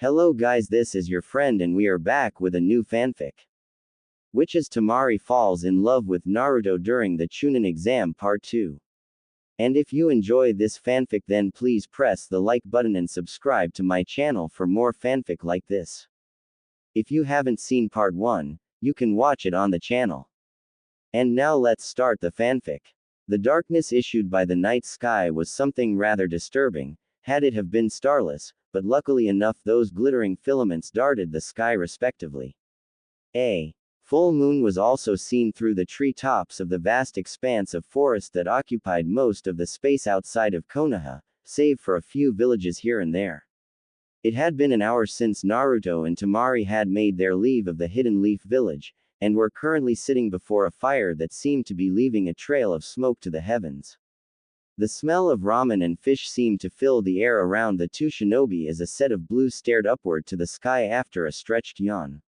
Hello guys, this is your friend and we are back with a new fanfic. Which is Temari falls in love with Naruto during the Chunin exam part 2. And if you enjoy this fanfic then please press the like button and subscribe to my channel for more fanfic like this. If you haven't seen part 1, you can watch it on the channel. And now let's start the fanfic. The darkness issued by the night sky was something rather disturbing, had it have been starless, but luckily enough those glittering filaments darted the sky respectively. A full moon was also seen through the tree tops of the vast expanse of forest that occupied most of the space outside of Konoha, save for a few villages here and there. It had been an hour since Naruto and Temari had made their leave of the Hidden Leaf village, and were currently sitting before a fire that seemed to be leaving a trail of smoke to the heavens. The smell of ramen and fish seemed to fill the air around the two shinobi as a set of blue stared upward to the sky after a stretched yawn.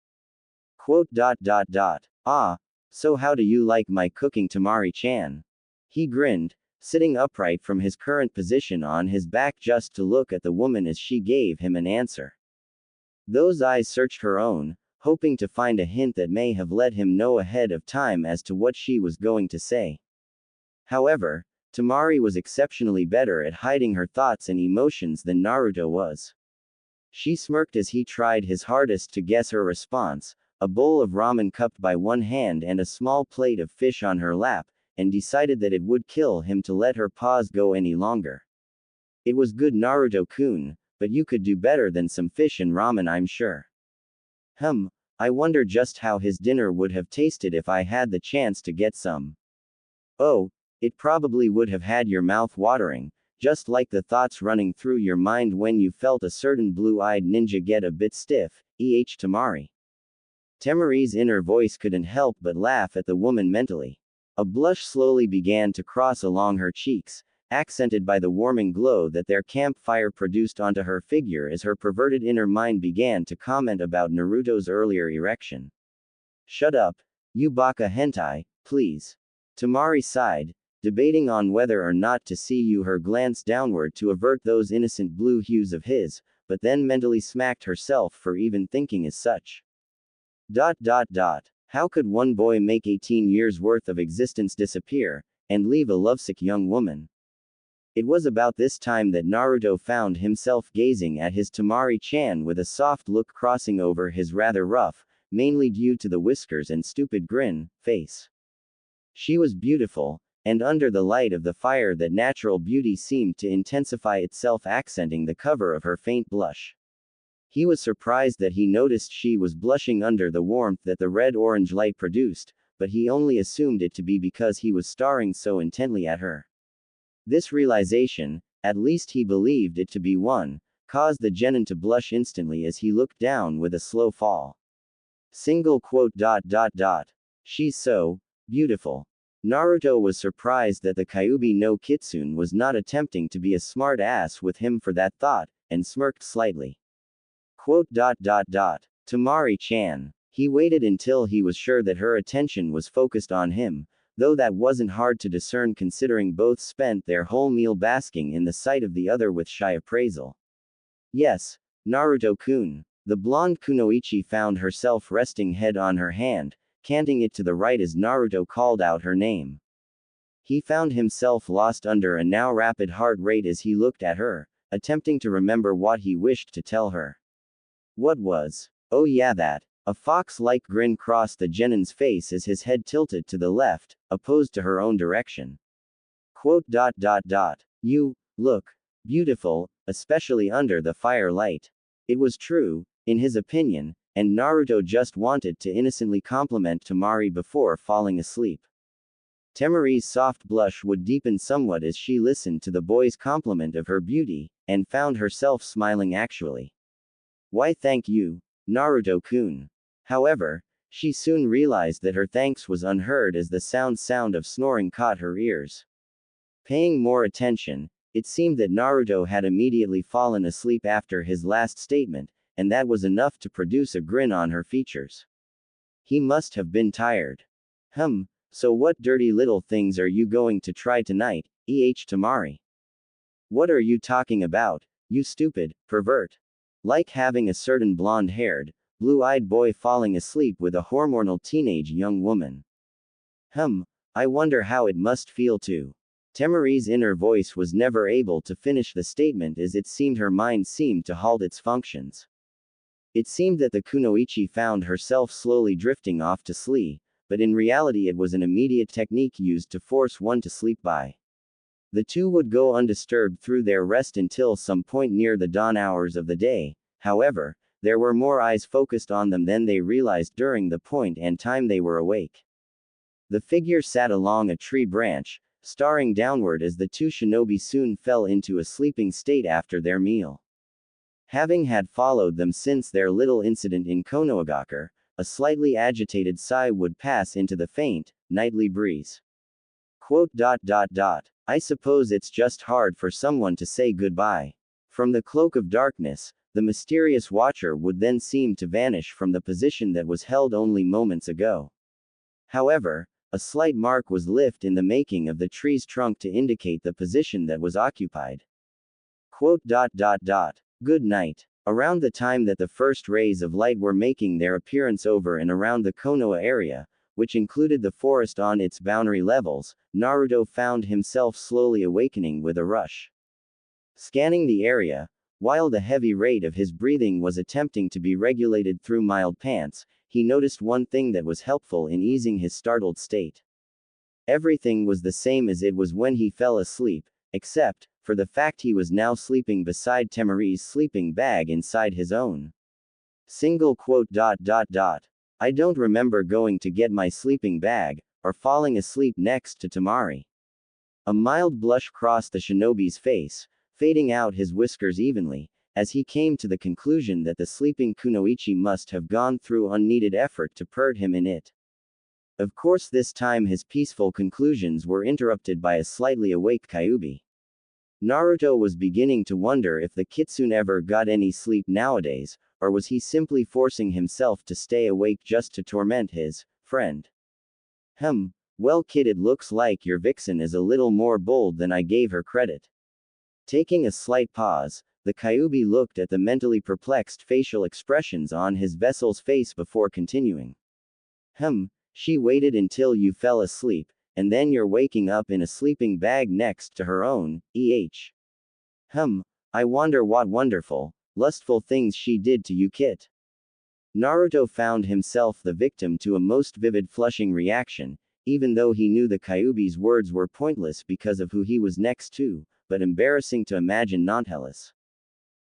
Ah, so how do you like my cooking, Temari-chan? He grinned, sitting upright from his current position on his back just to look at the woman as she gave him an answer. Those eyes searched her own, hoping to find a hint that may have let him know ahead of time as to what she was going to say. However, Temari was exceptionally better at hiding her thoughts and emotions than Naruto was. She smirked as he tried his hardest to guess her response, a bowl of ramen cupped by one hand and a small plate of fish on her lap, and decided that it would kill him to let her pause go any longer. It was good, Naruto-kun, but you could do better than some fish and ramen, I'm sure. I wonder just how his dinner would have tasted if I had the chance to get some. Oh, it probably would have had your mouth watering, just like the thoughts running through your mind when you felt a certain blue-eyed ninja get a bit stiff, Temari. Temari's inner voice couldn't help but laugh at the woman mentally. A blush slowly began to cross along her cheeks, accented by the warming glow that their campfire produced onto her figure as her perverted inner mind began to comment about Naruto's earlier erection. Shut up, you baka hentai, please. Temari sighed, debating on whether or not to see you her glance downward to avert those innocent blue hues of his, but then mentally smacked herself for even thinking as such. How could one boy make 18 years worth of existence disappear, and leave a lovesick young woman? It was about this time that Naruto found himself gazing at his Temari-chan with a soft look crossing over his rather rough, mainly due to the whiskers and stupid grin, face. She was beautiful, and under the light of the fire that natural beauty seemed to intensify itself, accenting the cover of her faint blush. He was surprised that he noticed she was blushing under the warmth that the red-orange light produced, but he only assumed it to be because he was staring so intently at her. This realization, at least he believed it to be one, caused the genin to blush instantly as he looked down with a slow fall. She's so beautiful. Naruto was surprised that the Kyuubi no Kitsune was not attempting to be a smart ass with him for that thought, and smirked slightly. Temari-chan. He waited until he was sure that her attention was focused on him, though that wasn't hard to discern considering both spent their whole meal basking in the sight of the other with shy appraisal. Yes, Naruto-kun. The blonde kunoichi found herself resting head on her hand, canting it to the right as Naruto called out her name. He found himself lost under a now rapid heart rate as he looked at her, attempting to remember what he wished to tell her. What was? Oh yeah, that. A fox-like grin crossed the genin's face as his head tilted to the left, opposed to her own direction. You look beautiful, especially under the firelight. It was true, in his opinion, and Naruto just wanted to innocently compliment Temari before falling asleep. Temari's soft blush would deepen somewhat as she listened to the boy's compliment of her beauty, and found herself smiling actually. Why thank you, Naruto-kun. However, she soon realized that her thanks was unheard as the sound of snoring caught her ears. Paying more attention, it seemed that Naruto had immediately fallen asleep after his last statement, and that was enough to produce a grin on her features. He must have been tired. So what dirty little things are you going to try tonight, Temari? What are you talking about, you stupid pervert? Like having a certain blonde-haired, blue-eyed boy falling asleep with a hormonal teenage young woman. I wonder how it must feel to. Temari's inner voice was never able to finish the statement as it seemed her mind seemed to halt its functions. It seemed that the kunoichi found herself slowly drifting off to sleep, but in reality it was an immediate technique used to force one to sleep by. The two would go undisturbed through their rest until some point near the dawn hours of the day. However, there were more eyes focused on them than they realized during the point and time they were awake. The figure sat along a tree branch, staring downward as the two shinobi soon fell into a sleeping state after their meal. Having had followed them since their little incident in Konohagakure, a slightly agitated sigh would pass into the faint, nightly breeze. I suppose it's just hard for someone to say goodbye. From the cloak of darkness, the mysterious watcher would then seem to vanish from the position that was held only moments ago. However, a slight mark was left in the making of the tree's trunk to indicate the position that was occupied. Good night. Around the time that the first rays of light were making their appearance over and around the Konoha area, which included the forest on its boundary levels, Naruto found himself slowly awakening with a rush. Scanning the area, while the heavy rate of his breathing was attempting to be regulated through mild pants, he noticed one thing that was helpful in easing his startled state. Everything was the same as it was when he fell asleep, except for the fact he was now sleeping beside Temari's sleeping bag inside his own. I don't remember going to get my sleeping bag, or falling asleep next to Temari. A mild blush crossed the shinobi's face, fading out his whiskers evenly, as he came to the conclusion that the sleeping kunoichi must have gone through unneeded effort to put him in it. Of course, this time his peaceful conclusions were interrupted by a slightly awake Kyuubi. Naruto was beginning to wonder if the kitsune ever got any sleep nowadays, or was he simply forcing himself to stay awake just to torment his friend. Well kid, it looks like your vixen is a little more bold than I gave her credit. Taking a slight pause, the Kyuubi looked at the mentally perplexed facial expressions on his vessel's face before continuing. She waited until you fell asleep, and then you're waking up in a sleeping bag next to her own, I wonder what wonderful, lustful things she did to you, Kit. Naruto found himself the victim to a most vivid flushing reaction, even though he knew the Kyuubi's words were pointless because of who he was next to, but embarrassing to imagine nonetheless.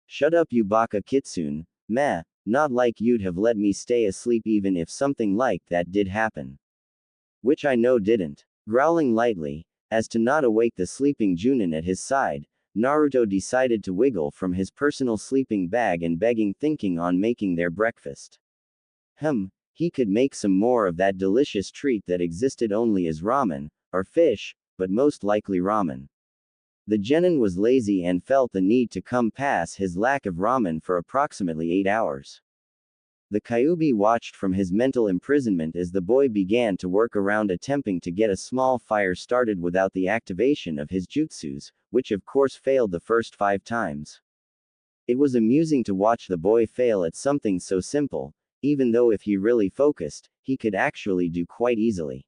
Shut up, you baka kitsune, meh, not like you'd have let me stay asleep even if something like that did happen. Which I know didn't. Growling lightly, as to not awake the sleeping Chunin at his side, Naruto decided to wiggle from his personal sleeping bag and begging thinking on making their breakfast. He could make some more of that delicious treat that existed only as ramen, or fish, but most likely ramen. The genin was lazy and felt the need to compass his lack of ramen for approximately 8 hours. The Kyuubi watched from his mental imprisonment as the boy began to work around attempting to get a small fire started without the activation of his jutsus, which of course failed the first 5 times. It was amusing to watch the boy fail at something so simple, even though if he really focused, he could actually do quite easily.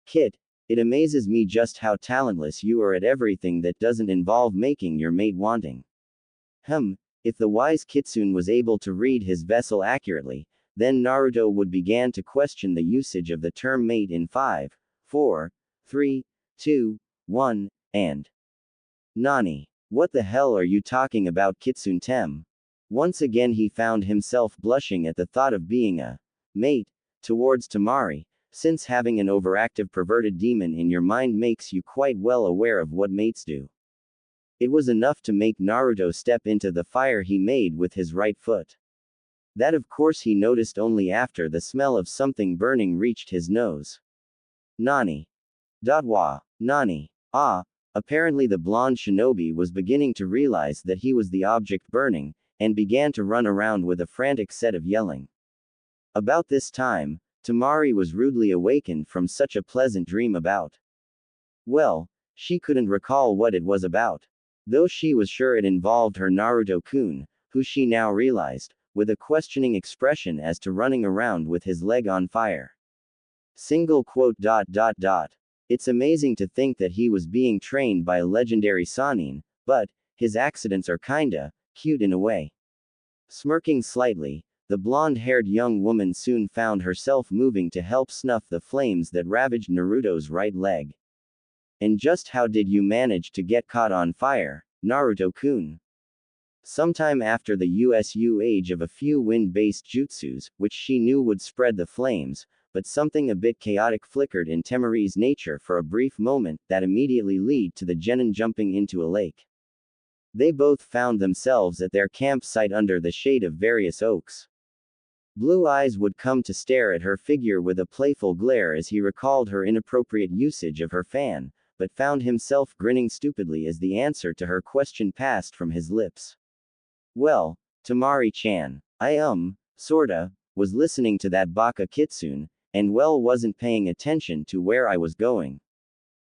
Kid, it amazes me just how talentless you are at everything that doesn't involve making your mate wanting. If the wise kitsune was able to read his vessel accurately, then Naruto would begin to question the usage of the term mate in 5, 4, 3, 2, 1, and Nani. What the hell are you talking about, Kitsune Tem? Once again he found himself blushing at the thought of being a mate towards Temari, since having an overactive perverted demon in your mind makes you quite well aware of what mates do. It was enough to make Naruto step into the fire he made with his right foot. That of course he noticed only after the smell of something burning reached his nose. Nani. Nani. Apparently the blonde shinobi was beginning to realize that he was the object burning, and began to run around with a frantic set of yelling. About this time, Temari was rudely awakened from such a pleasant dream about. Well, she couldn't recall what it was about. Though she was sure it involved her Naruto-kun, who she now realized, with a questioning expression as to running around with his leg on fire. Single quote. It's amazing to think that he was being trained by a legendary Sannin, but his accidents are kinda cute in a way. Smirking slightly, the blonde-haired young woman soon found herself moving to help snuff the flames that ravaged Naruto's right leg. And just how did you manage to get caught on fire, Naruto-kun? Sometime after the usage of a few wind-based jutsus, which she knew would spread the flames, but something a bit chaotic flickered in Temari's nature for a brief moment that immediately led to the genin jumping into a lake. They both found themselves at their campsite under the shade of various oaks. Blue Eyes would come to stare at her figure with a playful glare as he recalled her inappropriate usage of her fan, but found himself grinning stupidly as the answer to her question passed from his lips. Well, Temari-chan, I sorta, was listening to that baka kitsune, and wasn't paying attention to where I was going.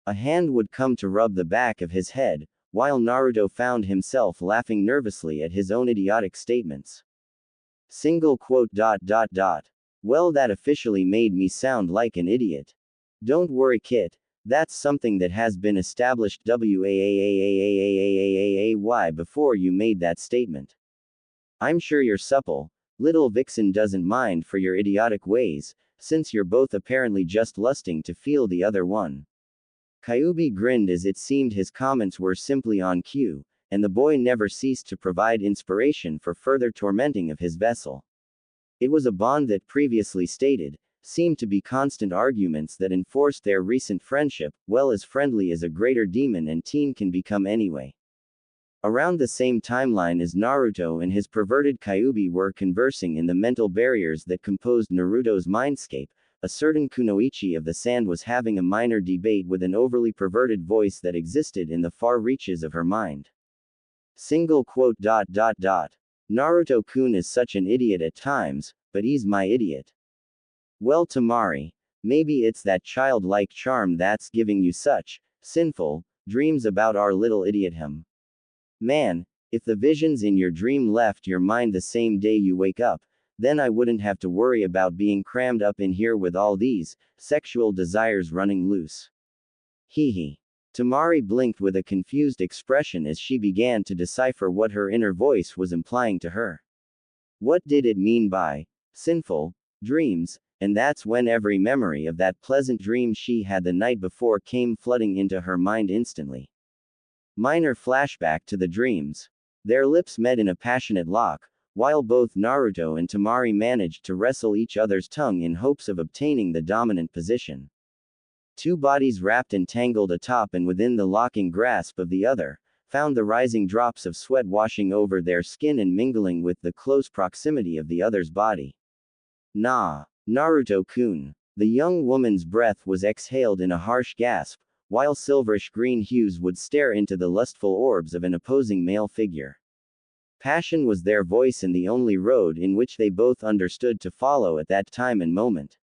A hand would come to rub the back of his head, while Naruto found himself laughing nervously at his own idiotic statements. Single quote. Well, that officially made me sound like an idiot. Don't worry, Kit, that's something that has been established before you made that statement. I'm sure you're supple, little vixen doesn't mind for your idiotic ways, since you're both apparently just lusting to feel the other one. Kyuubi grinned as it seemed his comments were simply on cue, and the boy never ceased to provide inspiration for further tormenting of his vessel. It was a bond that previously stated, seemed to be constant arguments that enforced their recent friendship, well as friendly as a greater demon and teen can become anyway. Around the same timeline as Naruto and his perverted Kyuubi were conversing in the mental barriers that composed Naruto's mindscape, a certain Kunoichi of the Sand was having a minor debate with an overly perverted voice that existed in the far reaches of her mind. Single quote. Naruto-kun is such an idiot at times, but he's my idiot. Well, Temari, maybe it's that childlike charm that's giving you such sinful dreams about our little idiot him. Man, if the visions in your dream left your mind the same day you wake up, then I wouldn't have to worry about being crammed up in here with all these sexual desires running loose. Hee hee. Temari blinked with a confused expression as she began to decipher what her inner voice was implying to her. What did it mean by sinful dreams? And that's when every memory of that pleasant dream she had the night before came flooding into her mind instantly. Minor flashback to the dreams. Their lips met in a passionate lock, while both Naruto and Temari managed to wrestle each other's tongue in hopes of obtaining the dominant position. Two bodies wrapped and tangled atop and within the locking grasp of the other, found the rising drops of sweat washing over their skin and mingling with the close proximity of the other's body. Nah, Naruto-kun. The young woman's breath was exhaled in a harsh gasp, while silverish green hues would stare into the lustful orbs of an opposing male figure. Passion was their voice and the only road in which they both understood to follow at that time and moment.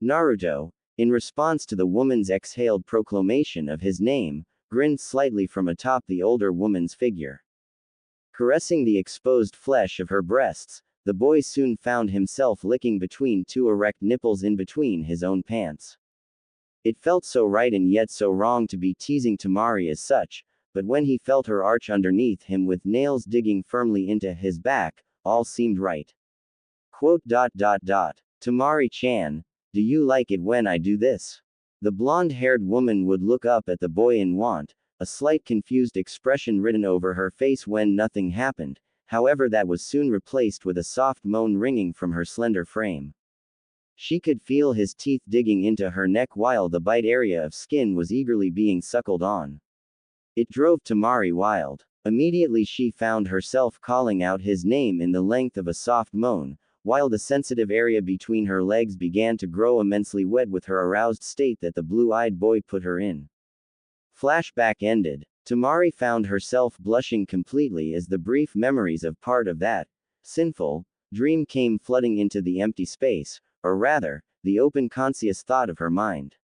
Naruto, in response to the woman's exhaled proclamation of his name, grinned slightly from atop the older woman's figure. Caressing the exposed flesh of her breasts, the boy soon found himself licking between two erect nipples in between his own pants. It felt so right and yet so wrong to be teasing Temari as such, but when he felt her arch underneath him with nails digging firmly into his back, all seemed right. Quote. Temari-chan, do you like it when I do this? The blonde-haired woman would look up at the boy in want, a slight confused expression written over her face when nothing happened, however that was soon replaced with a soft moan ringing from her slender frame. She could feel his teeth digging into her neck while the bite area of skin was eagerly being suckled on. It drove Temari wild. Immediately she found herself calling out his name in the length of a soft moan, while the sensitive area between her legs began to grow immensely wet with her aroused state that the blue-eyed boy put her in. Flashback ended. Temari found herself blushing completely as the brief memories of part of that sinful dream came flooding into the empty space, or rather, the open conscious thought of her mind.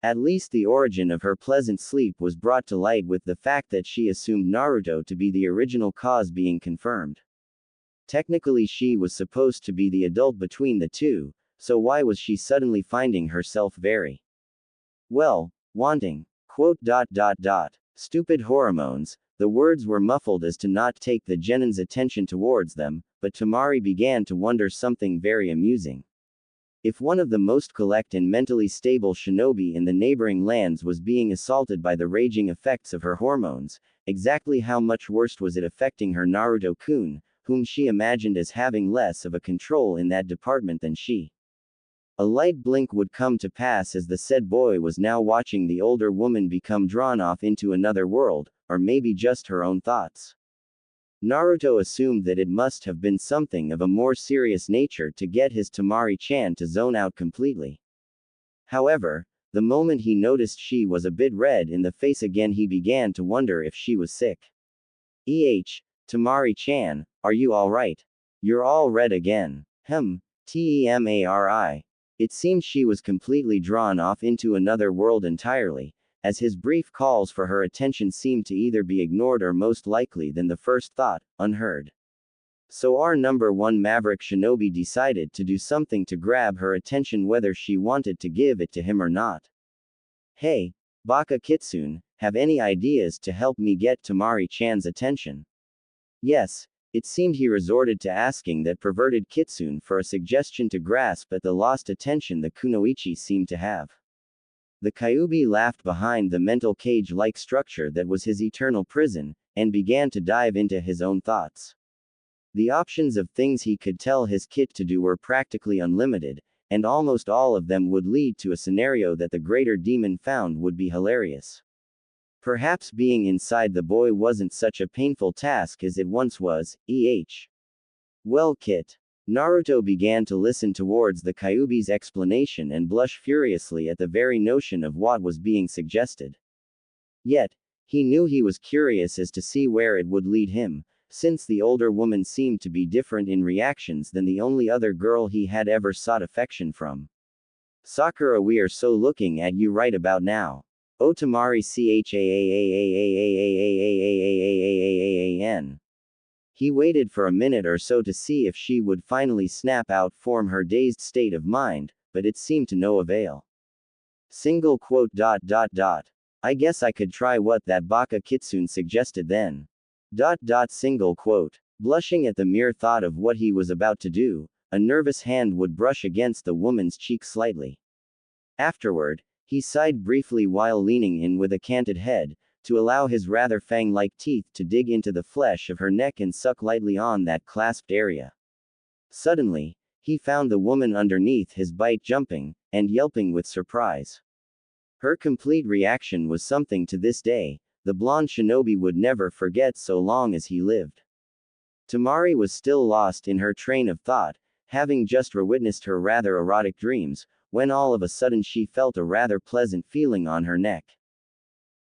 At least the origin of her pleasant sleep was brought to light with the fact that she assumed Naruto to be the original cause being confirmed. Technically she was supposed to be the adult between the two, so why was she suddenly finding herself very wanting? Stupid hormones. The words were muffled as to not take the genin's attention towards them, but Temari began to wonder something very amusing. If one of the most collect and mentally stable shinobi in the neighboring lands was being assaulted by the raging effects of her hormones, exactly how much worse was it affecting her Naruto-kun, whom she imagined as having less of a control in that department than she? A light blink would come to pass as the said boy was now watching the older woman become drawn off into another world, or maybe just her own thoughts. Naruto assumed that it must have been something of a more serious nature to get his Temari-chan to zone out completely. However, the moment he noticed she was a bit red in the face again, he began to wonder if she was sick. Temari-chan, are you alright? You're all red again. Temari. It seemed she was completely drawn off into another world entirely, as his brief calls for her attention seemed to either be ignored or most likely than the first thought, unheard. So our number one maverick shinobi decided to do something to grab her attention whether she wanted to give it to him or not. Hey, Baka Kitsune, have any ideas to help me get Temari-chan's attention? Yes, it seemed he resorted to asking that perverted Kitsune for a suggestion to grasp at the lost attention the kunoichi seemed to have. The Kyuubi laughed behind the mental cage-like structure that was his eternal prison, and began to dive into his own thoughts. The options of things he could tell his kit to do were practically unlimited, and almost all of them would lead to a scenario that the greater demon found would be hilarious. Perhaps being inside the boy wasn't such a painful task as it once was. Well, Kit. Naruto began to listen towards the Kyuubi's explanation and blush furiously at the very notion of what was being suggested. Yet, he knew he was curious as to see where it would lead him, since the older woman seemed to be different in reactions than the only other girl he had ever sought affection from. Sakura, we are so looking at you right about now. Oh Temari Chaan. He waited for a minute or so to see if she would finally snap out from her dazed state of mind, but it seemed to no avail. I guess I could try what that Baka Kitsune suggested then. Blushing at the mere thought of what he was about to do, a nervous hand would brush against the woman's cheek slightly. Afterward, he sighed briefly while leaning in with a canted head, to allow his rather fang-like teeth to dig into the flesh of her neck and suck lightly on that clasped area. Suddenly, he found the woman underneath his bite jumping, and yelping with surprise. Her complete reaction was something to this day, the blonde shinobi would never forget so long as he lived. Temari was still lost in her train of thought, having just witnessed her rather erotic dreams, when all of a sudden she felt a rather pleasant feeling on her neck.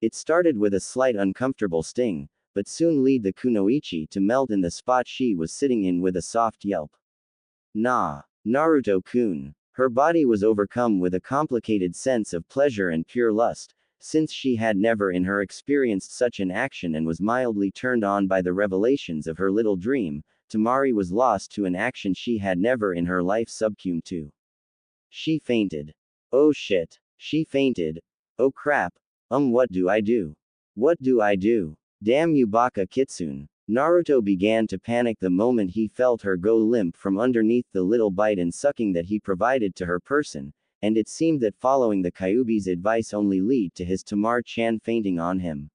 It started with a slight uncomfortable sting, but soon led the kunoichi to melt in the spot she was sitting in with a soft yelp. Naruto-kun. Her body was overcome with a complicated sense of pleasure and pure lust, since she had never in her experienced such an action and was mildly turned on by the revelations of her little dream. Temari was lost to an action she had never in her life succumbed to. She fainted. Oh shit. She fainted. Oh crap. What do I do? What do I do? Damn you Baka Kitsune. Naruto began to panic the moment he felt her go limp from underneath the little bite and sucking that he provided to her person, and it seemed that following the Kyuubi's advice only led to his Temari-chan fainting on him.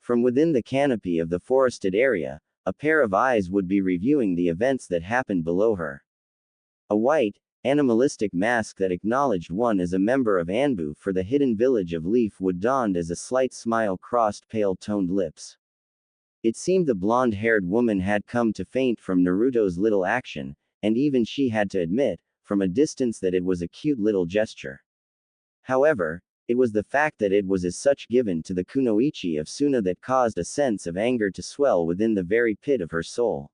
From within the canopy of the forested area, a pair of eyes would be reviewing the events that happened below her. A white, animalistic mask that acknowledged one as a member of Anbu for the hidden village of Leaf would donned as a slight smile crossed pale-toned lips. It seemed the blonde-haired woman had come to faint from Naruto's little action, and even she had to admit, from a distance, that it was a cute little gesture. However, it was the fact that it was as such given to the kunoichi of Suna that caused a sense of anger to swell within the very pit of her soul.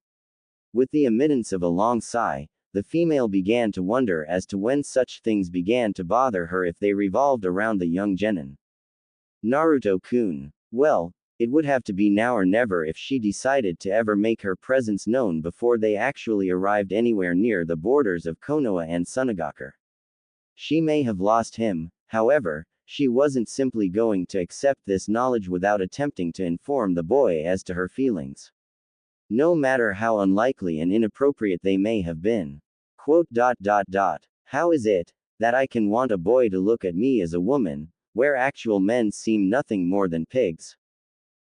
With the emittance of a long sigh, the female began to wonder as to when such things began to bother her if they revolved around the young genin. Naruto-kun. Well, it would have to be now or never if she decided to ever make her presence known before they actually arrived anywhere near the borders of Konoha and Sunagaku. She may have lost him, however, she wasn't simply going to accept this knowledge without attempting to inform the boy as to her feelings. No matter how unlikely and inappropriate they may have been. How is it that I can want a boy to look at me as a woman, where actual men seem nothing more than pigs?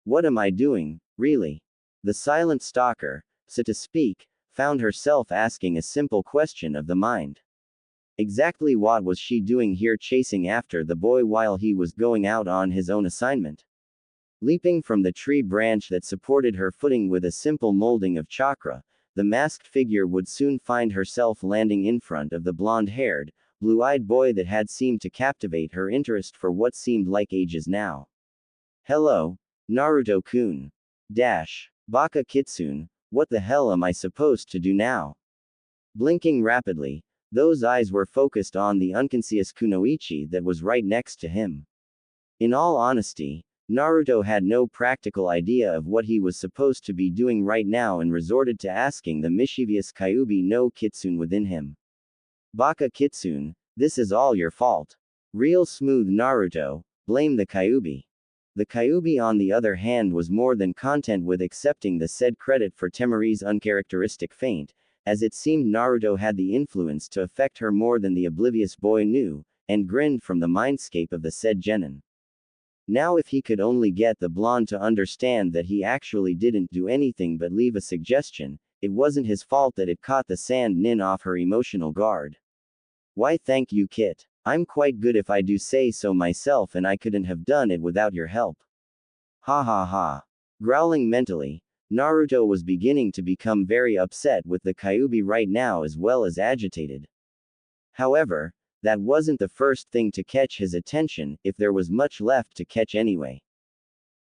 What am I doing, really? The silent stalker, so to speak, found herself asking a simple question of the mind. Exactly what was she doing here chasing after the boy while he was going out on his own assignment? Leaping from the tree branch that supported her footing with a simple molding of chakra, the masked figure would soon find herself landing in front of the blonde-haired, blue-eyed boy that had seemed to captivate her interest for what seemed like ages now. Hello, Naruto-kun. Baka Kitsune, what the hell am I supposed to do now? Blinking rapidly, those eyes were focused on the unconscious kunoichi that was right next to him. In all honesty, Naruto had no practical idea of what he was supposed to be doing right now and resorted to asking the mischievous Kyuubi no Kitsune within him. Baka Kitsune, this is all your fault. Real smooth Naruto, blame the Kyuubi. The Kyuubi on the other hand was more than content with accepting the said credit for Temari's uncharacteristic feint, as it seemed Naruto had the influence to affect her more than the oblivious boy knew, and grinned from the mindscape of the said genin. Now if he could only get the blonde to understand that he actually didn't do anything but leave a suggestion, it wasn't his fault that it caught the sand nin off her emotional guard. Why thank you Kit. I'm quite good if I do say so myself and I couldn't have done it without your help. Ha ha ha. Growling mentally, Naruto was beginning to become very upset with the Kyuubi right now as well as agitated. However, that wasn't the first thing to catch his attention, if there was much left to catch anyway.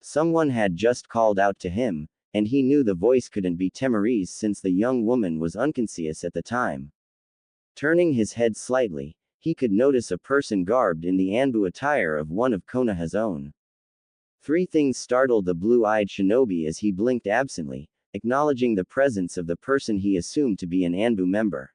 Someone had just called out to him, and he knew the voice couldn't be Temari's since the young woman was unconscious at the time. Turning his head slightly, he could notice a person garbed in the Anbu attire of one of Konoha's own. Three things startled the blue-eyed shinobi as he blinked absently, acknowledging the presence of the person he assumed to be an Anbu member.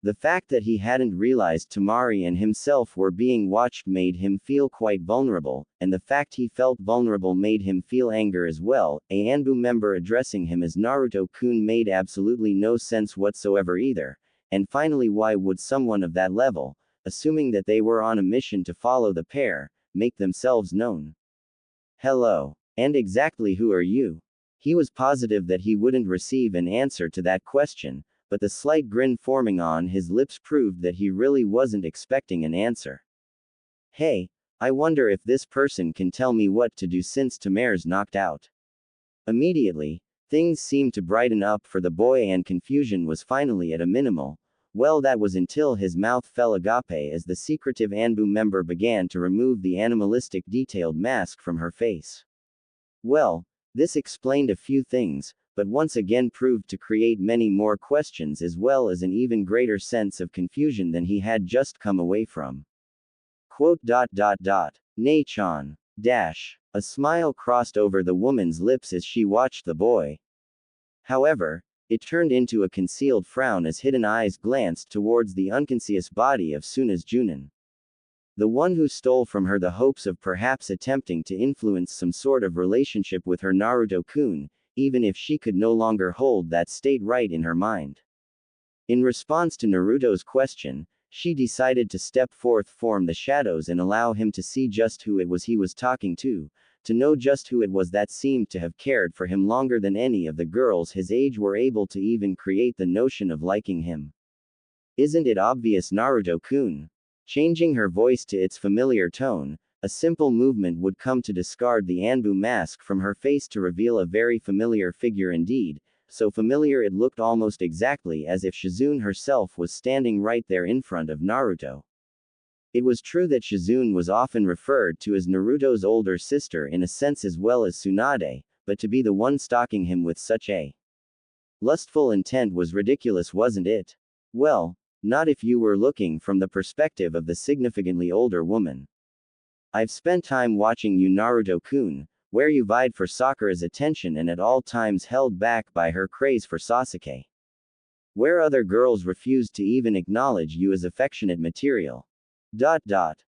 The fact that he hadn't realized Temari and himself were being watched made him feel quite vulnerable, and the fact he felt vulnerable made him feel anger as well. A Anbu member addressing him as Naruto-kun made absolutely no sense whatsoever either, and finally why would someone of that level, assuming that they were on a mission to follow the pair, make themselves known? Hello. And exactly who are you? He was positive that he wouldn't receive an answer to that question, but the slight grin forming on his lips proved that he really wasn't expecting an answer. Hey, I wonder if this person can tell me what to do since Temari's knocked out. Immediately, things seemed to brighten up for the boy and confusion was finally at a minimal. Well, that was until his mouth fell agape as the secretive Anbu member began to remove the animalistic detailed mask from her face. Well, this explained a few things, but once again proved to create many more questions as well as an even greater sense of confusion than he had just come away from. Nei-chan. A smile crossed over the woman's lips as she watched the boy. However, it turned into a concealed frown as hidden eyes glanced towards the unconscious body of Suna's Junin. The one who stole from her the hopes of perhaps attempting to influence some sort of relationship with her Naruto-kun, even if she could no longer hold that state right in her mind. In response to Naruto's question, she decided to step forth from the shadows and allow him to see just who it was he was talking to know just who it was that seemed to have cared for him longer than any of the girls his age were able to even create the notion of liking him. Isn't it obvious, Naruto-kun? Changing her voice to its familiar tone, a simple movement would come to discard the Anbu mask from her face to reveal a very familiar figure indeed, so familiar it looked almost exactly as if Shizune herself was standing right there in front of Naruto. It was true that Shizune was often referred to as Naruto's older sister in a sense as well as Tsunade, but to be the one stalking him with such a lustful intent was ridiculous, wasn't it? Well, not if you were looking from the perspective of the significantly older woman. I've spent time watching you Naruto-kun, where you vied for Sakura's attention and at all times held back by her craze for Sasuke. Where other girls refused to even acknowledge you as affectionate material.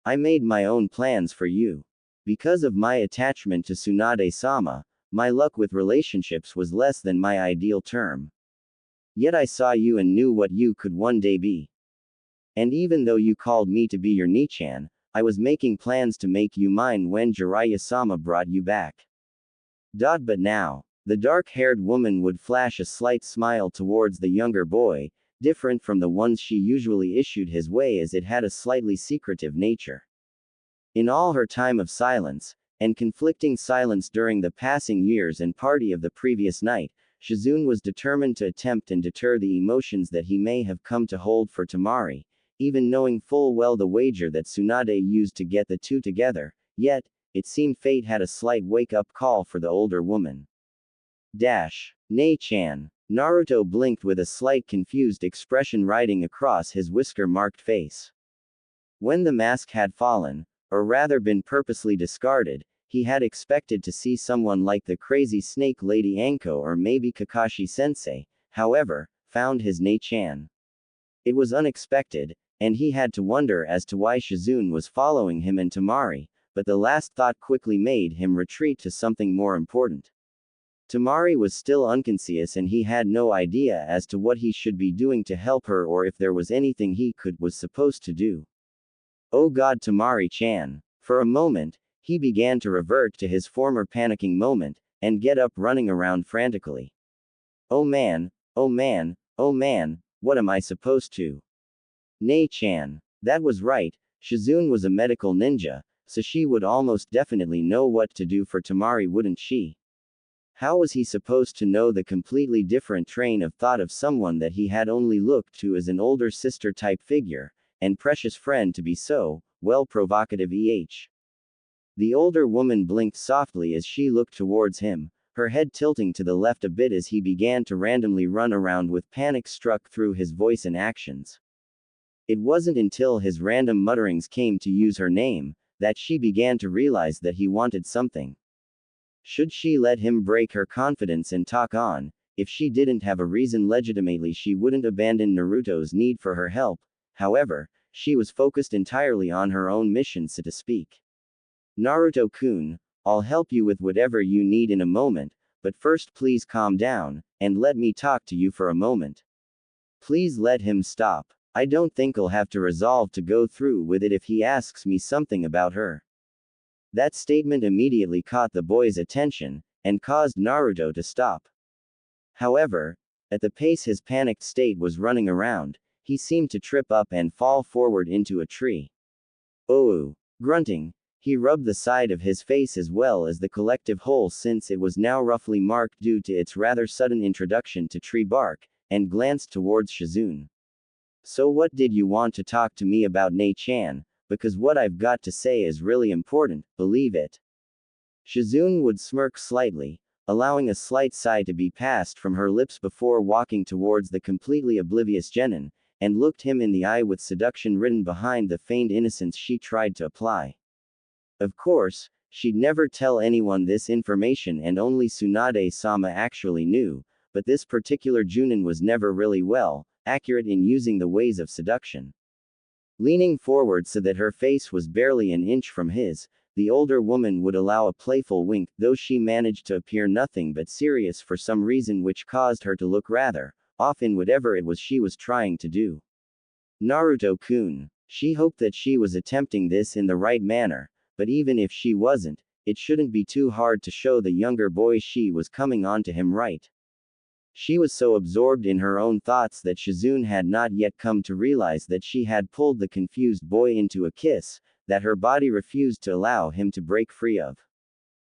I made my own plans for you. Because of my attachment to Tsunade-sama, my luck with relationships was less than my ideal term. Yet I saw you and knew what you could one day be. And even though you called me to be your Nichan, I was making plans to make you mine when Jiraiya-sama brought you back. But now, the dark-haired woman would flash a slight smile towards the younger boy, different from the ones she usually issued his way as it had a slightly secretive nature. In all her time of silence, and conflicting silence during the passing years and party of the previous night, Shizune was determined to attempt and deter the emotions that he may have come to hold for Temari, even knowing full well the wager that Tsunade used to get the two together, yet, it seemed fate had a slight wake-up call for the older woman. Nei-chan. Naruto blinked with a slight confused expression riding across his whisker-marked face. When the mask had fallen, or rather been purposely discarded, he had expected to see someone like the crazy snake lady Anko or maybe Kakashi-sensei, however, found his Nei-chan. It was unexpected, and he had to wonder as to why Shizune was following him and Temari, but the last thought quickly made him retreat to something more important. Temari was still unconscious and he had no idea as to what he should be doing to help her or if there was anything he was supposed to do. Oh God, Temari-chan. For a moment, he began to revert to his former panicking moment, and get up running around frantically. Oh man, oh man, oh man, what am I supposed to? Nei-chan. That was right, Shizune was a medical ninja, so she would almost definitely know what to do for Temari, wouldn't she? How was he supposed to know the completely different train of thought of someone that he had only looked to as an older sister-type figure, and precious friend to be so, well, provocative The older woman blinked softly as she looked towards him, her head tilting to the left a bit as he began to randomly run around with panic struck through his voice and actions. It wasn't until his random mutterings came to use her name, that she began to realize that he wanted something. Should she let him break her confidence and talk on? If she didn't have a reason legitimately, she wouldn't abandon Naruto's need for her help. However, she was focused entirely on her own mission, so to speak. Naruto-kun, I'll help you with whatever you need in a moment, but first please calm down, and let me talk to you for a moment. Please let him stop. I don't think I'll have to resolve to go through with it if he asks me something about her. That statement immediately caught the boy's attention, and caused Naruto to stop. However, at the pace his panicked state was running around, he seemed to trip up and fall forward into a tree. Oh! Grunting, he rubbed the side of his face as well as the collective whole since it was now roughly marked due to its rather sudden introduction to tree bark, and glanced towards Shizune. So what did you want to talk to me about, Nei-chan? Because what I've got to say is really important, believe it. Shizune would smirk slightly, allowing a slight sigh to be passed from her lips before walking towards the completely oblivious Genin, and looked him in the eye with seduction written behind the feigned innocence she tried to apply. Of course, she'd never tell anyone this information and only Tsunade-sama actually knew, but this particular Chunin was never really accurate in using the ways of seduction. Leaning forward so that her face was barely an inch from his, the older woman would allow a playful wink, though she managed to appear nothing but serious for some reason which caused her to look rather off in whatever it was she was trying to do. Naruto-kun. She hoped that she was attempting this in the right manner, but even if she wasn't, it shouldn't be too hard to show the younger boy she was coming on to him right. She was so absorbed in her own thoughts that Shizune had not yet come to realize that she had pulled the confused boy into a kiss, that her body refused to allow him to break free of.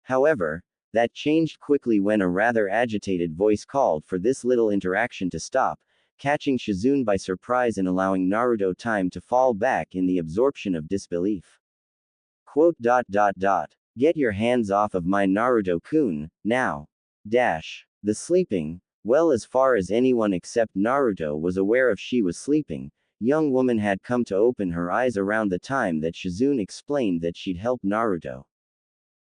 However, that changed quickly when a rather agitated voice called for this little interaction to stop, catching Shizune by surprise and allowing Naruto time to fall back in the absorption of disbelief. Get your hands off of my Naruto-kun, now. The sleeping, Well, as far as anyone except Naruto was aware of, she was sleeping. Young woman had come to open her eyes around the time that Shizune explained that she'd help Naruto.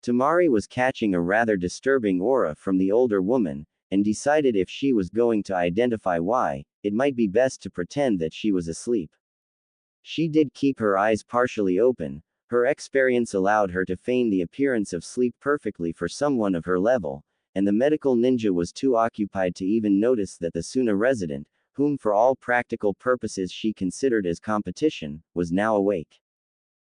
Temari was catching a rather disturbing aura from the older woman, and decided if she was going to identify why, it might be best to pretend that she was asleep. She did keep her eyes partially open. Her experience allowed her to feign the appearance of sleep perfectly for someone of her level, and the medical ninja was too occupied to even notice that the Suna resident, whom for all practical purposes she considered as competition, was now awake.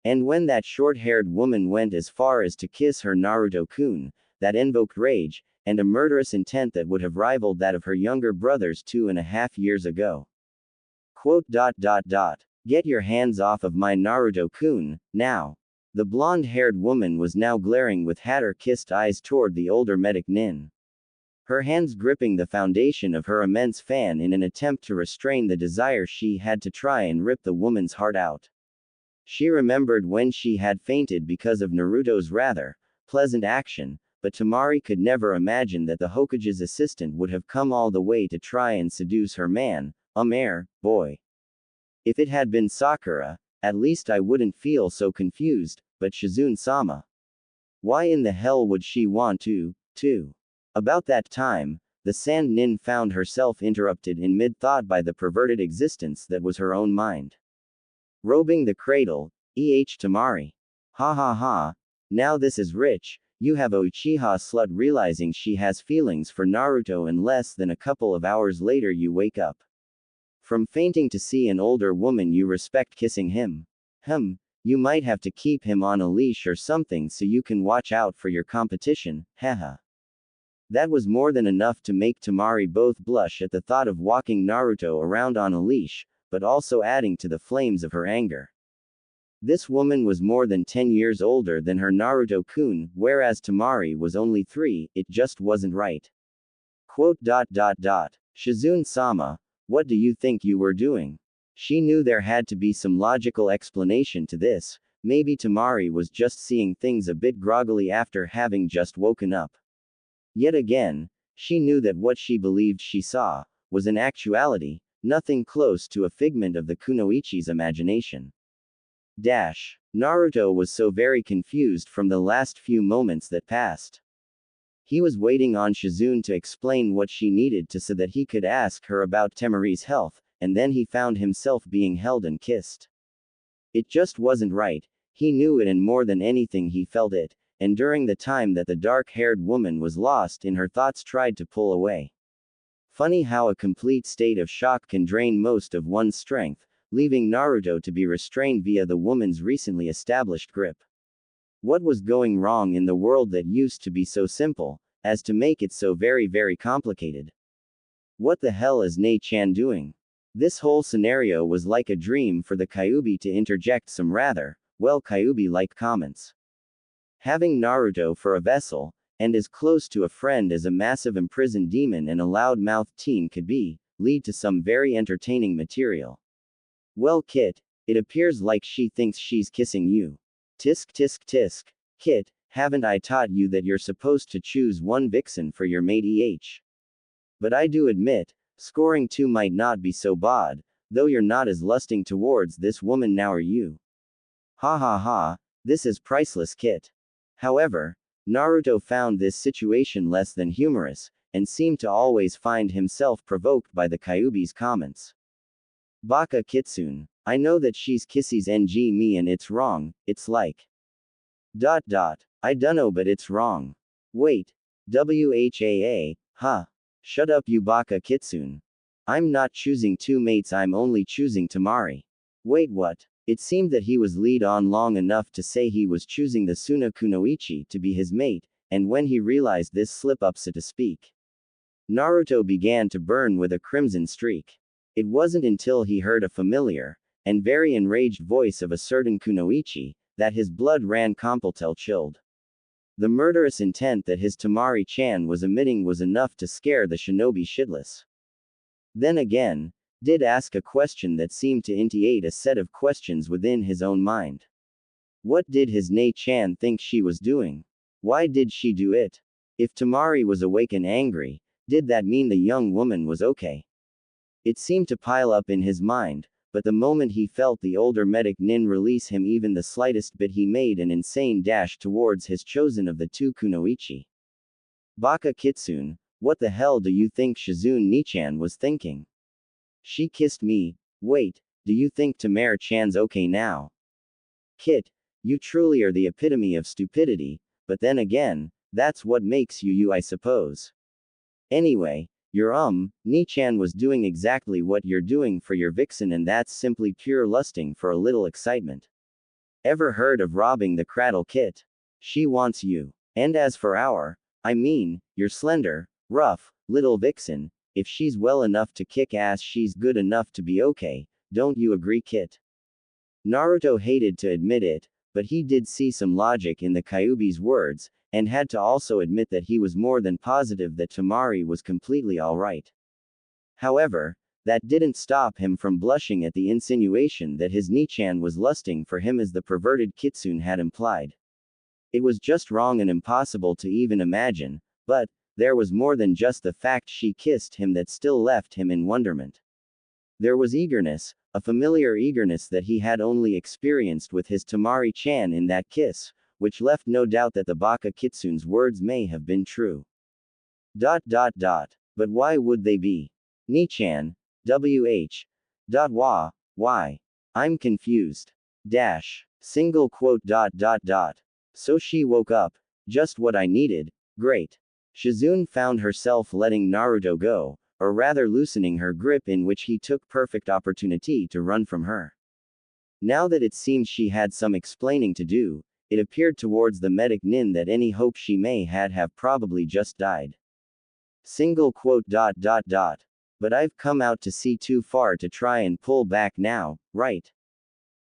And when that short-haired woman went as far as to kiss her Naruto-kun, that invoked rage, and a murderous intent that would have rivaled that of her younger brothers 2.5 years ago. Quote. Get your hands off of my Naruto-kun, now. The blonde-haired woman was now glaring with hatter-kissed eyes toward the older medic Nin. Her hands gripping the foundation of her immense fan in an attempt to restrain the desire she had to try and rip the woman's heart out. She remembered when she had fainted because of Naruto's rather pleasant action, but Temari could never imagine that the Hokage's assistant would have come all the way to try and seduce her man, boy. If it had been Sakura, at least I wouldn't feel so confused, but Shizune-sama. Why in the hell would she want to? About that time, the Sand Nin found herself interrupted in mid-thought by the perverted existence that was her own mind. Robing the cradle, Temari. Ha ha ha. Now this is rich, you have a Uchiha slut realizing she has feelings for Naruto, and less than a couple of hours later you wake up from fainting to see an older woman you respect kissing him. You might have to keep him on a leash or something so you can watch out for your competition, haha. That was more than enough to make Temari both blush at the thought of walking Naruto around on a leash, but also adding to the flames of her anger. This woman was more than 10 years older than her Naruto-kun, whereas Temari was only 3, it just wasn't right. Quote. Shizune-sama, what do you think you were doing? She knew there had to be some logical explanation to this. Maybe Temari was just seeing things a bit groggily after having just woken up. Yet again, she knew that what she believed she saw was in actuality nothing close to a figment of the kunoichi's imagination. Naruto was so very confused from the last few moments that passed. He was waiting on Shizune to explain what she needed to so that he could ask her about Temari's health, and then he found himself being held and kissed. It just wasn't right, he knew it, and more than anything he felt it, and during the time that the dark-haired woman was lost in her thoughts tried to pull away. Funny how a complete state of shock can drain most of one's strength, leaving Naruto to be restrained via the woman's recently established grip. What was going wrong in the world that used to be so simple, as to make it so very very complicated? What the hell is Nei-chan doing? This whole scenario was like a dream for the Kyuubi to interject some rather, well, Kyuubi-like comments. Having Naruto for a vessel, and as close to a friend as a massive imprisoned demon and a loud-mouthed teen could be, lead to some very entertaining material. Well, Kit, it appears like she thinks she's kissing you. Tisk tisk tisk. Kit, haven't I taught you that you're supposed to choose one vixen for your mate But I do admit, scoring 2 might not be so bad, though you're not as lusting towards this woman now, are you? Ha ha ha, this is priceless, Kit. However, Naruto found this situation less than humorous, and seemed to always find himself provoked by the Kyuubi's comments. Baka Kitsune. I know that she's kisses ng me and it's wrong, it's like. I dunno, but it's wrong. Wait. Whaa. Huh. Shut up, you Baka Kitsune. I'm not choosing 2 mates, I'm only choosing Temari. Wait, what? It seemed that he was lead on long enough to say he was choosing the Suna Kunoichi to be his mate, and when he realized this slip-up, so to speak, Naruto began to burn with a crimson streak. It wasn't until he heard a familiar, and very enraged voice of a certain Kunoichi, that his blood ran completely chilled. The murderous intent that his Temari-chan was emitting was enough to scare the shinobi shitless. Then again, did ask a question that seemed to initiate a set of questions within his own mind. What did his Nei-chan think she was doing? Why did she do it? If Temari was awake and angry, Did that mean the young woman was okay? It seemed to pile up in his mind, but the moment he felt the older medic nin release him even the slightest bit, he made an insane dash towards his chosen of the two kunoichi. Baka Kitsune, what the hell do you think Shizune Nichan was thinking? She kissed me. Wait, do you think Temari-chan's okay now? Kit, you truly are the epitome of stupidity, but then again, that's what makes you you, I suppose. Anyway, your Nichan was doing exactly what you're doing for your vixen, and that's simply pure lusting for a little excitement. Ever heard of robbing the cradle, Kit? She wants you. And as for your slender, rough, little vixen, if she's well enough to kick ass, she's good enough to be okay, don't you agree, Kit? Naruto hated to admit it, but he did see some logic in the Kyuubi's words, and had to also admit that he was more than positive that Temari was completely alright. However, that didn't stop him from blushing at the insinuation that his Nichan was lusting for him as the perverted Kitsune had implied. It was just wrong and impossible to even imagine, but there was more than just the fact she kissed him that still left him in wonderment. There was eagerness, a familiar eagerness that he had only experienced with his Temari-chan in that kiss, which left no doubt that the Baka Kitsune's words may have been true. But why would they be? Nichan, wh. Why? I'm confused. Single quote. So she woke up. Just what I needed. Great. Shizune found herself letting Naruto go, or rather loosening her grip, in which he took perfect opportunity to run from her. Now that it seemed she had some explaining to do, it appeared towards the medic nin that any hope she may had have probably just died. Single quote. But I've come out to see too far to try and pull back now, right?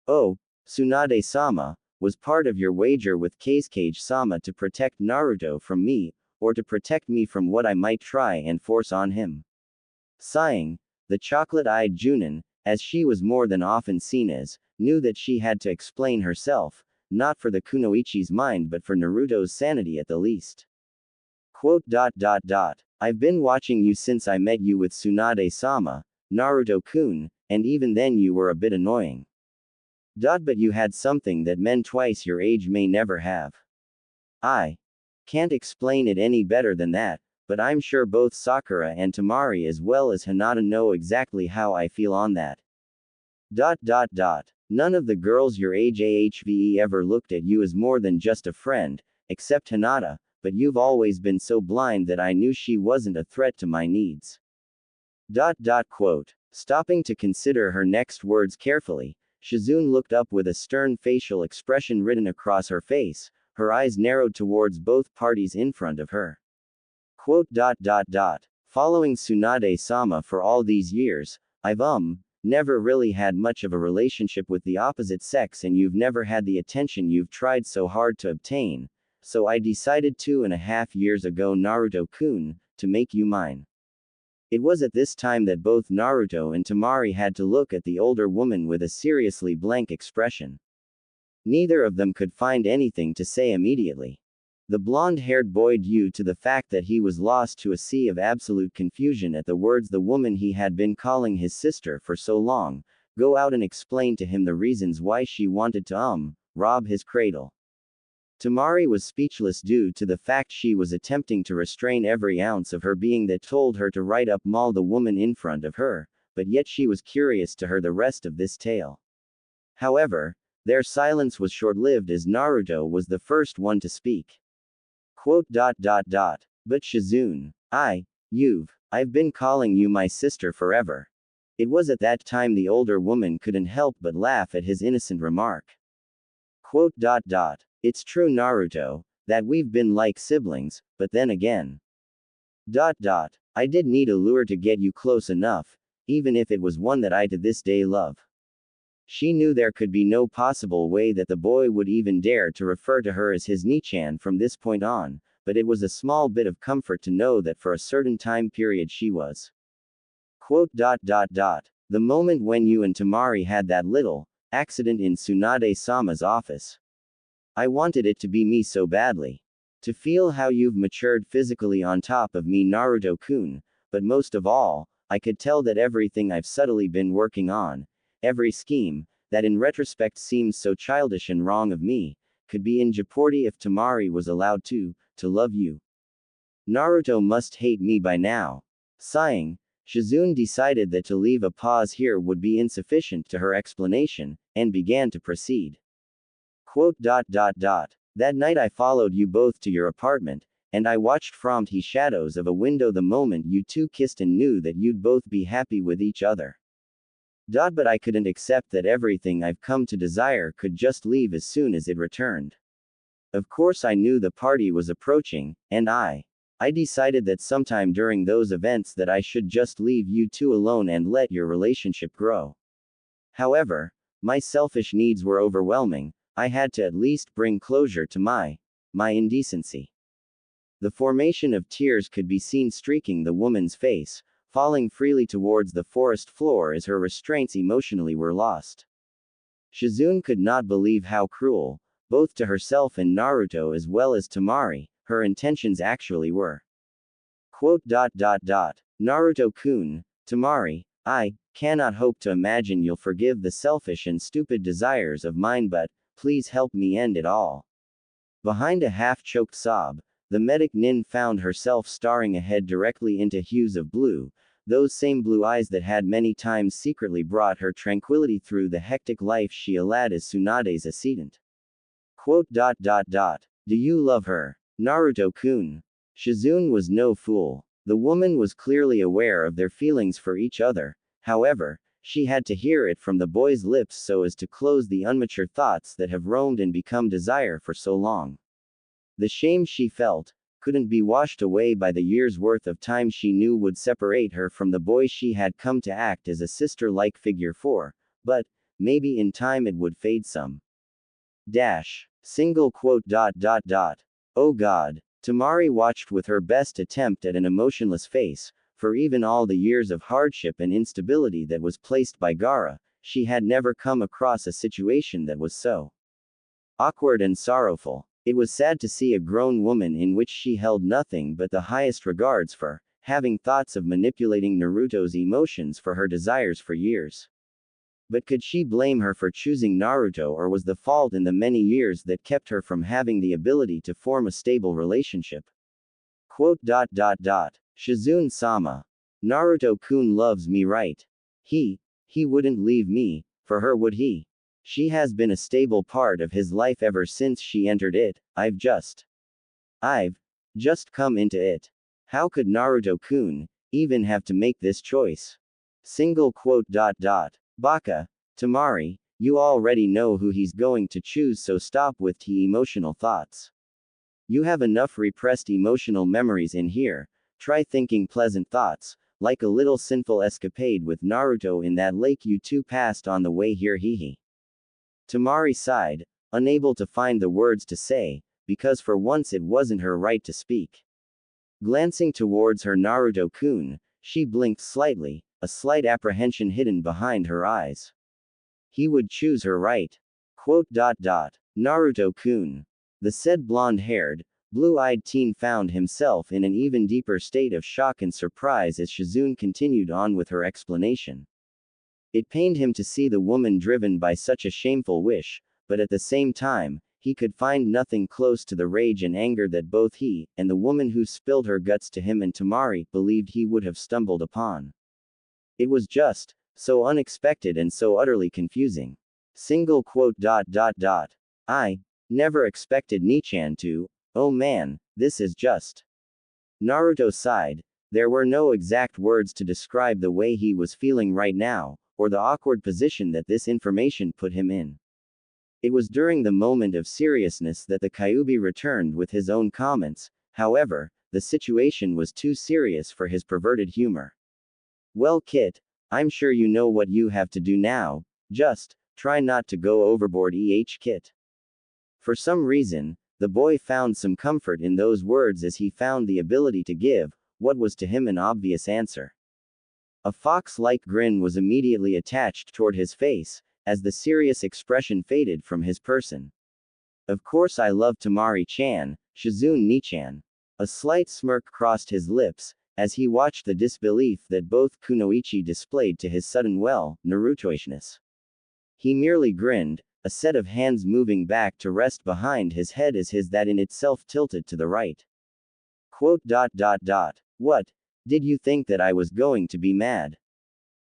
Oh, Tsunade-sama, was part of your wager with Kazekage-sama to protect Naruto from me, or to protect me from what I might try and force on him? Sighing, the chocolate-eyed Junin, as she was more than often seen as, knew that she had to explain herself, not for the kunoichi's mind but for Naruto's sanity at the least. Quote. I've been watching you since I met you with Tsunade-sama, Naruto-kun, and even then you were a bit annoying. But you had something that men twice your age may never have. I can't explain it any better than that, but I'm sure both Sakura and Temari as well as Hinata know exactly how I feel on that. None of the girls your age AHVE ever looked at you as more than just a friend, except Hinata, but you've always been so blind that I knew she wasn't a threat to my needs. Quote. Stopping to consider her next words carefully, Shizune looked up with a stern facial expression written across her face, her eyes narrowed towards both parties in front of her. Quote. Following Tsunade-sama for all these years, I've never really had much of a relationship with the opposite sex, and you've never had the attention you've tried so hard to obtain, so I decided 2.5 years ago, Naruto-kun, to make you mine. It was at this time that both Naruto and Temari had to look at the older woman with a seriously blank expression. Neither of them could find anything to say immediately. The blonde-haired boy, due to the fact that he was lost to a sea of absolute confusion at the words the woman he had been calling his sister for so long, go out and explain to him the reasons why she wanted to rob his cradle. Temari was speechless due to the fact she was attempting to restrain every ounce of her being that told her to write up maul the woman in front of her, but yet she was curious to hear the rest of this tale. However, their silence was short-lived as Naruto was the first one to speak. Quote. But Shizune, I've been calling you my sister forever. It was at that time the older woman couldn't help but laugh at his innocent remark. Quote. It's true, Naruto, that we've been like siblings, but then again. I did need a lure to get you close enough, even if it was one that I to this day love. She knew there could be no possible way that the boy would even dare to refer to her as his Nichan from this point on, but it was a small bit of comfort to know that for a certain time period she was. Quote. The moment when you and Temari had that little accident in Tsunade-sama's office. I wanted it to be me so badly. To feel how you've matured physically on top of me, Naruto-kun, but most of all, I could tell that everything I've subtly been working on, every scheme, that in retrospect seems so childish and wrong of me, could be in jeopardy if Temari was allowed to love you. Naruto must hate me by now. Sighing, Shizune decided that to leave a pause here would be insufficient to her explanation, and began to proceed. Quote. That night I followed you both to your apartment, and I watched from the shadows of a window the moment you two kissed and knew that you'd both be happy with each other. But I couldn't accept that everything I've come to desire could just leave as soon as it returned. Of course I knew the party was approaching, and I decided that sometime during those events that I should just leave you two alone and let your relationship grow. However, my selfish needs were overwhelming. I had to at least bring closure to my indecency. The formation of tears could be seen streaking the woman's face, falling freely towards the forest floor as her restraints emotionally were lost. Shizune could not believe how cruel, both to herself and Naruto as well as Temari, her intentions actually were. Quote. Naruto-kun, Temari, I cannot hope to imagine you'll forgive the selfish and stupid desires of mine, but please help me end it all. Behind a half-choked sob, the medic Nin found herself staring ahead directly into hues of blue, those same blue eyes that had many times secretly brought her tranquility through the hectic life she led as Tsunade's assistant. Quote. Do you love her, Naruto-kun? Shizune was no fool. The woman was clearly aware of their feelings for each other. However, she had to hear it from the boy's lips so as to close the unmature thoughts that have roamed and become desire for so long. The shame she felt couldn't be washed away by the year's worth of time she knew would separate her from the boy she had come to act as a sister-like figure for, but maybe in time it would fade some. Single quote. Oh God. Temari watched with her best attempt at an emotionless face. For even all the years of hardship and instability that was placed by Gaara, she had never come across a situation that was so awkward and sorrowful. It was sad to see a grown woman in which she held nothing but the highest regards for, having thoughts of manipulating Naruto's emotions for her desires for years. But could she blame her for choosing Naruto, or was the fault in the many years that kept her from having the ability to form a stable relationship? Quote. Shizune-sama. Naruto-kun loves me, right? He wouldn't leave me, for her, would he? She has been a stable part of his life ever since she entered it. I've just come into it. How could Naruto-kun even have to make this choice? Single quote. Baka, Temari, you already know who he's going to choose, so stop with the emotional thoughts. You have enough repressed emotional memories in here. Try thinking pleasant thoughts, like a little sinful escapade with Naruto in that lake you two passed on the way here. Temari sighed, unable to find the words to say, because for once it wasn't her right to speak. Glancing towards her Naruto-kun, she blinked slightly, a slight apprehension hidden behind her eyes. He would choose her, right? Quote. Naruto-kun. The said blonde-haired, blue-eyed teen found himself in an even deeper state of shock and surprise as Shizune continued on with her explanation. It pained him to see the woman driven by such a shameful wish, but at the same time, he could find nothing close to the rage and anger that both he, and the woman who spilled her guts to him and Temari, believed he would have stumbled upon. It was just so unexpected and so utterly confusing. Single quote. I never expected Nichan to. Oh man, this is just. Naruto sighed. There were no exact words to describe the way he was feeling right now, or the awkward position that this information put him in. It was during the moment of seriousness that the Kyuubi returned with his own comments. However, the situation was too serious for his perverted humor. Well, Kit, I'm sure you know what you have to do now. Just try not to go overboard, Kit. For some reason, the boy found some comfort in those words as he found the ability to give what was to him an obvious answer. A fox-like grin was immediately attached toward his face, as the serious expression faded from his person. Of course I love Temari-chan, Shizune Nichan. A slight smirk crossed his lips, as he watched the disbelief that both Kunoichi displayed to his sudden Narutoishness. He merely grinned, a set of hands moving back to rest behind his head as his that in itself tilted to the right. What? Did you think that I was going to be mad?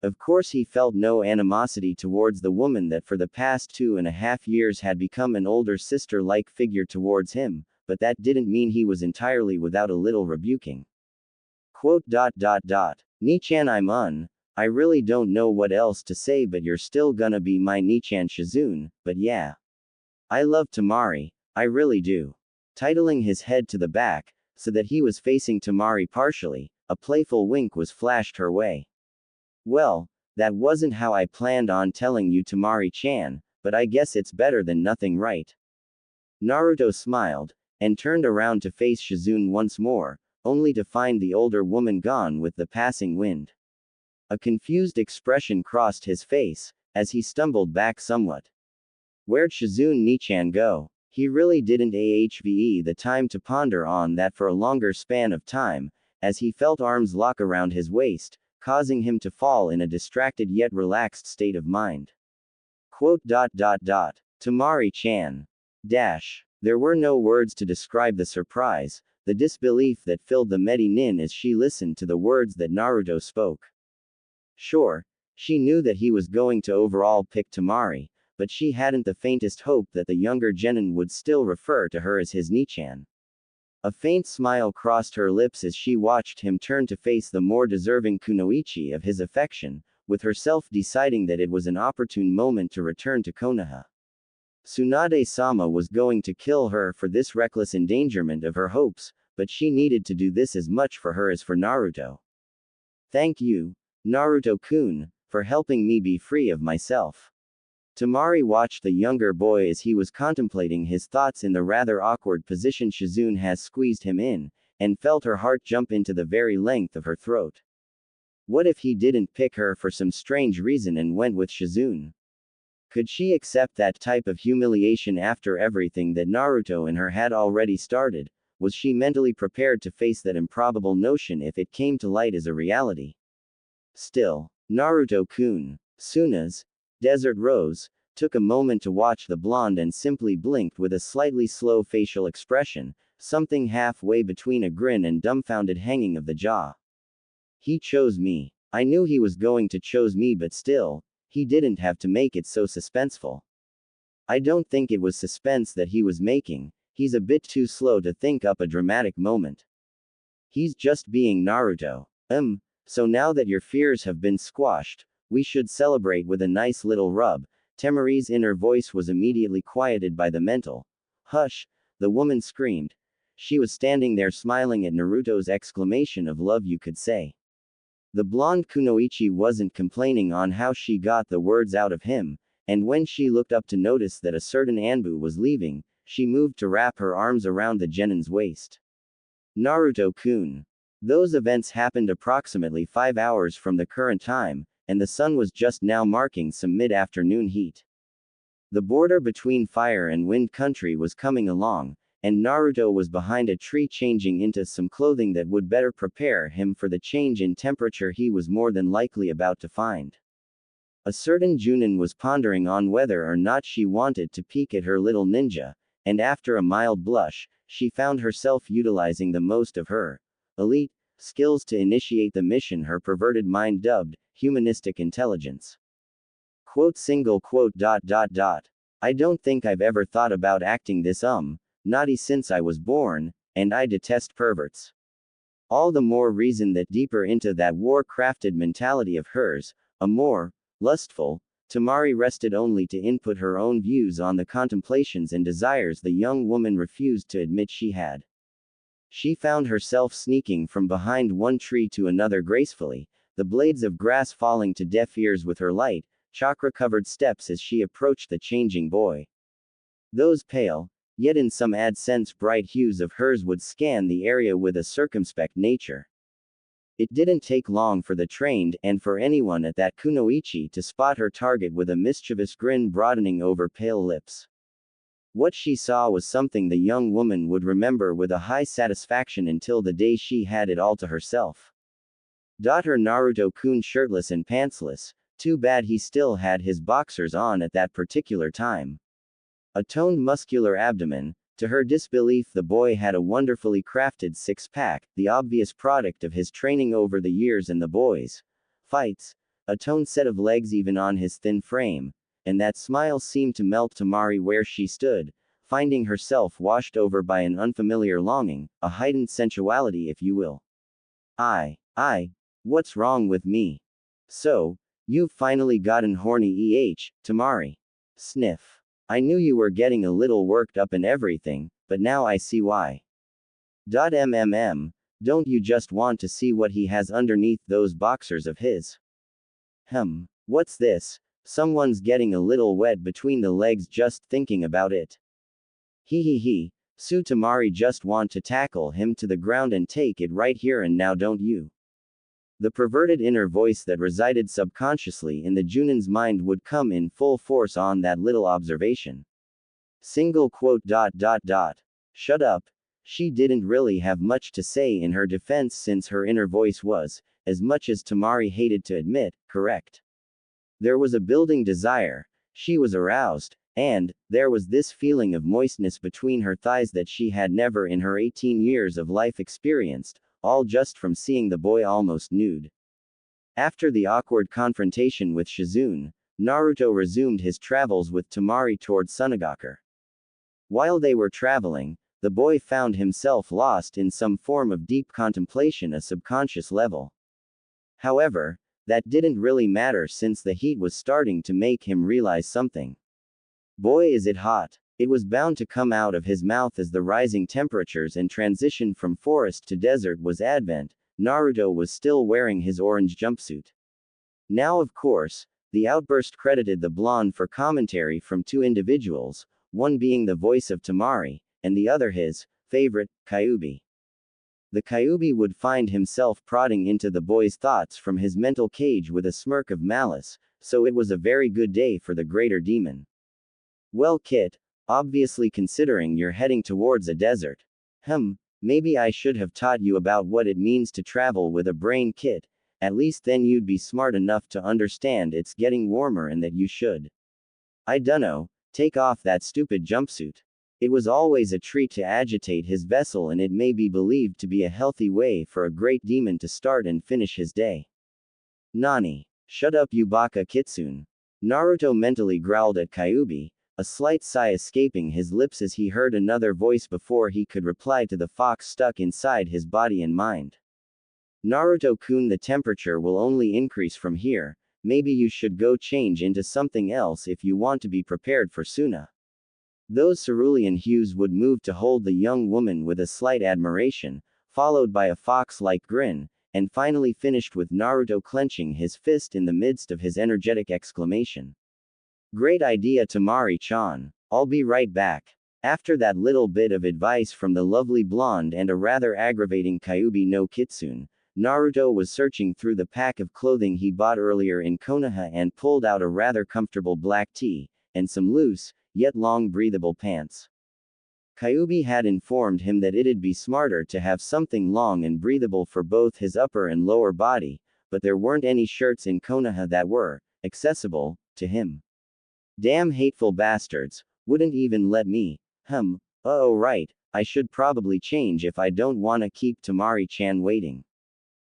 Of course he felt no animosity towards the woman that for the past 2.5 years had become an older sister-like figure towards him, but that didn't mean he was entirely without a little rebuking. Nichan, I really don't know what else to say, but you're still gonna be my Nichan Shizune, but yeah. I love Temari, I really do. Titling his head to the back, so that he was facing Temari partially, a playful wink was flashed her way. Well, that wasn't how I planned on telling you, Temari-chan, but I guess it's better than nothing, right? Naruto smiled, and turned around to face Shizune once more, only to find the older woman gone with the passing wind. A confused expression crossed his face, as he stumbled back somewhat. Where'd Shizune Nichan go? He really didn't have the time to ponder on that for a longer span of time, as he felt arms lock around his waist, causing him to fall in a distracted yet relaxed state of mind. Temari-chan. There were no words to describe the surprise, the disbelief that filled the Medi Nin as she listened to the words that Naruto spoke. Sure, she knew that he was going to overall pick Temari, but she hadn't the faintest hope that the younger genin would still refer to her as his Nichan. A faint smile crossed her lips as she watched him turn to face the more deserving Kunoichi of his affection, with herself deciding that it was an opportune moment to return to Konoha. Tsunade-sama was going to kill her for this reckless endangerment of her hopes, but she needed to do this as much for her as for Naruto. Thank you, Naruto-kun, for helping me be free of myself. Temari watched the younger boy as he was contemplating his thoughts in the rather awkward position Shizune has squeezed him in, and felt her heart jump into the very length of her throat. What if he didn't pick her for some strange reason and went with Shizune? Could she accept that type of humiliation after everything that Naruto and her had already started? Was she mentally prepared to face that improbable notion if it came to light as a reality? Still, Naruto-kun, Suna's Desert Rose, took a moment to watch the blonde and simply blinked with a slightly slow facial expression, something halfway between a grin and dumbfounded hanging of the jaw. He chose me. I knew he was going to choose me, but still, he didn't have to make it so suspenseful. I don't think it was suspense that he was making, he's a bit too slow to think up a dramatic moment. He's just being Naruto. So now that your fears have been squashed, we should celebrate with a nice little rub. Temari's inner voice was immediately quieted by the mental hush, the woman screamed. She was standing there smiling at Naruto's exclamation of love, you could say. The blonde Kunoichi wasn't complaining on how she got the words out of him, and when she looked up to notice that a certain Anbu was leaving, she moved to wrap her arms around the genin's waist. Naruto-kun. Those events happened approximately 5 hours from the current time, and the sun was just now marking some mid-afternoon heat. The border between fire and wind country was coming along, and Naruto was behind a tree changing into some clothing that would better prepare him for the change in temperature he was more than likely about to find. A certain Chunin was pondering on whether or not she wanted to peek at her little ninja, and after a mild blush, she found herself utilizing the most of her elite skills to initiate the mission her perverted mind dubbed humanistic intelligence. I don't think I've ever thought about acting this naughty since I was born, and I detest perverts. All the more reason that deeper into that war-crafted mentality of hers, a more lustful Temari rested only to input her own views on the contemplations and desires the young woman refused to admit she had. She found herself sneaking from behind one tree to another gracefully, the blades of grass falling to deaf ears with her light, chakra-covered steps as she approached the changing boy. Those pale, yet in some odd sense bright hues of hers would scan the area with a circumspect nature. It didn't take long for the trained, and for anyone at that Kunoichi to spot her target with a mischievous grin broadening over pale lips. What she saw was something the young woman would remember with a high satisfaction until the day she had it all to herself. Her Naruto-kun shirtless and pantsless, too bad he still had his boxers on at that particular time. A toned muscular abdomen, to her disbelief the boy had a wonderfully crafted six-pack, the obvious product of his training over the years and the boys' fights, a toned set of legs even on his thin frame, and that smile seemed to melt Temari where she stood, finding herself washed over by an unfamiliar longing, a heightened sensuality if you will. What's wrong with me? So, you've finally gotten horny Temari. Sniff. I knew you were getting a little worked up and everything, but now I see why. Don't you just want to see what he has underneath those boxers of his? What's this? Someone's getting a little wet between the legs just thinking about it. So Temari just want to tackle him to the ground and take it right here and now, don't you? The perverted inner voice that resided subconsciously in the Junin's mind would come in full force on that little observation. Shut up. She didn't really have much to say in her defense since her inner voice was, as much as Temari hated to admit, correct. There was a building desire, she was aroused, and there was this feeling of moistness between her thighs that she had never in her 18 years of life experienced, all just from seeing the boy almost nude. After the awkward confrontation with Shizune, Naruto resumed his travels with Temari toward Sunagaku. While they were traveling, the boy found himself lost in some form of deep contemplation, a subconscious level. However, that didn't really matter since the heat was starting to make him realize something. Boy, is it hot. It was bound to come out of his mouth as the rising temperatures and transition from forest to desert was advent. Naruto was still wearing his orange jumpsuit. Now, of course, the outburst credited the blonde for commentary from two individuals, one being the voice of Temari, and the other his favorite, Kyuubi. The Kyuubi would find himself prodding into the boy's thoughts from his mental cage with a smirk of malice, so it was a very good day for the greater demon. Well, Kit, obviously considering you're heading towards a desert. Maybe I should have taught you about what it means to travel with a brain, Kit, at least then you'd be smart enough to understand it's getting warmer and that you should. I dunno, take off that stupid jumpsuit. It was always a treat to agitate his vessel, and it may be believed to be a healthy way for a great demon to start and finish his day. Nani? Shut up, you baka kitsune. Naruto mentally growled at Kyuubi, a slight sigh escaping his lips as he heard another voice before he could reply to the fox stuck inside his body and mind. Naruto-kun, the temperature will only increase from here, maybe you should go change into something else if you want to be prepared for Suna. Those cerulean hues would move to hold the young woman with a slight admiration, followed by a fox-like grin, and finally finished with Naruto clenching his fist in the midst of his energetic exclamation. Great idea, Temari-chan. I'll be right back. After that little bit of advice from the lovely blonde and a rather aggravating Kyuubi no Kitsune, Naruto was searching through the pack of clothing he bought earlier in Konoha and pulled out a rather comfortable black tee, and some loose, yet long breathable pants. Kyuubi had informed him that it'd be smarter to have something long and breathable for both his upper and lower body, but there weren't any shirts in Konoha that were accessible to him. Damn hateful bastards, wouldn't even let me. Oh right, I should probably change if I don't wanna keep Temari-chan waiting.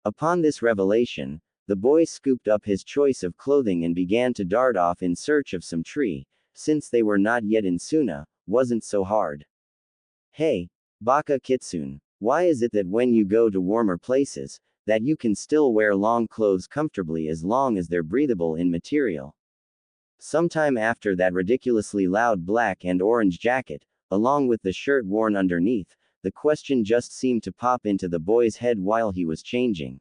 Upon this revelation, the boy scooped up his choice of clothing and began to dart off in search of some tree, since they were not yet in Suna, wasn't so hard. Hey, baka kitsune, why is it that when you go to warmer places, that you can still wear long clothes comfortably as long as they're breathable in material? Sometime after that ridiculously loud black and orange jacket, along with the shirt worn underneath, the question just seemed to pop into the boy's head while he was changing.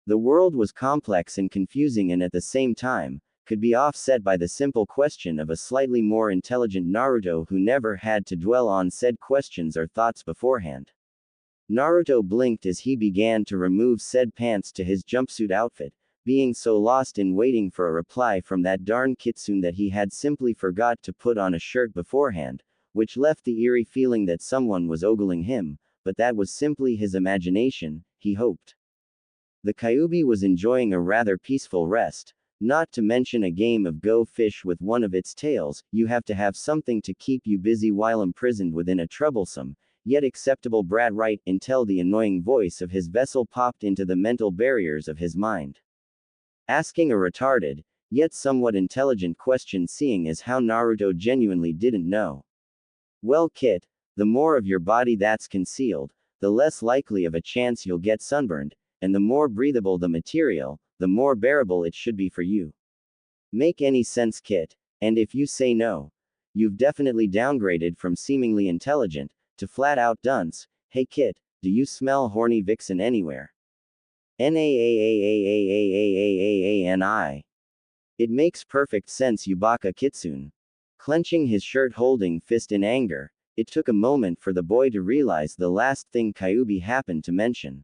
The world was complex and confusing, and at the same time, could be offset by the simple question of a slightly more intelligent Naruto who never had to dwell on said questions or thoughts beforehand. Naruto blinked as he began to remove said pants to his jumpsuit outfit, being so lost in waiting for a reply from that darn kitsune that he had simply forgot to put on a shirt beforehand, which left the eerie feeling that someone was ogling him, but that was simply his imagination, he hoped. The Kyuubi was enjoying a rather peaceful rest, not to mention a game of Go Fish with one of its tails. You have to have something to keep you busy while imprisoned within a troublesome, yet acceptable brat, right? Until the annoying voice of his vessel popped into the mental barriers of his mind. Asking a retarded, yet somewhat intelligent question, seeing as how Naruto genuinely didn't know. Well, Kit, the more of your body that's concealed, the less likely of a chance you'll get sunburned, and the more breathable the material, the more bearable it should be for you. Make any sense, Kit? And if you say no, you've definitely downgraded from seemingly intelligent to flat out dunce. Hey Kit, do you smell horny vixen anywhere? Naaaaaaaani. It makes perfect sense, Yubaka Kitsune. Clenching his shirt-holding fist in anger, it took a moment for the boy to realize the last thing Kyuubi happened to mention.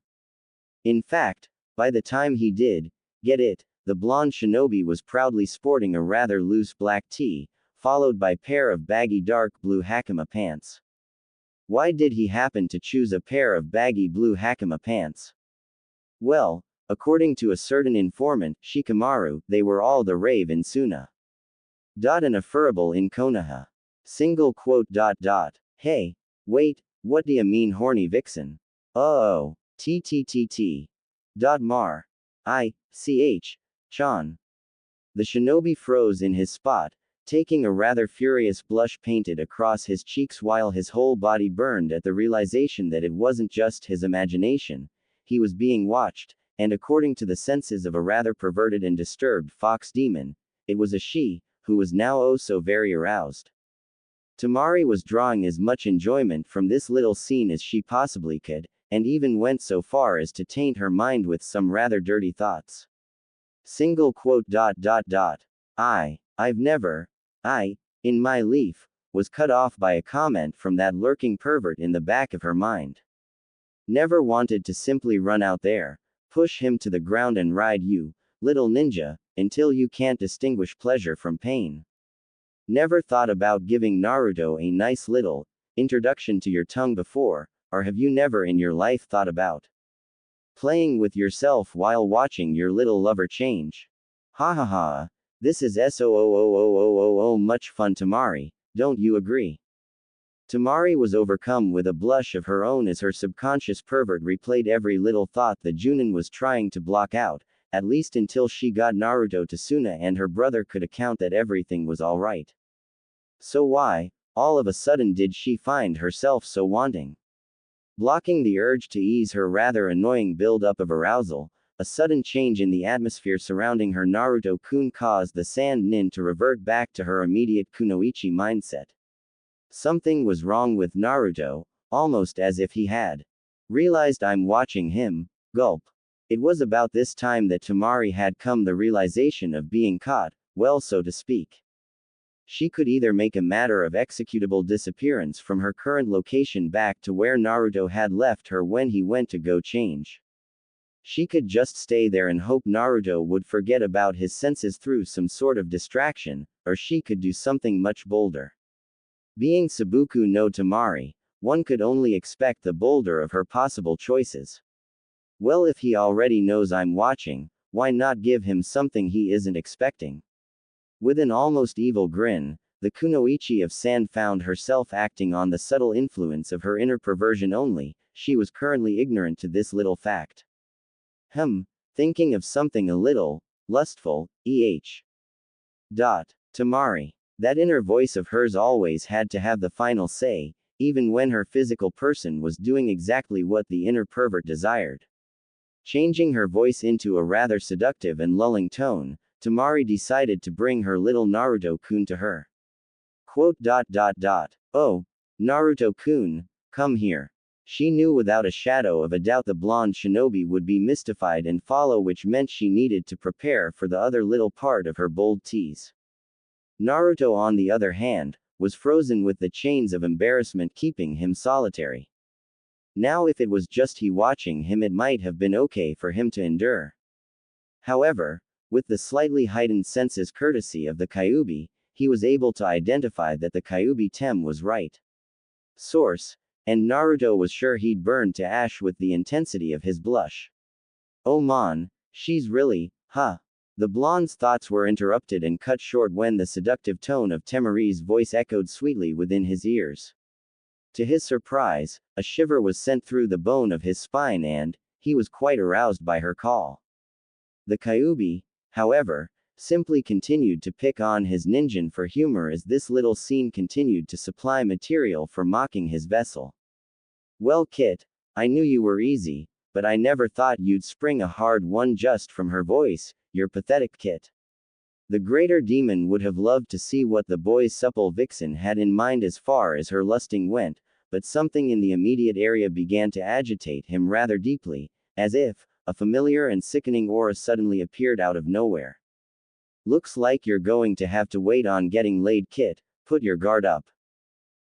In fact, by the time he did get it, the blonde shinobi was proudly sporting a rather loose black tee, followed by a pair of baggy dark blue hakama pants. Why did he happen to choose a pair of baggy blue hakama pants? Well, according to a certain informant, Shikamaru, they were all the rave in Suna. An affurable in Konoha. Single quote. Hey, wait, what do you mean horny vixen? Oh, ttttt. Mar. Chan. The shinobi froze in his spot, taking a rather furious blush painted across his cheeks while his whole body burned at the realization that it wasn't just his imagination. He was being watched, and according to the senses of a rather perverted and disturbed fox demon, it was a she, who was now oh so very aroused. Temari was drawing as much enjoyment from this little scene as she possibly could, and even went so far as to taint her mind with some rather dirty thoughts. Single quote. I've never, in my leaf, was cut off by a comment from that lurking pervert in the back of her mind. Never wanted to simply run out there, push him to the ground and ride you, little ninja, until you can't distinguish pleasure from pain. Never thought about giving Naruto a nice little introduction to your tongue before, or have you never in your life thought about playing with yourself while watching your little lover change? Ha ha ha. This is so much fun, Temari, don't you agree? Temari was overcome with a blush of her own as her subconscious pervert replayed every little thought that Chunin was trying to block out, at least until she got Naruto to Suna and her brother could account that everything was alright. So why, all of a sudden, did she find herself so wanting? Blocking the urge to ease her rather annoying build-up of arousal, a sudden change in the atmosphere surrounding her Naruto-kun caused the Sand Nin to revert back to her immediate kunoichi mindset. Something was wrong with Naruto, almost as if he had realized I'm watching him. Gulp. It was about this time that Temari had come the realization of being caught, well, so to speak. She could either make a matter of executable disappearance from her current location back to where Naruto had left her when he went to go change. She could just stay there and hope Naruto would forget about his senses through some sort of distraction, or she could do something much bolder. Being Sabuku no Temari, one could only expect the bolder of her possible choices. Well, if he already knows I'm watching, why not give him something he isn't expecting? With an almost evil grin, the kunoichi of Sand found herself acting on the subtle influence of her inner perversion only. She was currently ignorant to this little fact. Thinking of something a little lustful, Temari. That inner voice of hers always had to have the final say, even when her physical person was doing exactly what the inner pervert desired. Changing her voice into a rather seductive and lulling tone, Temari decided to bring her little Naruto-kun to her. Quote. Oh, Naruto-kun, come here. She knew without a shadow of a doubt the blonde shinobi would be mystified and follow, which meant she needed to prepare for the other little part of her bold tease. Naruto, on the other hand, was frozen with the chains of embarrassment keeping him solitary. Now, if it was just he watching him, it might have been okay for him to endure. However, with the slightly heightened senses courtesy of the Kyuubi, he was able to identify that the Kyuubi Tem was right. Source. And Naruto was sure he'd burn to ash with the intensity of his blush. Oh man, she's really, huh? The blonde's thoughts were interrupted and cut short when the seductive tone of Temari's voice echoed sweetly within his ears. To his surprise, a shiver was sent through the bone of his spine and, he was quite aroused by her call. The Kyuubi, however, simply continued to pick on his ninjin for humor as this little scene continued to supply material for mocking his vessel. Well Kit, I knew you were easy, but I never thought you'd spring a hard one just from her voice, you're pathetic Kit. The greater demon would have loved to see what the boy's supple vixen had in mind as far as her lusting went, but something in the immediate area began to agitate him rather deeply, as if a familiar and sickening aura suddenly appeared out of nowhere. Looks like you're going to have to wait on getting laid Kit, put your guard up.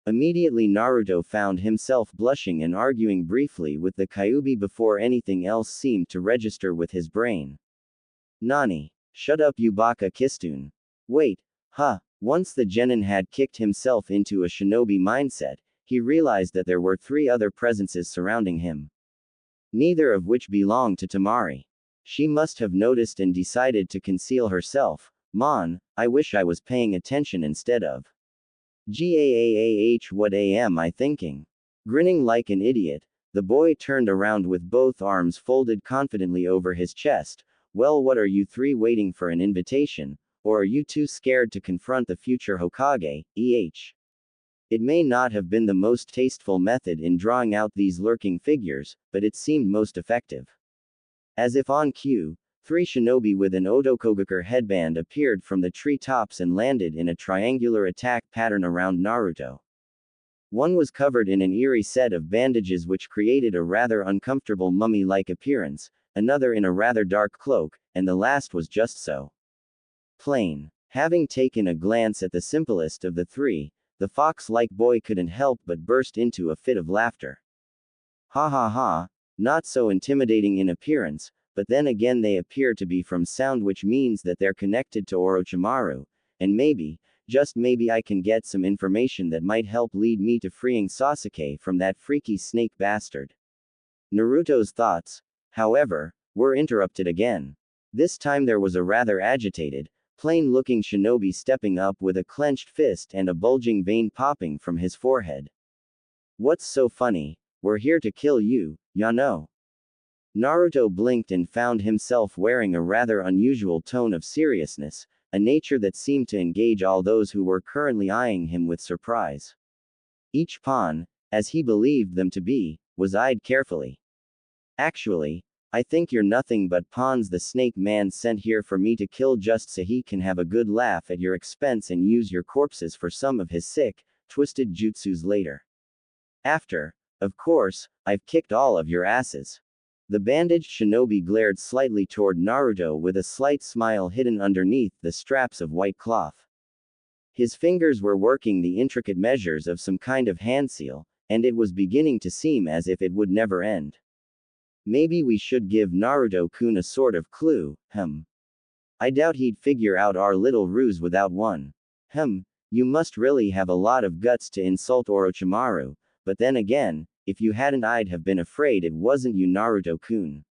Immediately Naruto found himself blushing and arguing briefly with the Kyuubi before anything else seemed to register with his brain. Nani? Shut up you baka kistun. Wait, huh? Once the genin had kicked himself into a shinobi mindset, he realized that there were 3 other presences surrounding him. Neither of which belonged to Temari. She must have noticed and decided to conceal herself. Man, I wish I was paying attention instead of. Gaah, what am I thinking? Grinning like an idiot, the boy turned around with both arms folded confidently over his chest. Well, what are you 3 waiting for an invitation, or are you too scared to confront the future Hokage, It may not have been the most tasteful method in drawing out these lurking figures, but it seemed most effective. As if on cue, 3 shinobi with an Otokogakur headband appeared from the treetops and landed in a triangular attack pattern around Naruto. One was covered in an eerie set of bandages which created a rather uncomfortable mummy-like appearance, another in a rather dark cloak, and the last was just so. Plain. Having taken a glance at the simplest of the 3, the fox-like boy couldn't help but burst into a fit of laughter. Ha ha ha, not so intimidating in appearance, but then again they appear to be from sound, which means that they're connected to Orochimaru, and maybe, just maybe I can get some information that might help lead me to freeing Sasuke from that freaky snake bastard. Naruto's thoughts, however, were interrupted again. This time there was a rather agitated, plain-looking shinobi stepping up with a clenched fist and a bulging vein popping from his forehead. What's so funny? We're here to kill you, ya know. Naruto blinked and found himself wearing a rather unusual tone of seriousness, a nature that seemed to engage all those who were currently eyeing him with surprise. Each pawn, as he believed them to be, was eyed carefully. Actually, I think you're nothing but pawns the snake man sent here for me to kill just so he can have a good laugh at your expense and use your corpses for some of his sick, twisted jutsus later. After, of course, I've kicked all of your asses. The bandaged shinobi glared slightly toward Naruto with a slight smile hidden underneath the straps of white cloth. His fingers were working the intricate measures of some kind of hand seal, and it was beginning to seem as if it would never end. Maybe we should give Naruto-kun a sort of clue, I doubt he'd figure out our little ruse without one. You must really have a lot of guts to insult Orochimaru, but then again, if you hadn't I'd have been afraid it wasn't you Naruto-kun.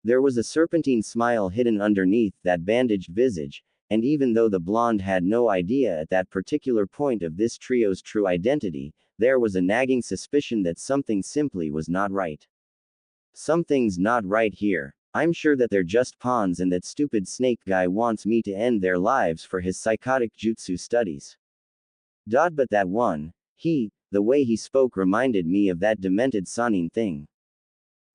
There was a serpentine smile hidden underneath that bandaged visage, and even though the blonde had no idea at that particular point of this trio's true identity, there was a nagging suspicion that something simply was not right. Something's not right here. I'm sure that they're just pawns and that stupid snake guy wants me to end their lives for his psychotic jutsu studies. But that one, the way he spoke reminded me of that demented Sanin thing.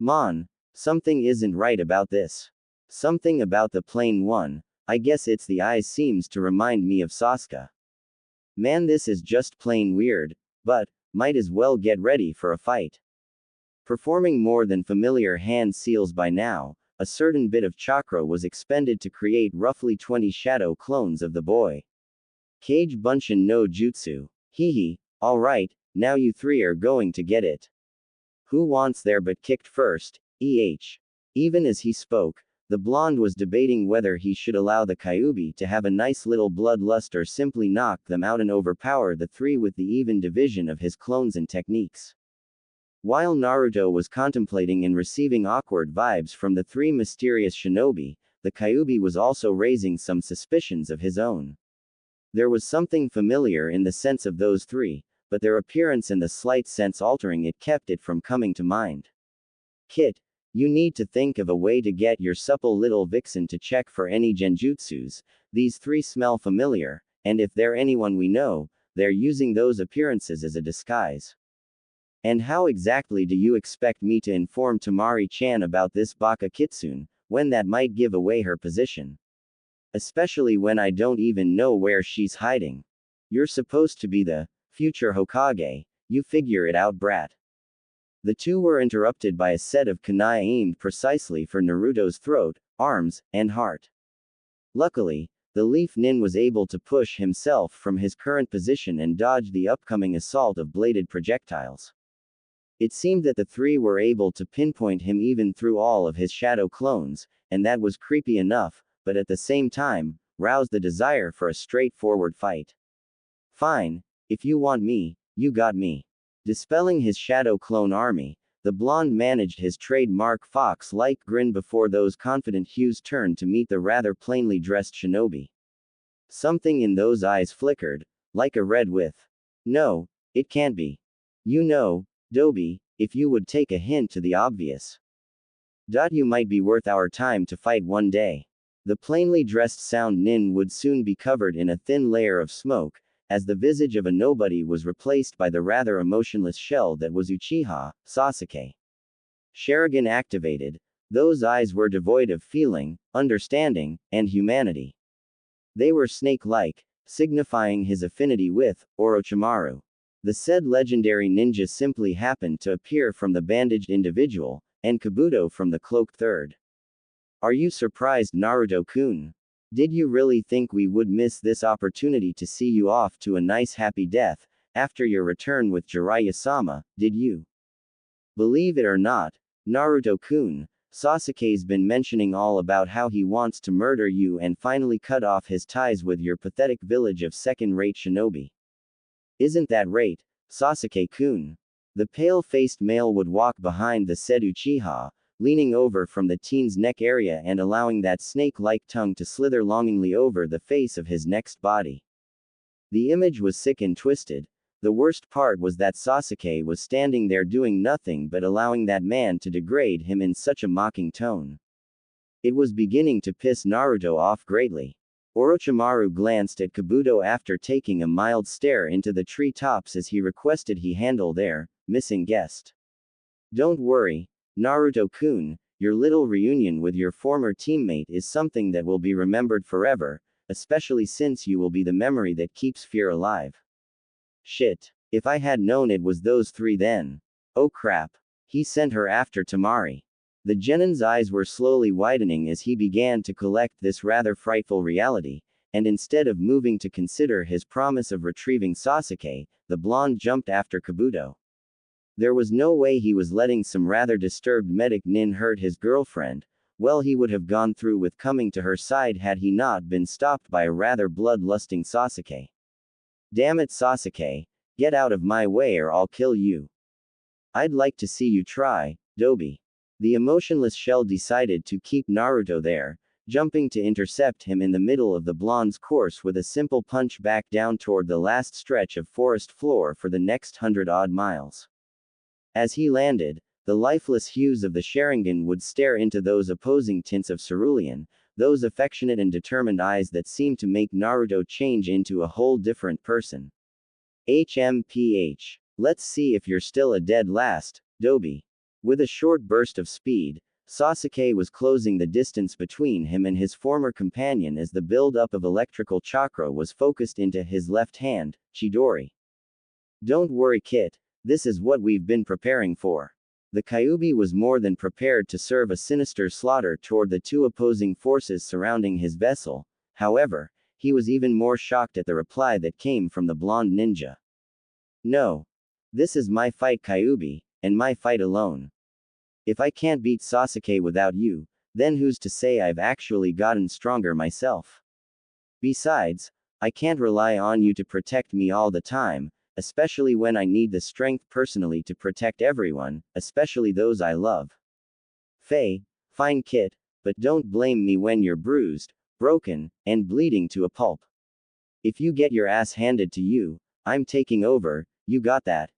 Man, something isn't right about this. Something about the plain one, I guess it's the eyes seems to remind me of Sasuke. Man, this is just plain weird, but, might as well get ready for a fight. Performing more than familiar hand seals by now, a certain bit of chakra was expended to create roughly 20 shadow clones of the boy. Kage Bunshin no Jutsu. Alright, now you 3 are going to get it. Who wants their butt kicked first? Even as he spoke, The blonde was debating whether he should allow the Kyuubi to have a nice little bloodlust or simply knock them out and overpower the three with the even division of his clones and techniques. While Naruto was contemplating and receiving awkward vibes from the three mysterious shinobi, the Kyuubi was also raising some suspicions of his own. There was something familiar in the sense of those three, but their appearance and the slight sense altering it kept it from coming to mind. Kit, you need to think of a way to get your supple little vixen to check for any genjutsus. These three smell familiar, and if they're anyone we know, they're using those appearances as a disguise. And how exactly do you expect me to inform Temari-chan about this Baka Kitsune, when that might give away her position? Especially when I don't even know where she's hiding. You're supposed to be the future Hokage, you figure it out, brat. The two were interrupted by a set of kunai aimed precisely for Naruto's throat, arms, and heart. Luckily, the Leaf Nin was able to push himself from his current position and dodge the upcoming assault of bladed projectiles. It seemed that the three were able to pinpoint him even through all of his shadow clones, and that was creepy enough, but at the same time, roused the desire for a straightforward fight. Fine, if you want me, you got me. Dispelling his shadow clone army, the blonde managed his trademark fox-like grin before those confident hues turned to meet the rather plainly dressed shinobi. Something in those eyes flickered, like a red with. No, it can't be. You know, Doby, if you would take a hint to the obvious. You might be worth our time to fight one day. The plainly dressed sound nin would soon be covered in a thin layer of smoke, as the visage of a nobody was replaced by the rather emotionless shell that was Uchiha, Sasuke. Sharingan activated, those eyes were devoid of feeling, understanding, and humanity. They were snake-like, signifying his affinity with Orochimaru. The said legendary ninja simply happened to appear from the bandaged individual, and Kabuto from the cloaked third. Are you surprised, Naruto-kun? Did you really think we would miss this opportunity to see you off to a nice happy death, after your return with Jiraiya-sama, did you? Believe it or not, Naruto-kun, Sasuke's been mentioning all about how he wants to murder you and finally cut off his ties with your pathetic village of second-rate shinobi. Isn't that right, Sasuke-kun? The pale-faced male would walk behind the said Uchiha, leaning over from the teen's neck area and allowing that snake-like tongue to slither longingly over the face of his next body. The image was sick and twisted. The worst part was that Sasuke was standing there doing nothing but allowing that man to degrade him in such a mocking tone. It was beginning to piss Naruto off greatly. Orochimaru glanced at Kabuto after taking a mild stare into the treetops as he requested he handle their missing guest. Don't worry, Naruto-kun, your little reunion with your former teammate is something that will be remembered forever, especially since you will be the memory that keeps fear alive. Shit. If I had known it was those three then. Oh crap. He sent her after Temari. The genin's eyes were slowly widening as he began to collect this rather frightful reality, and instead of moving to consider his promise of retrieving Sasuke, the blonde jumped after Kabuto. There was no way he was letting some rather disturbed medic nin hurt his girlfriend. Well, he would have gone through with coming to her side had he not been stopped by a rather blood-lusting Sasuke. Damn it, Sasuke, get out of my way or I'll kill you. I'd like to see you try, Doby. The emotionless shell decided to keep Naruto there, jumping to intercept him in the middle of the blonde's course with a simple punch back down toward the last stretch of forest floor for the next 100-odd miles. As he landed, the lifeless hues of the Sharingan would stare into those opposing tints of cerulean, those affectionate and determined eyes that seemed to make Naruto change into a whole different person. HMPH. Let's see if you're still a dead last, Doby. With a short burst of speed, Sasuke was closing the distance between him and his former companion as the build-up of electrical chakra was focused into his left hand, Chidori. Don't worry, Kit. This is what we've been preparing for. The Kyuubi was more than prepared to serve a sinister slaughter toward the two opposing forces surrounding his vessel. However, he was even more shocked at the reply that came from the blonde ninja. No. This is my fight, Kyuubi, and my fight alone. If I can't beat Sasuke without you, then who's to say I've actually gotten stronger myself? Besides, I can't rely on you to protect me all the time, especially when I need the strength personally to protect everyone, especially those I love. Faye, fine kid, but don't blame me when you're bruised, broken, and bleeding to a pulp. If you get your ass handed to you, I'm taking over, you got that?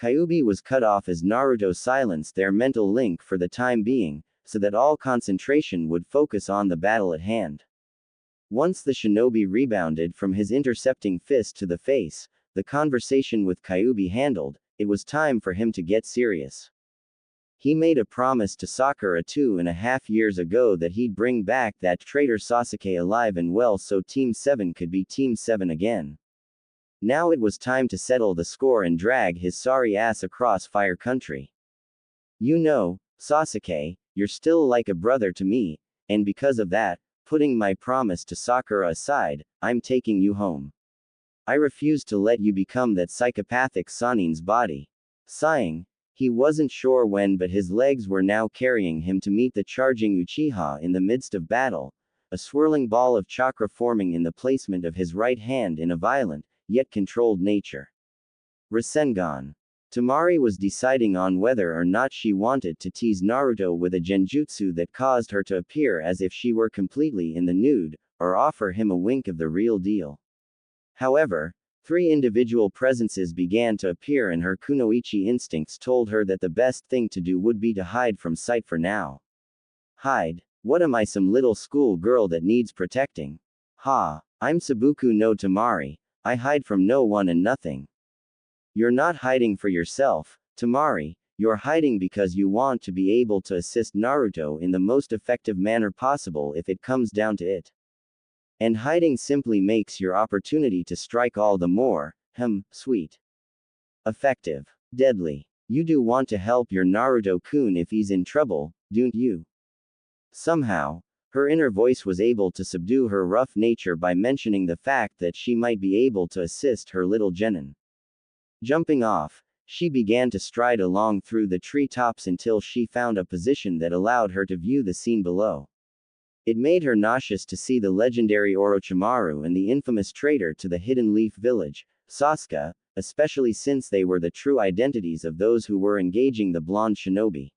Kyuubi was cut off as Naruto silenced their mental link for the time being, so that all concentration would focus on the battle at hand. Once the shinobi rebounded from his intercepting fist to the face, the conversation with Kyuubi handled, it was time for him to get serious. He made a promise to Sakura 2.5 years ago that he'd bring back that traitor Sasuke alive and well so Team 7 could be Team 7 again. Now it was time to settle the score and drag his sorry ass across Fire Country. You know, Sasuke, you're still like a brother to me, and because of that, putting my promise to Sakura aside, I'm taking you home. I refuse to let you become that psychopathic Sanin's body. Sighing, he wasn't sure when but his legs were now carrying him to meet the charging Uchiha in the midst of battle, a swirling ball of chakra forming in the placement of his right hand in a violent, yet controlled nature. Rasengan. Temari was deciding on whether or not she wanted to tease Naruto with a genjutsu that caused her to appear as if she were completely in the nude, or offer him a wink of the real deal. However, 3 individual presences began to appear and her kunoichi instincts told her that the best thing to do would be to hide from sight for now. Hide? What am I, some little school girl that needs protecting? Ha, I'm Sabuku no Temari, I hide from no one and nothing. You're not hiding for yourself, Temari, you're hiding because you want to be able to assist Naruto in the most effective manner possible if it comes down to it. And hiding simply makes your opportunity to strike all the more, sweet. Effective. Deadly. You do want to help your Naruto-kun if he's in trouble, don't you? Somehow, her inner voice was able to subdue her rough nature by mentioning the fact that she might be able to assist her little genin. Jumping off, she began to stride along through the treetops until she found a position that allowed her to view the scene below. It made her nauseous to see the legendary Orochimaru and the infamous traitor to the Hidden Leaf Village, Sasuke, especially since they were the true identities of those who were engaging the blonde shinobi.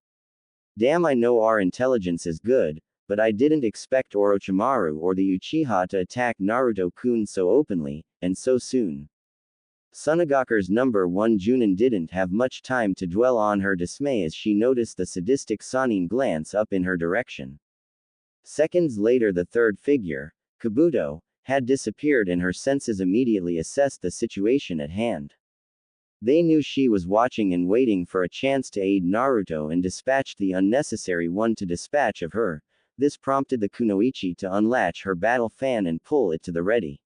Damn, I know our intelligence is good, but I didn't expect Orochimaru or the Uchiha to attack Naruto-kun so openly, and so soon. Sunagaku's number 1 Chunin didn't have much time to dwell on her dismay as she noticed the sadistic Sanin glance up in her direction. Seconds later, the third figure, Kabuto, had disappeared and her senses immediately assessed the situation at hand. They knew she was watching and waiting for a chance to aid Naruto and dispatched the unnecessary one to dispatch of her. This prompted the kunoichi to unlatch her battle fan and pull it to the ready.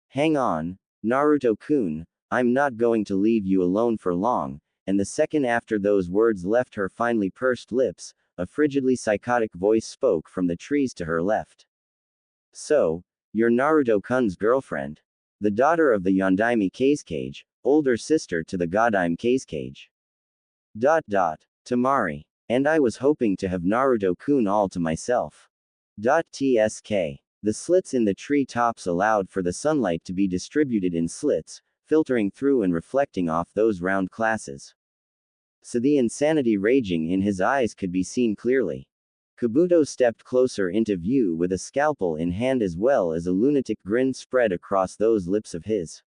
Hang on, Naruto-kun, I'm not going to leave you alone for long, and the second after those words left her finely pursed lips, a frigidly psychotic voice spoke from the trees to her left. So, you're Naruto-kun's girlfriend? The daughter of the Yondaime Kazekage, older sister to the Godime Kazekage. Temari. And I was hoping to have Naruto-kun all to myself. Tsk. The slits in the tree tops allowed for the sunlight to be distributed in slits, filtering through and reflecting off those round classes. So the insanity raging in his eyes could be seen clearly. Kabuto stepped closer into view with a scalpel in hand as well as a lunatic grin spread across those lips of his.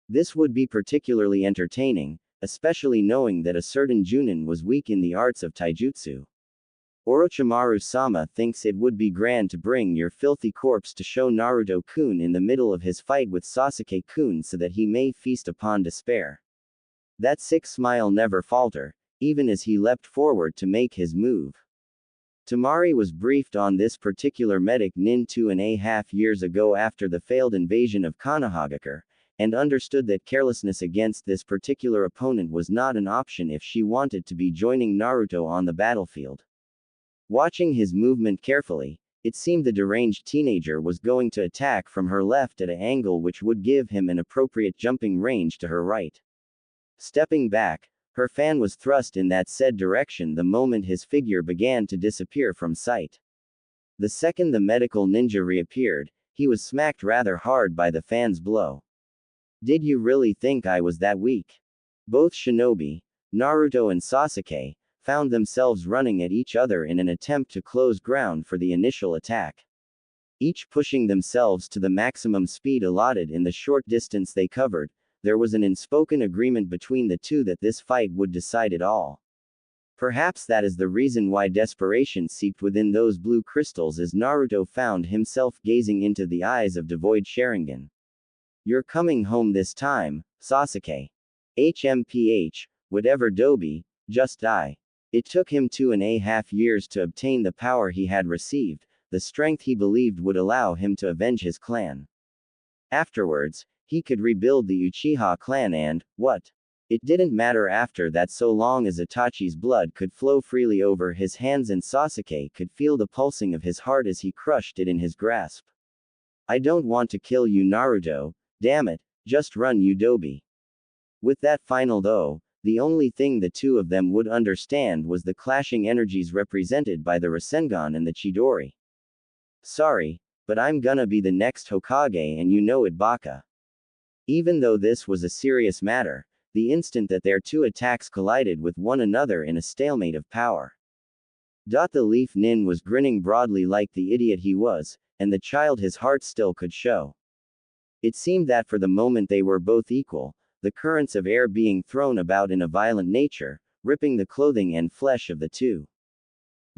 This would be particularly entertaining, especially knowing that a certain Chunin was weak in the arts of taijutsu. Orochimaru-sama thinks it would be grand to bring your filthy corpse to show Naruto-kun in the middle of his fight with Sasuke-kun so that he may feast upon despair. That sick smile never faltered, even as he leapt forward to make his move. Temari was briefed on this particular medic nin 2.5 years ago after the failed invasion of Konohagakure, and understood that carelessness against this particular opponent was not an option if she wanted to be joining Naruto on the battlefield. Watching his movement carefully, it seemed the deranged teenager was going to attack from her left at an angle which would give him an appropriate jumping range to her right. Stepping back, Her fan was thrust in that said direction the moment his figure began to disappear from sight. The second the medical ninja reappeared, he was smacked rather hard by the fan's blow. Did you really think I was that weak? Both shinobi, Naruto and Sasuke, found themselves running at each other in an attempt to close ground for the initial attack. Each pushing themselves to the maximum speed allotted in the short distance they covered, there was an unspoken agreement between the two that this fight would decide it all. Perhaps that is the reason why desperation seeped within those blue crystals as Naruto found himself gazing into the eyes of devoid Sharingan. You're coming home this time, Sasuke. HMPH, whatever Dobi, just die. It took him 2.5 years to obtain the power he had received, the strength he believed would allow him to avenge his clan. Afterwards, he could rebuild the Uchiha clan and, what? It didn't matter after that so long as Itachi's blood could flow freely over his hands and Sasuke could feel the pulsing of his heart as he crushed it in his grasp. I don't want to kill you Naruto, damn it, just run you Dobi. With that final though, the only thing the two of them would understand was the clashing energies represented by the Rasengan and the Chidori. Sorry, but I'm gonna be the next Hokage and you know it Baka. Even though this was a serious matter, the instant that their two attacks collided with one another in a stalemate of power. The Leaf Nin was grinning broadly like the idiot he was, and the child his heart still could show. It seemed that for the moment they were both equal, the currents of air being thrown about in a violent nature, ripping the clothing and flesh of the two.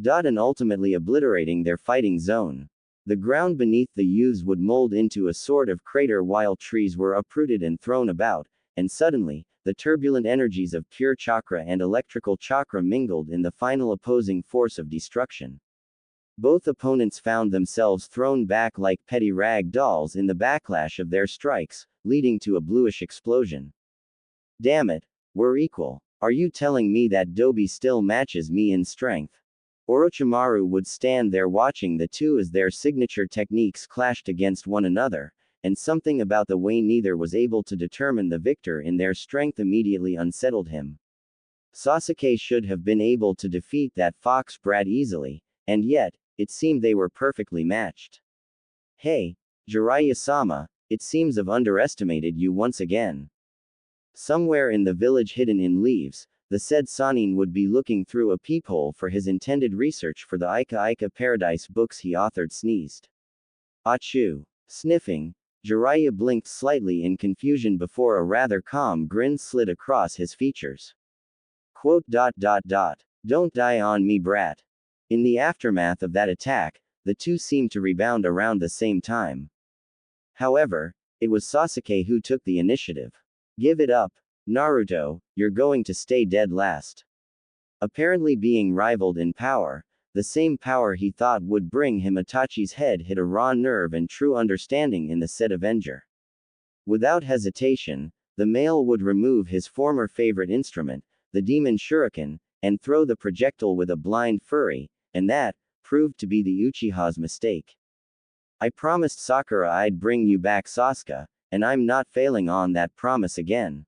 And ultimately obliterating their fighting zone. The ground beneath the youths would mold into a sort of crater while trees were uprooted and thrown about, and suddenly, the turbulent energies of pure chakra and electrical chakra mingled in the final opposing force of destruction. Both opponents found themselves thrown back like petty rag dolls in the backlash of their strikes, leading to a bluish explosion. Damn it, we're equal. Are you telling me that Dobi still matches me in strength? Orochimaru would stand there watching the two as their signature techniques clashed against one another, and something about the way neither was able to determine the victor in their strength immediately unsettled him. Sasuke should have been able to defeat that fox brat easily, and yet, it seemed they were perfectly matched. Hey, Jiraiya-sama, it seems I've underestimated you once again. Somewhere in the village hidden in leaves, the said Sanin would be looking through a peephole for his intended research for the Ika Ika Paradise books he authored sneezed. Achoo. Sniffing, Jiraiya blinked slightly in confusion before a rather calm grin slid across his features. Quote. Don't die on me brat. In the aftermath of that attack, the two seemed to rebound around the same time. However, it was Sasuke who took the initiative. Give it up, Naruto, you're going to stay dead last. Apparently being rivaled in power, the same power he thought would bring him Itachi's head hit a raw nerve and true understanding in the said Avenger. Without hesitation, the male would remove his former favorite instrument, the demon shuriken, and throw the projectile with a blind fury, and that proved to be the Uchiha's mistake. I promised Sakura I'd bring you back Sasuke, and I'm not failing on that promise again.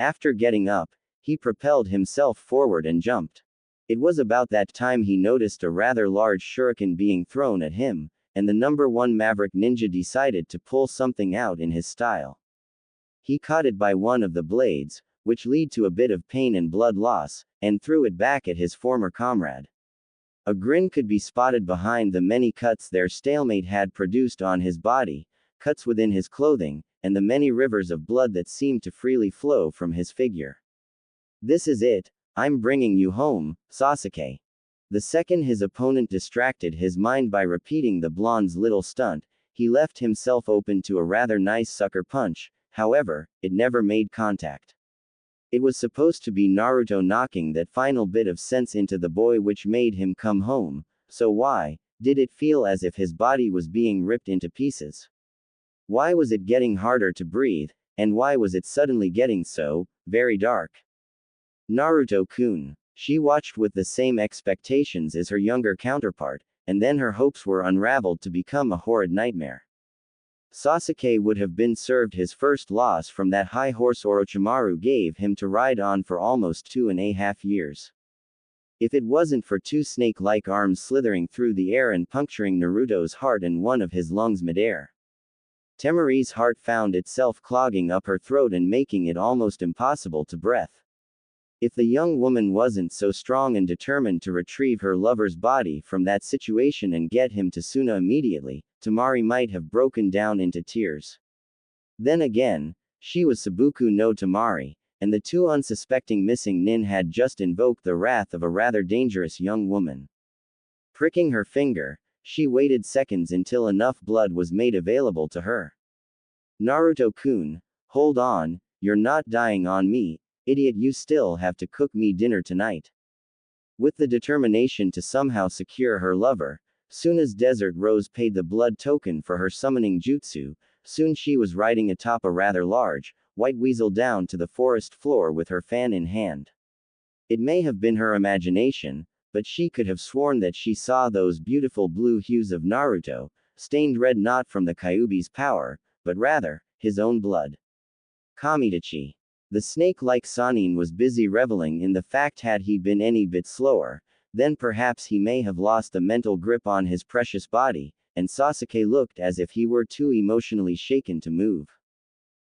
After getting up, he propelled himself forward and jumped. It was about that time he noticed a rather large shuriken being thrown at him, and the number one maverick ninja decided to pull something out in his style. He caught it by one of the blades, which led to a bit of pain and blood loss, and threw it back at his former comrade. A grin could be spotted behind the many cuts their stalemate had produced on his body, cuts within his clothing, and the many rivers of blood that seemed to freely flow from his figure. This is it, I'm bringing you home, Sasuke. The second his opponent distracted his mind by repeating the blonde's little stunt, he left himself open to a rather nice sucker punch, however, it never made contact. It was supposed to be Naruto knocking that final bit of sense into the boy which made him come home, so why did it feel as if his body was being ripped into pieces? Why was it getting harder to breathe, and why was it suddenly getting so very dark? Naruto-kun. She watched with the same expectations as her younger counterpart, and then her hopes were unraveled to become a horrid nightmare. Sasuke would have been served his first loss from that high horse Orochimaru gave him to ride on for almost 2.5 years. If it wasn't for two snake-like arms slithering through the air and puncturing Naruto's heart and one of his lungs midair. Temari's heart found itself clogging up her throat and making it almost impossible to breathe. If the young woman wasn't so strong and determined to retrieve her lover's body from that situation and get him to Suna immediately, Temari might have broken down into tears. Then again, she was Sabuku no Temari, and the two unsuspecting missing nin had just invoked the wrath of a rather dangerous young woman. Pricking her finger, she waited seconds until enough blood was made available to her. Naruto-kun, hold on, you're not dying on me, idiot, you still have to cook me dinner tonight. With the determination to somehow secure her lover, Suna's Desert Rose paid the blood token for her summoning jutsu. Soon she was riding atop a rather large, white weasel down to the forest floor with her fan in hand. It may have been her imagination, but she could have sworn that she saw those beautiful blue hues of Naruto, stained red not from the Kyuubi's power, but rather, his own blood. Kamidachi. The snake-like Sannin was busy reveling in the fact had he been any bit slower, then perhaps he may have lost the mental grip on his precious body, and Sasuke looked as if he were too emotionally shaken to move.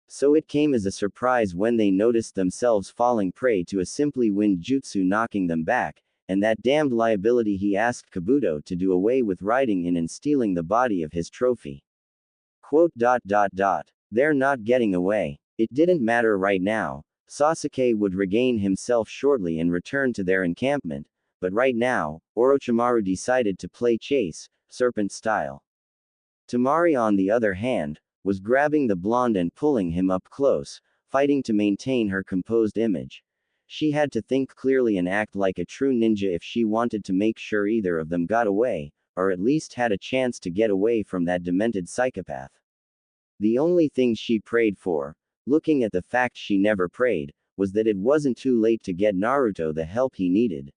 So it came as a surprise when they noticed themselves falling prey to a simply wind jutsu knocking them back, and that damned liability he asked Kabuto to do away with riding in and stealing the body of his trophy. They're not getting away. It didn't matter right now. Sasuke would regain himself shortly and return to their encampment, but right now, Orochimaru decided to play chase, serpent style. Temari, on the other hand, was grabbing the blonde and pulling him up close, fighting to maintain her composed image. She had to think clearly and act like a true ninja if she wanted to make sure either of them got away, or at least had a chance to get away from that demented psychopath. The only thing she prayed for, looking at the fact she never prayed, was that it wasn't too late to get Naruto the help he needed.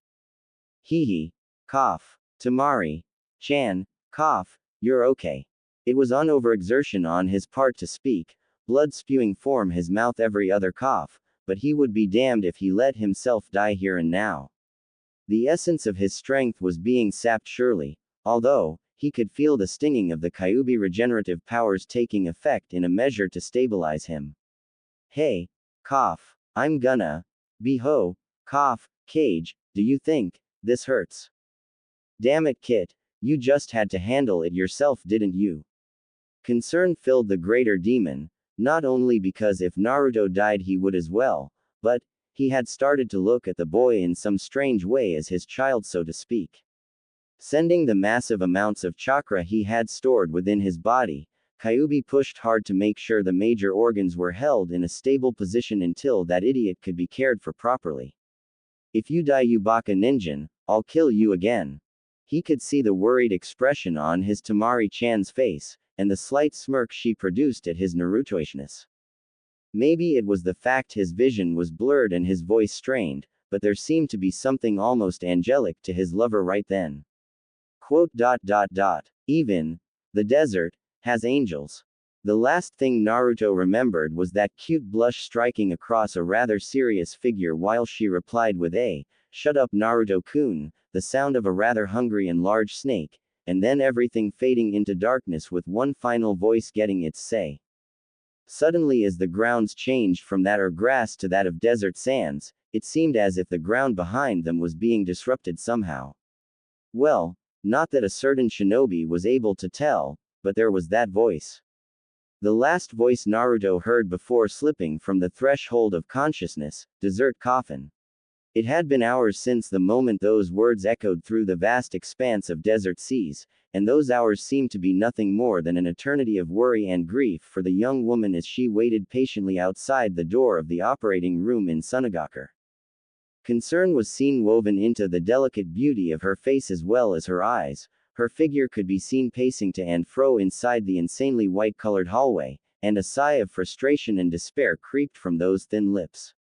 Hee. Cough. Temari-chan, cough, you're okay. It was overexertion on his part to speak, blood spewing from his mouth every other cough, but he would be damned if he let himself die here and now. The essence of his strength was being sapped surely, although, he could feel the stinging of the Kyuubi regenerative powers taking effect in a measure to stabilize him. Hey, cough, I'm gonna be cough, cage, do you think this hurts? Damn it, Kit, you just had to handle it yourself, didn't you? Concern filled the greater demon, not only because if Naruto died he would as well, but he had started to look at the boy in some strange way as his child, so to speak. Sending the massive amounts of chakra he had stored within his body, Kyuubi pushed hard to make sure the major organs were held in a stable position until that idiot could be cared for properly. If you die, you baka ninjan, I'll kill you again. He could see the worried expression on his Temari-chan's face, and the slight smirk she produced at his Narutoishness. Maybe it was the fact his vision was blurred and his voice strained, but there seemed to be something almost angelic to his lover right then. Even the desert has angels. The last thing Naruto remembered was that cute blush striking across a rather serious figure while she replied with a, "Shut up, Naruto-kun," the sound of a rather hungry and large snake, and then everything fading into darkness with one final voice getting its say. Suddenly, as the grounds changed from that of grass to that of desert sands, it seemed as if the ground behind them was being disrupted somehow. Well, not that a certain shinobi was able to tell, but there was that voice. The last voice Naruto heard before slipping from the threshold of consciousness, desert coffin. It had been hours since the moment those words echoed through the vast expanse of desert seas, and those hours seemed to be nothing more than an eternity of worry and grief for the young woman as she waited patiently outside the door of the operating room in Sunagaku. Concern was seen woven into the delicate beauty of her face as well as her eyes. Her figure could be seen pacing to and fro inside the insanely white-colored hallway, and a sigh of frustration and despair creeped from those thin lips.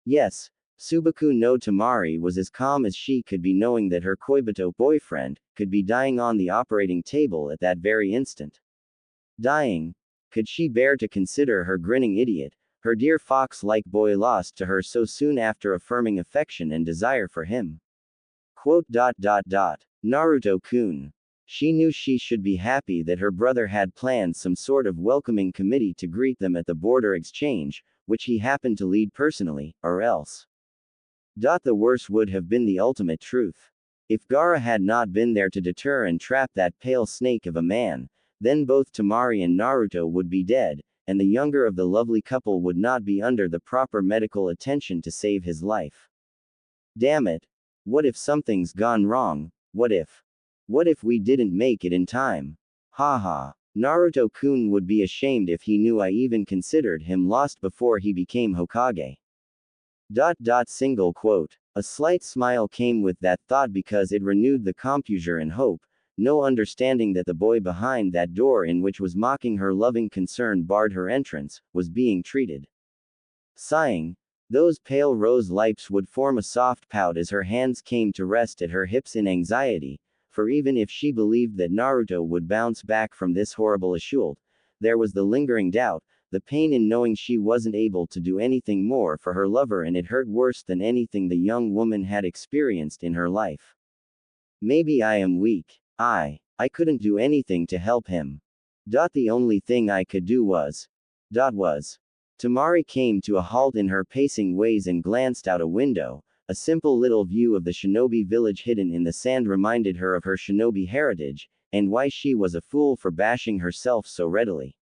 Yes, Subaku no Temari was as calm as she could be, knowing that her Koibito boyfriend could be dying on the operating table at that very instant. Dying, Could she bear to consider her grinning idiot, her dear fox-like boy lost to her so soon after affirming affection and desire for him? Naruto-kun. She knew she should be happy that her brother had planned some sort of welcoming committee to greet them at the border exchange, which he happened to lead personally, or else. The worst would have been the ultimate truth. If Gaara had not been there to deter and trap that pale snake of a man, then both Temari and Naruto would be dead, and the younger of the lovely couple would not be under the proper medical attention to save his life. Damn it. What if something's gone wrong? What if we didn't make it in time? Haha. Naruto-kun would be ashamed if he knew I even considered him lost before he became Hokage. Single quote. A slight smile came with that thought because it renewed the composure and hope, no understanding that the boy behind that door in which was mocking her loving concern barred her entrance, was being treated. Sighing, those pale rose lips would form a soft pout as her hands came to rest at her hips in anxiety, for even if she believed that Naruto would bounce back from this horrible assault, there was the lingering doubt, the pain in knowing she wasn't able to do anything more for her lover, and it hurt worse than anything the young woman had experienced in her life. Maybe I am weak. I couldn't do anything to help him. The only thing I could do was. Temari came to a halt in her pacing ways and glanced out a window. A simple little view of the shinobi village hidden in the sand reminded her of her shinobi heritage, and why she was a fool for bashing herself so readily.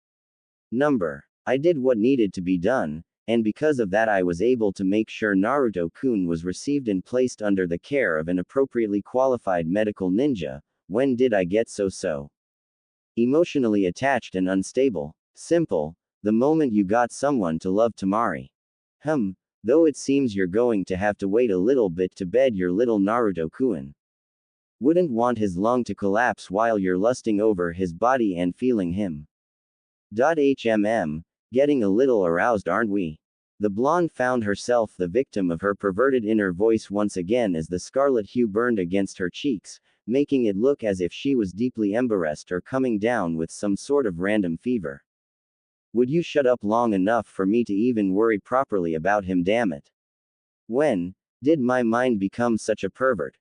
I did what needed to be done, and because of that I was able to make sure Naruto-kun was received and placed under the care of an appropriately qualified medical ninja. When did I get so emotionally attached and unstable? Simple. The moment you got someone to love Temari. Though it seems you're going to have to wait a little bit to bed your little Naruto-kun. Wouldn't want his lung to collapse while you're lusting over his body and feeling him. Getting a little aroused, aren't we? The blonde found herself the victim of her perverted inner voice once again as the scarlet hue burned against her cheeks, making it look as if she was deeply embarrassed or coming down with some sort of random fever. Would you shut up long enough for me to even worry properly about him, damn it? When did my mind become such a pervert?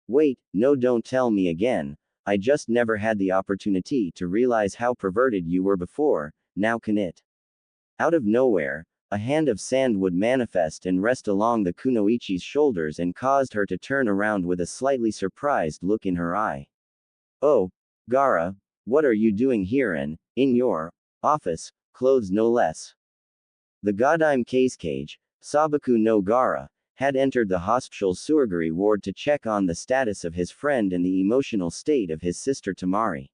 Wait, no, don't tell me again. I just never had the opportunity to realize how perverted you were before, now can it? Out of nowhere, a hand of sand would manifest and rest along the kunoichi's shoulders and caused her to turn around with a slightly surprised look in her eye. Oh, Gaara, what are you doing here in your office, clothes no less? The Godime cage, Sabaku no Gaara, had entered the hospital's surgery ward to check on the status of his friend and the emotional state of his sister Temari.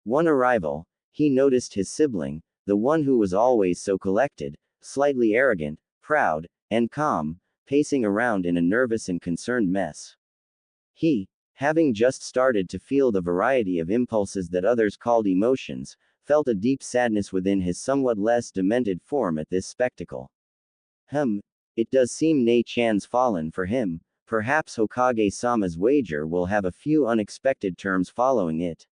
One arrival, he noticed his sibling, the one who was always so collected, slightly arrogant, proud, and calm, pacing around in a nervous and concerned mess. He, having just started to feel the variety of impulses that others called emotions, felt a deep sadness within his somewhat less demented form at this spectacle. It does seem Nei-chan's fallen for him. Perhaps Hokage-sama's wager will have a few unexpected terms following it.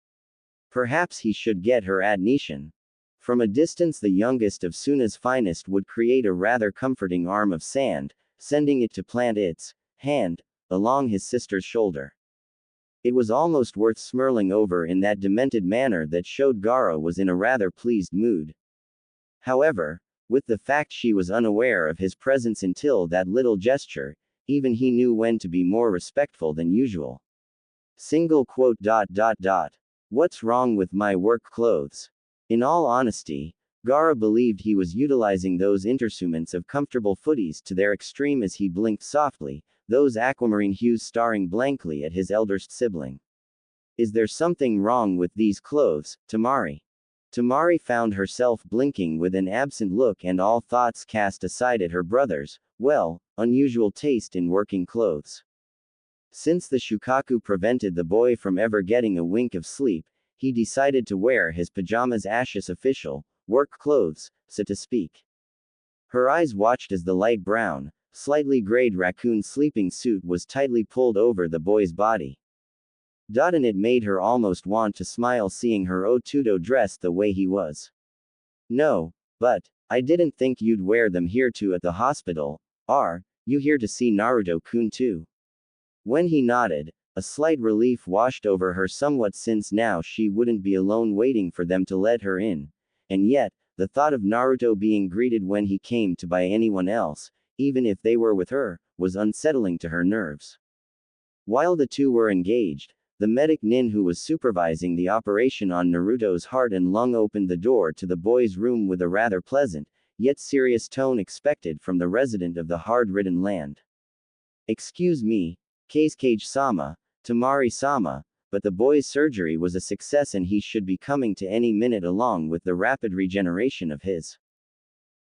Perhaps he should get her admission. From a distance, the youngest of Suna's finest would create a rather comforting arm of sand, sending it to plant its hand along his sister's shoulder. It was almost worth smirling over in that demented manner that showed Gaara was in a rather pleased mood. However, with the fact she was unaware of his presence until that little gesture, even he knew when to be more respectful than usual. Single quote. What's wrong with my work clothes? In all honesty, Gaara believed he was utilizing those intersumments of comfortable footies to their extreme as he blinked softly, those aquamarine hues staring blankly at his eldest sibling. Is there something wrong with these clothes, Temari? Temari found herself blinking with an absent look and all thoughts cast aside at her brother's, unusual taste in working clothes. Since the shukaku prevented the boy from ever getting a wink of sleep, he decided to wear his pajamas as official work clothes, so to speak. Her eyes watched as the light brown, slightly grayed raccoon sleeping suit was tightly pulled over the boy's body. And it made her almost want to smile seeing her Otudo dressed the way he was. No, but, I didn't think you'd wear them here too at the hospital. Are you here to see Naruto-kun too? When he nodded, a slight relief washed over her somewhat since now she wouldn't be alone waiting for them to let her in. And yet, the thought of Naruto being greeted when he came to by anyone else, even if they were with her, was unsettling to her nerves. While the two were engaged, the medic Nin who was supervising the operation on Naruto's heart and lung opened the door to the boy's room with a rather pleasant, yet serious tone expected from the resident of the hard-ridden land. Excuse me, Keisuke-sama, Temari-sama, but the boy's surgery was a success and he should be coming to any minute along with the rapid regeneration of his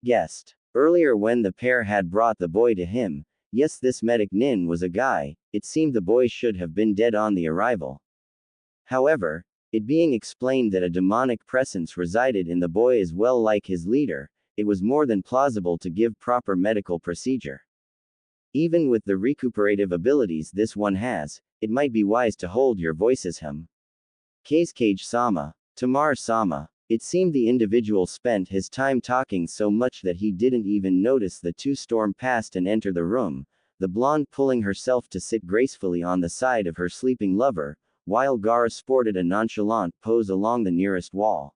guest. Earlier when the pair had brought the boy to him, yes, this medic Nin was a guy, it seemed the boy should have been dead on the arrival. However, it being explained that a demonic presence resided in the boy as well like his leader, it was more than plausible to give proper medical procedure. Even with the recuperative abilities this one has, it might be wise to hold your voices hum. Keisuke-sama, Temari-sama. It seemed the individual spent his time talking so much that he didn't even notice the two storm past and enter the room, the blonde pulling herself to sit gracefully on the side of her sleeping lover, while Gaara sported a nonchalant pose along the nearest wall.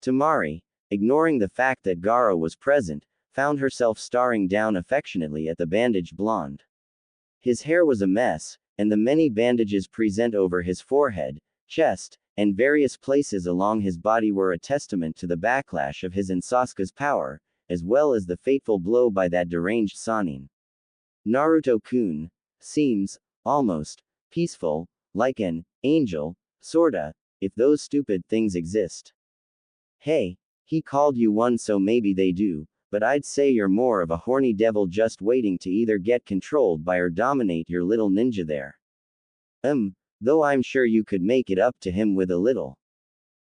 Temari, ignoring the fact that Gaara was present, found herself staring down affectionately at the bandaged blonde. His hair was a mess, and the many bandages present over his forehead, chest, and various places along his body were a testament to the backlash of his and Sasuke's power, as well as the fateful blow by that deranged Sannin. Naruto-kun seems almost peaceful, like an angel, sorta, if those stupid things exist. Hey, he called you one so maybe they do, but I'd say you're more of a horny devil just waiting to either get controlled by or dominate your little ninja there. Though I'm sure you could make it up to him with a little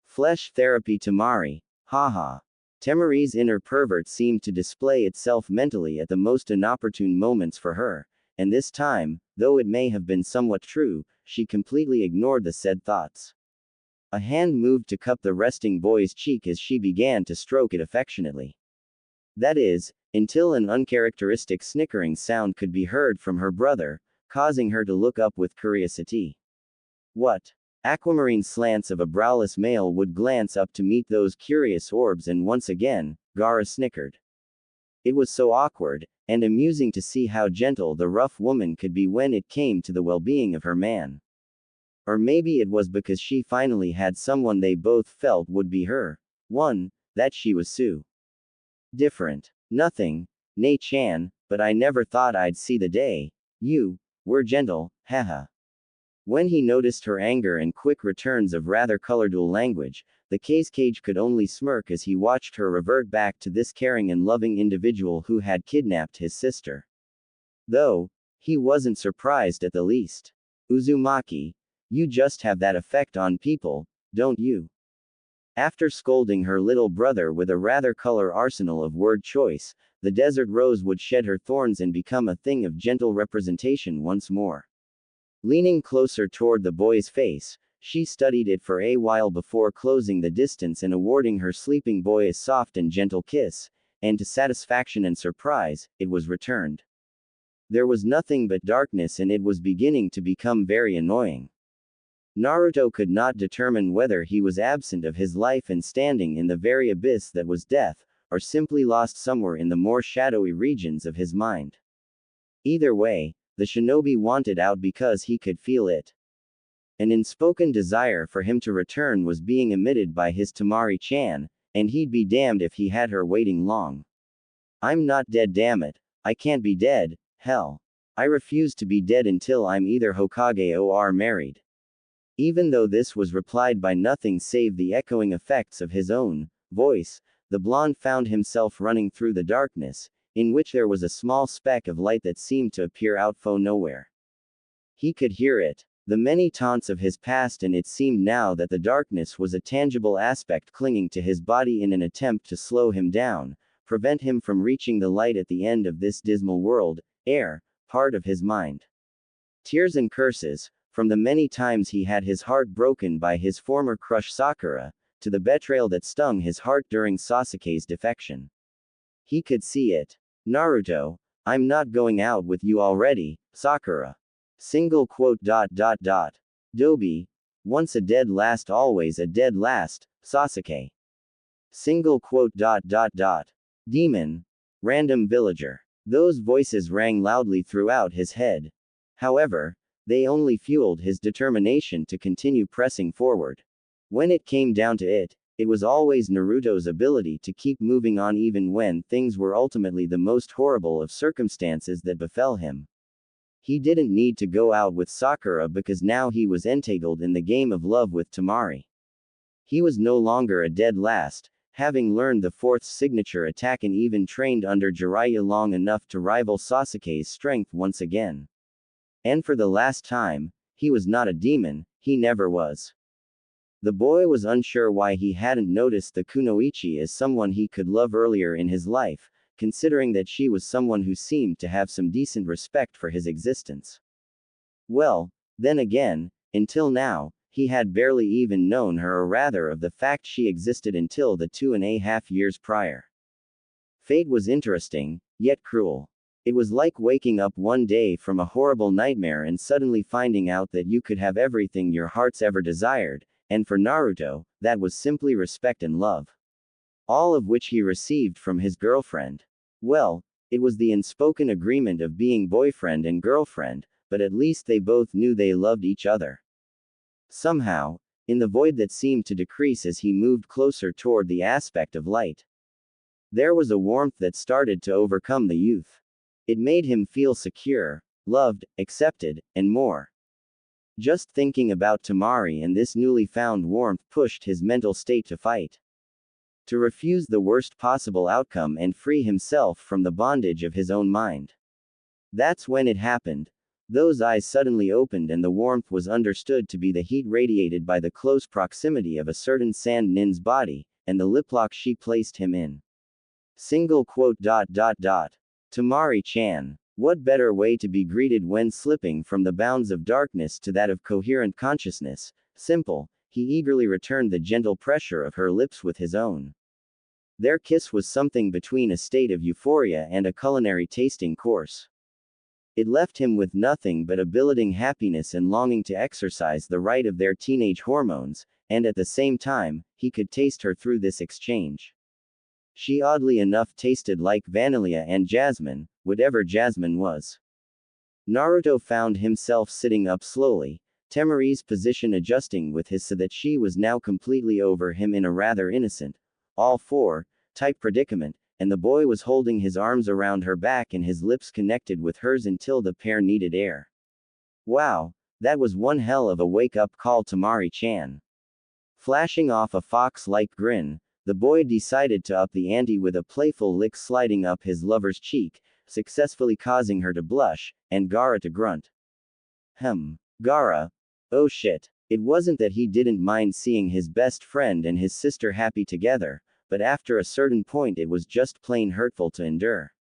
flesh therapy. Temari, haha. Temari's inner pervert seemed to display itself mentally at the most inopportune moments for her, and this time, though it may have been somewhat true, she completely ignored the said thoughts. A hand moved to cup the resting boy's cheek as she began to stroke it affectionately. That is, until an uncharacteristic snickering sound could be heard from her brother, causing her to look up with curiosity. What? Aquamarine slants of a browless male would glance up to meet those curious orbs, and once again, Gaara snickered. It was so awkward, and amusing to see how gentle the rough woman could be when it came to the well-being of her man. Or maybe it was because she finally had someone they both felt would be her one, that she was so different. Nothing, Nei-chan, but I never thought I'd see the day. You were gentle, haha. When he noticed her anger and quick returns of rather colorful language, the Keisuke could only smirk as he watched her revert back to this caring and loving individual who had kidnapped his sister. Though, he wasn't surprised at the least. Uzumaki, you just have that effect on people, don't you? After scolding her little brother with a rather color arsenal of word choice, the desert rose would shed her thorns and become a thing of gentle representation once more. Leaning closer toward the boy's face, she studied it for a while before closing the distance and awarding her sleeping boy a soft and gentle kiss, and to satisfaction and surprise, it was returned. There was nothing but darkness and it was beginning to become very annoying. Naruto could not determine whether he was absent of his life and standing in the very abyss that was death, or simply lost somewhere in the more shadowy regions of his mind. Either way, the shinobi wanted out because he could feel it. An unspoken desire for him to return was being emitted by his Temari-chan, and he'd be damned if he had her waiting long. I'm not dead, damn it. I can't be dead, hell. I refuse to be dead until I'm either Hokage or married. Even though this was replied by nothing save the echoing effects of his own voice, the blonde found himself running through the darkness, in which there was a small speck of light that seemed to appear out of nowhere. He could hear it, the many taunts of his past, and it seemed now that the darkness was a tangible aspect clinging to his body in an attempt to slow him down, prevent him from reaching the light at the end of this dismal world, part of his mind. Tears and curses, from the many times he had his heart broken by his former crush Sakura, to the betrayal that stung his heart during Sasuke's defection. He could see it. Naruto, I'm not going out with you already, Sakura. Single quote. Dobi, once a dead last always a dead last, Sasuke. Single quote. Demon, random villager. Those voices rang loudly throughout his head. However, they only fueled his determination to continue pressing forward. When it came down to it, it was always Naruto's ability to keep moving on even when things were ultimately the most horrible of circumstances that befell him. He didn't need to go out with Sakura because now he was entangled in the game of love with Temari. He was no longer a dead last, having learned the fourth signature attack and even trained under Jiraiya long enough to rival Sasuke's strength once again. And for the last time, he was not a demon, he never was. The boy was unsure why he hadn't noticed the kunoichi as someone he could love earlier in his life, considering that she was someone who seemed to have some decent respect for his existence. Well, then again, until now, he had barely even known her, or rather of the fact she existed until the 2.5 years prior. Fate was interesting, yet cruel. It was like waking up one day from a horrible nightmare and suddenly finding out that you could have everything your heart's ever desired, and for Naruto, that was simply respect and love. All of which he received from his girlfriend. Well, it was the unspoken agreement of being boyfriend and girlfriend, but at least they both knew they loved each other. Somehow, in the void that seemed to decrease as he moved closer toward the aspect of light, there was a warmth that started to overcome the youth. It made him feel secure, loved, accepted, and more. Just thinking about Temari and this newly found warmth pushed his mental state to fight. To refuse the worst possible outcome and free himself from the bondage of his own mind. That's when it happened. Those eyes suddenly opened and the warmth was understood to be the heat radiated by the close proximity of a certain sand nin's body, and the liplock she placed him in. Single quote. Temari-chan. What better way to be greeted when slipping from the bounds of darkness to that of coherent consciousness? Simple, he eagerly returned the gentle pressure of her lips with his own. Their kiss was something between a state of euphoria and a culinary tasting course. It left him with nothing but a billowing happiness and longing to exercise the right of their teenage hormones, and at the same time, he could taste her through this exchange. She oddly enough tasted like vanilla and jasmine, whatever jasmine was. Naruto found himself sitting up slowly, Temari's position adjusting with his so that she was now completely over him in a rather innocent, all-four, type predicament, and the boy was holding his arms around her back and his lips connected with hers until the pair needed air. Wow, that was one hell of a wake-up call, Temari-chan. Flashing off a fox-like grin, the boy decided to up the ante with a playful lick sliding up his lover's cheek, successfully causing her to blush, and Gaara to grunt. Gaara? Oh shit. It wasn't that he didn't mind seeing his best friend and his sister happy together, but after a certain point it was just plain hurtful to endure.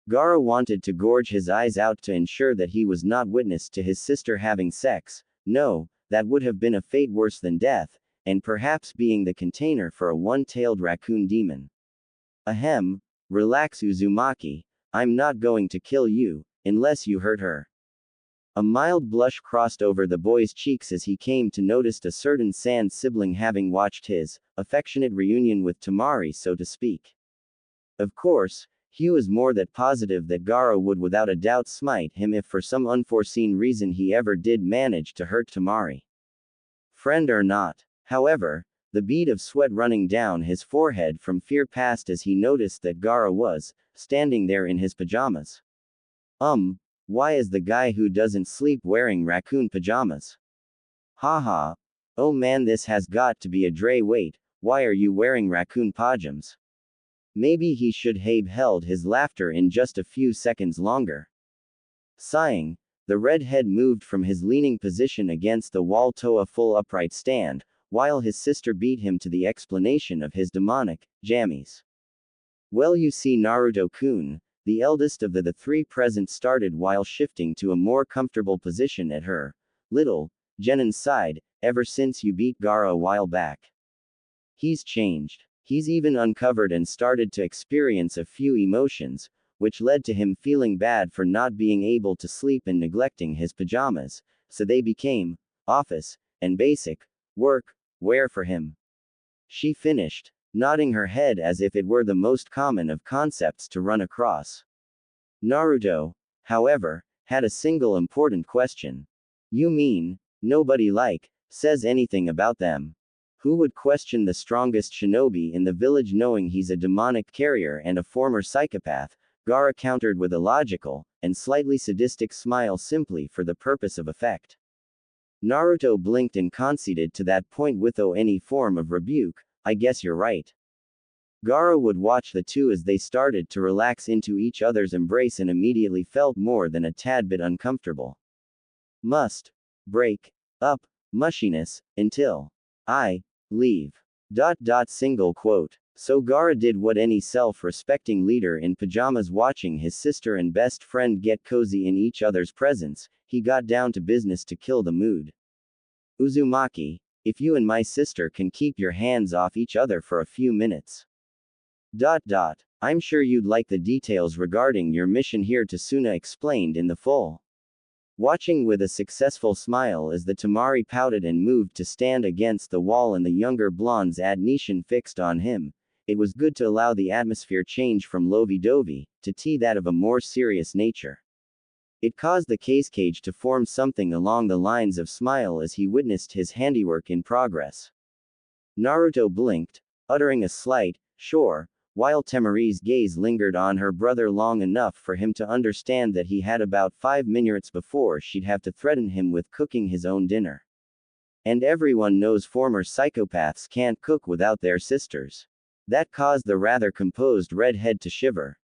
Gaara wanted to gorge his eyes out to ensure that he was not witness to his sister having sex. No, that would have been a fate worse than death, and perhaps being the container for a one-tailed raccoon demon. Relax, Uzumaki. I'm not going to kill you, unless you hurt her. A mild blush crossed over the boy's cheeks as he came to notice a certain sand sibling having watched his affectionate reunion with Temari, so to speak. Of course, he was more than positive that Gaara would without a doubt smite him if for some unforeseen reason he ever did manage to hurt Temari. Friend or not. However, the bead of sweat running down his forehead from fear passed as he noticed that Gaara was standing there in his pajamas. Why is the guy who doesn't sleep wearing raccoon pajamas? Haha. Oh man, this has got to be a Dre. Wait, why are you wearing raccoon pajamas? Maybe he should have held his laughter in just a few seconds longer. Sighing, the redhead moved from his leaning position against the wall to a full upright stand, while his sister beat him to the explanation of his demonic jammies. Well, you see, Naruto-kun, the eldest of the three present started while shifting to a more comfortable position at her little Genin's side. Ever since you beat Gaara a while back, He's changed. He's even uncovered and started to experience a few emotions, which led to him feeling bad for not being able to sleep and neglecting his pajamas, so they became office and basic work wear for him. She finished, nodding her head as if it were the most common of concepts to run across. Naruto, however, had a single important question. You mean, nobody says anything about them? Who would question the strongest shinobi in the village knowing he's a demonic carrier and a former psychopath? Gaara countered with a logical, and slightly sadistic smile simply for the purpose of effect. Naruto blinked and conceded to that point without any form of rebuke. I guess you're right. Gaara would watch the two as they started to relax into each other's embrace and immediately felt more than a tad bit uncomfortable. Must break up mushiness until I leave. Single quote. So Gaara did what any self-respecting leader in pajamas watching his sister and best friend get cozy in each other's presence, he got down to business to kill the mood. Uzumaki, if you and my sister can keep your hands off each other for a few minutes. I'm sure you'd like the details regarding your mission here, Suna explained in the full. Watching with a successful smile as the Temari pouted and moved to stand against the wall and the younger blonde's adnition fixed on him, it was good to allow the atmosphere change from lovey-dovey to that of a more serious nature. It caused the cage to form something along the lines of smile as he witnessed his handiwork in progress. Naruto blinked, uttering a slight, sure, while Temari's gaze lingered on her brother long enough for him to understand that he had about 5 minutes before she'd have to threaten him with cooking his own dinner. And everyone knows former psychopaths can't cook without their sisters. That caused the rather composed redhead to shiver.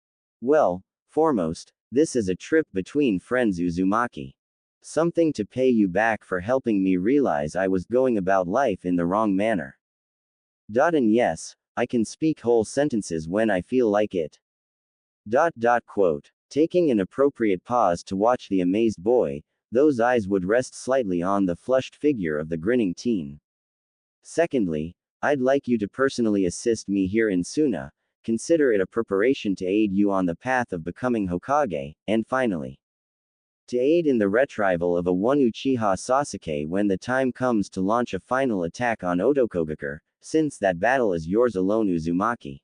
Well, foremost, this is a trip between friends, Uzumaki. Something to pay you back for helping me realize I was going about life in the wrong manner. And yes, I can speak whole sentences when I feel like it. Quote. Taking an appropriate pause to watch the amazed boy, those eyes would rest slightly on the flushed figure of the grinning teen. Secondly, I'd like you to personally assist me here in Suna, consider it a preparation to aid you on the path of becoming Hokage, and finally, to aid in the retrieval of a one Uchiha Sasuke when the time comes to launch a final attack on Otokogakure, since that battle is yours alone, Uzumaki.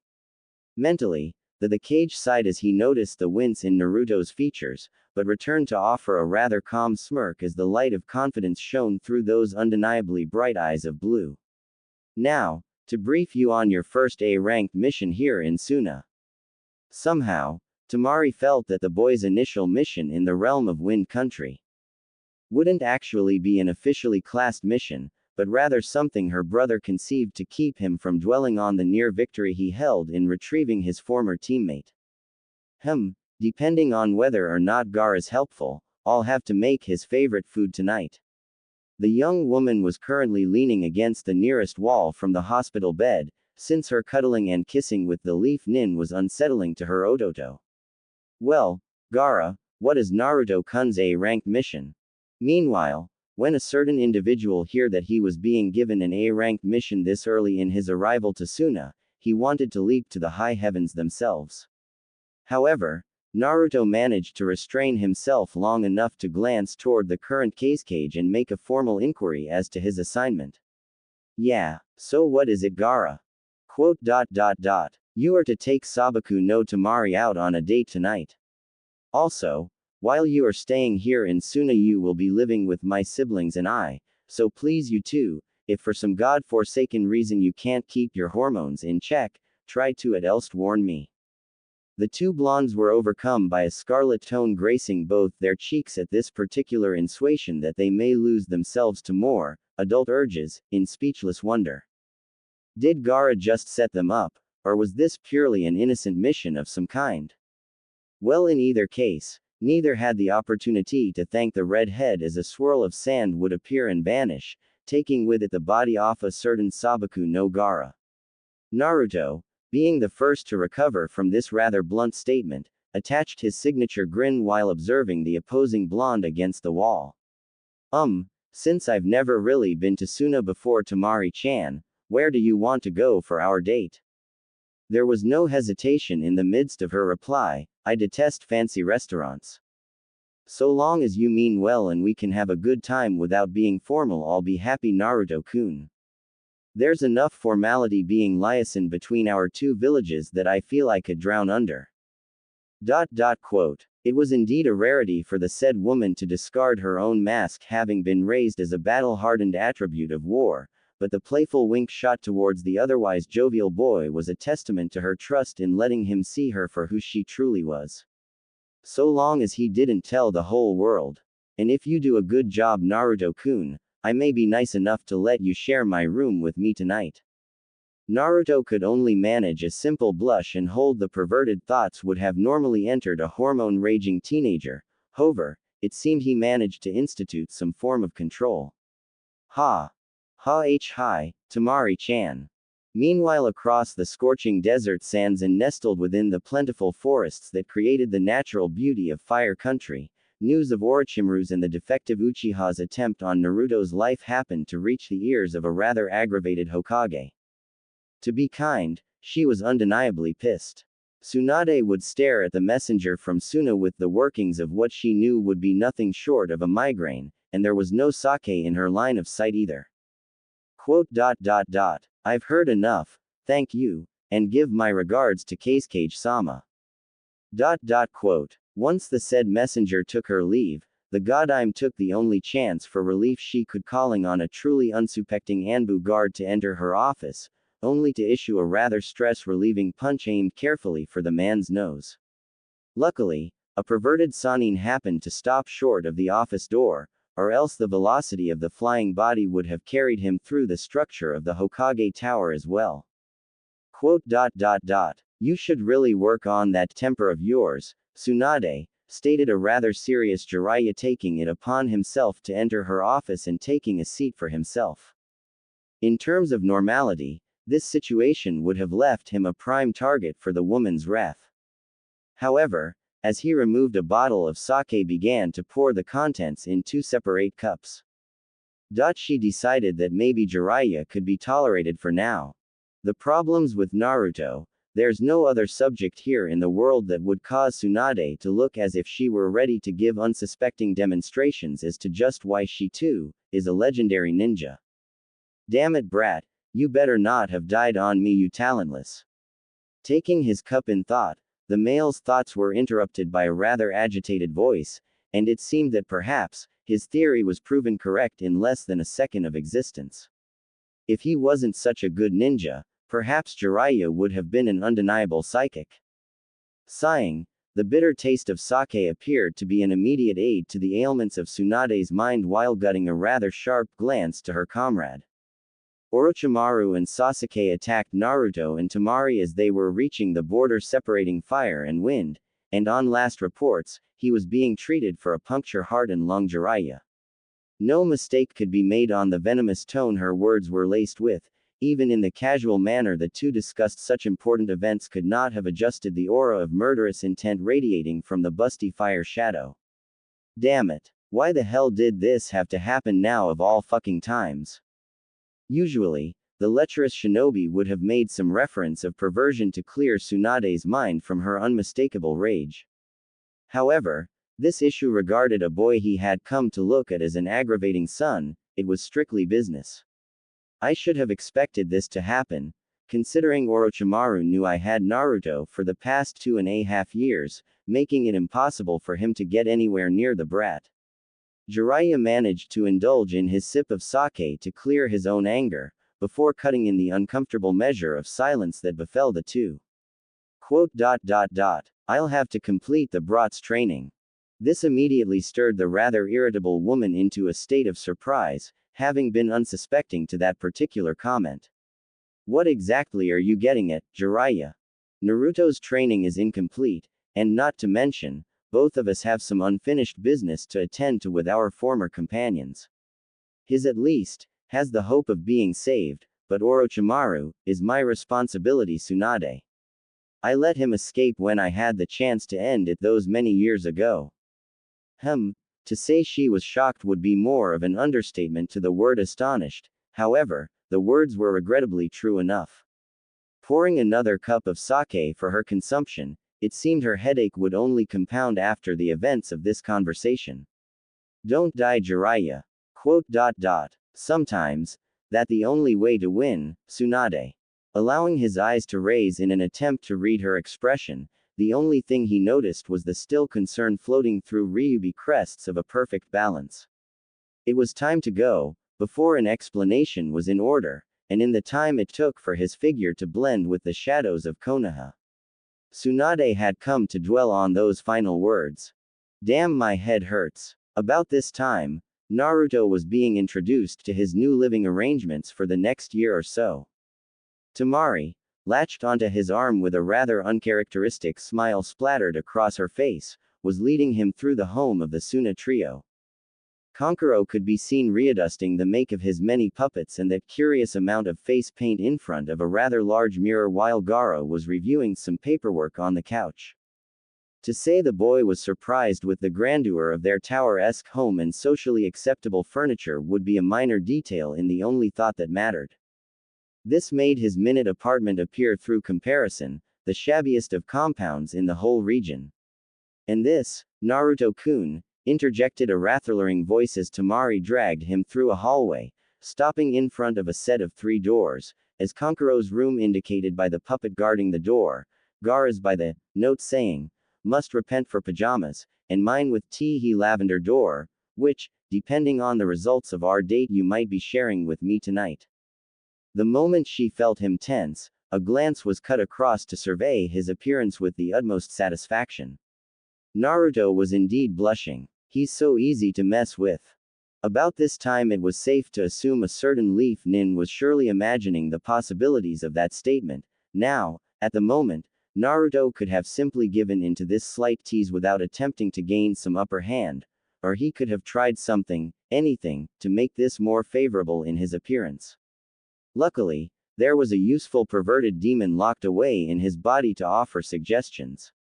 Mentally, the cage sighed as he noticed the wince in Naruto's features, but returned to offer a rather calm smirk as the light of confidence shone through those undeniably bright eyes of blue. Now, to brief you on your first A-ranked mission here in Suna. Somehow, Temari felt that the boy's initial mission in the realm of Wind Country wouldn't actually be an officially classed mission, but rather something her brother conceived to keep him from dwelling on the near victory he held in retrieving his former teammate. Depending on whether or not Gaara is helpful, I'll have to make his favorite food tonight. The young woman was currently leaning against the nearest wall from the hospital bed, since her cuddling and kissing with the leaf nin was unsettling to her Ototo. Well, Gaara, what is Naruto-kun's A-ranked mission? Meanwhile, when a certain individual heard that he was being given an A-ranked mission this early in his arrival to Suna, he wanted to leap to the high heavens themselves. However, Naruto managed to restrain himself long enough to glance toward the current cage and make a formal inquiry as to his assignment. Yeah, so what is it, Gaara? Quote. You are to take Sabaku no Temari out on a date tonight. Also, while you are staying here in Suna, you will be living with my siblings and I, so please you too, if for some god-forsaken reason you can't keep your hormones in check, try to at least warn me. The two blondes were overcome by a scarlet tone gracing both their cheeks at this particular insinuation that they may lose themselves to more adult urges, in speechless wonder. Did Gaara just set them up, or was this purely an innocent mission of some kind? Well, in either case, neither had the opportunity to thank the redhead as a swirl of sand would appear and vanish, taking with it the body of a certain Sabaku no Gaara. Naruto, being the first to recover from this rather blunt statement, attached his signature grin while observing the opposing blonde against the wall. Since I've never really been to Suna before, Temari-chan, Where do you want to go for our date? There was no hesitation in the midst of her reply, I detest fancy restaurants. So long as you mean well and we can have a good time without being formal, I'll be happy, Naruto-kun. There's enough formality being liaison between our two villages that I feel I could drown under. Quote. It was indeed a rarity for the said woman to discard her own mask, having been raised as a battle-hardened attribute of war, but the playful wink shot towards the otherwise jovial boy was a testament to her trust in letting him see her for who she truly was. So long as he didn't tell the whole world. And if you do a good job, Naruto-kun, I may be nice enough to let you share my room with me tonight. Naruto could only manage a simple blush and hold the perverted thoughts would have normally entered a hormone-raging teenager. However, it seemed he managed to institute some form of control. Hi, Temari-chan. Meanwhile, across the scorching desert sands and nestled within the plentiful forests that created the natural beauty of Fire Country, news of Orochimaru's and the defective Uchiha's attempt on Naruto's life happened to reach the ears of a rather aggravated Hokage. To be kind, she was undeniably pissed. Tsunade would stare at the messenger from Suna with the workings of what she knew would be nothing short of a migraine, and there was no sake in her line of sight either. Quote. I've heard enough, thank you, and give my regards to Keisuke-sama. Quote. Once the said messenger took her leave, the Godime took the only chance for relief she could, calling on a truly unsuspecting Anbu guard to enter her office, only to issue a rather stress-relieving punch aimed carefully for the man's nose. Luckily, a perverted Sannin happened to stop short of the office door, or else the velocity of the flying body would have carried him through the structure of the Hokage Tower as well. Quote. You should really work on that temper of yours, Tsunade, stated a rather serious Jiraiya, taking it upon himself to enter her office and taking a seat for himself. In terms of normality, this situation would have left him a prime target for the woman's wrath. However, as he removed a bottle of sake, began to pour the contents in two separate cups. She decided that maybe Jiraiya could be tolerated for now. The problems with Naruto, there's no other subject here in the world that would cause Tsunade to look as if she were ready to give unsuspecting demonstrations as to just why she too is a legendary ninja. Damn it, brat, you better not have died on me, you talentless. Taking his cup in thought, the male's thoughts were interrupted by a rather agitated voice, and it seemed that perhaps his theory was proven correct in less than a second of existence. If he wasn't such a good ninja, perhaps Jiraiya would have been an undeniable psychic. Sighing, the bitter taste of sake appeared to be an immediate aid to the ailments of Tsunade's mind while gutting a rather sharp glance to her comrade. Orochimaru and Sasuke attacked Naruto and Temari as they were reaching the border separating fire and wind, and on last reports, he was being treated for a puncture heart and lung. Jiraiya. No mistake could be made on the venomous tone her words were laced with. Even in the casual manner the two discussed such important events could not have adjusted the aura of murderous intent radiating from the busty fire shadow. Damn it. Why the hell did this have to happen now of all fucking times? Usually, the lecherous shinobi would have made some reference of perversion to clear Tsunade's mind from her unmistakable rage. However, this issue regarded a boy he had come to look at as an aggravating son, it was strictly business. I should have expected this to happen, considering Orochimaru knew I had Naruto for the past 2.5 years, making it impossible for him to get anywhere near the brat. Jiraiya managed to indulge in his sip of sake to clear his own anger, before cutting in the uncomfortable measure of silence that befell the two. Quote. I'll have to complete the brat's training. This immediately stirred the rather irritable woman into a state of surprise, having been unsuspecting to that particular comment. What exactly are you getting at, Jiraiya? Naruto's training is incomplete, and not to mention, both of us have some unfinished business to attend to with our former companions. His at least has the hope of being saved, but Orochimaru is my responsibility, Tsunade. I let him escape when I had the chance to end it those many years ago. To say she was shocked would be more of an understatement to the word astonished. However, the words were regrettably true enough. Pouring another cup of sake for her consumption, it seemed her headache would only compound after the events of this conversation. Don't die, Jiraiya. Sometimes, that the only way to win, Tsunade. Allowing his eyes to raise in an attempt to read her expression, the only thing he noticed was the still concern floating through Ryubi crests of a perfect balance. It was time to go, before an explanation was in order, and in the time it took for his figure to blend with the shadows of Konoha. Tsunade had come to dwell on those final words. Damn, my head hurts. About this time, Naruto was being introduced to his new living arrangements for the next year or so. Temari, latched onto his arm with a rather uncharacteristic smile splattered across her face, was leading him through the home of the Suna trio. Kankuro could be seen readjusting the make of his many puppets and that curious amount of face paint in front of a rather large mirror while Gaara was reviewing some paperwork on the couch. To say the boy was surprised with the grandeur of their tower-esque home and socially acceptable furniture would be a minor detail in the only thought that mattered. This made his minute apartment appear through comparison, the shabbiest of compounds in the whole region. And this, Naruto-kun, interjected a wrath-alluring voice as Temari dragged him through a hallway, stopping in front of a set of 3 doors, as Kankuro's room indicated by the puppet guarding the door, Gaara's by the note saying, "Must repent for pajamas," and mine with tea lavender door, which, depending on the results of our date, you might be sharing with me tonight. The moment she felt him tense, a glance was cut across to survey his appearance with the utmost satisfaction. Naruto was indeed blushing. He's so easy to mess with. About this time it was safe to assume a certain Leaf Nin was surely imagining the possibilities of that statement. Now, at the moment, Naruto could have simply given in to this slight tease without attempting to gain some upper hand, or he could have tried something, anything, to make this more favorable in his appearance. Luckily, there was a useful perverted demon locked away in his body to offer suggestions.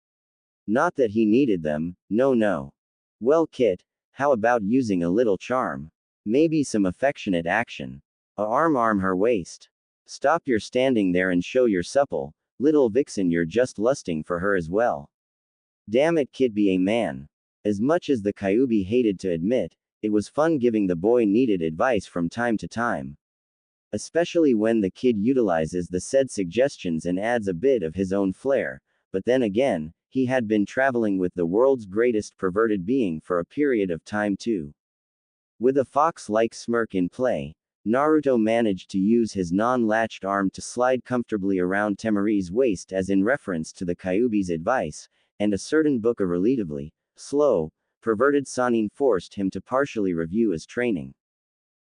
Not that he needed them, no. Well, Kit, how about using a little charm? Maybe some affectionate action. Arm her waist. Stop your standing there and show you're supple, little vixen, you're just lusting for her as well. Damn it, Kit, be a man. As much as the Kyuubi hated to admit, it was fun giving the boy needed advice from time to time. Especially when the kid utilizes the said suggestions and adds a bit of his own flair, but then again, he had been traveling with the world's greatest perverted being for a period of time too. With a fox-like smirk in play, Naruto managed to use his non-latched arm to slide comfortably around Temari's waist as in reference to the Kyuubi's advice, and a certain book a relatively slow, perverted Sanin forced him to partially review his training.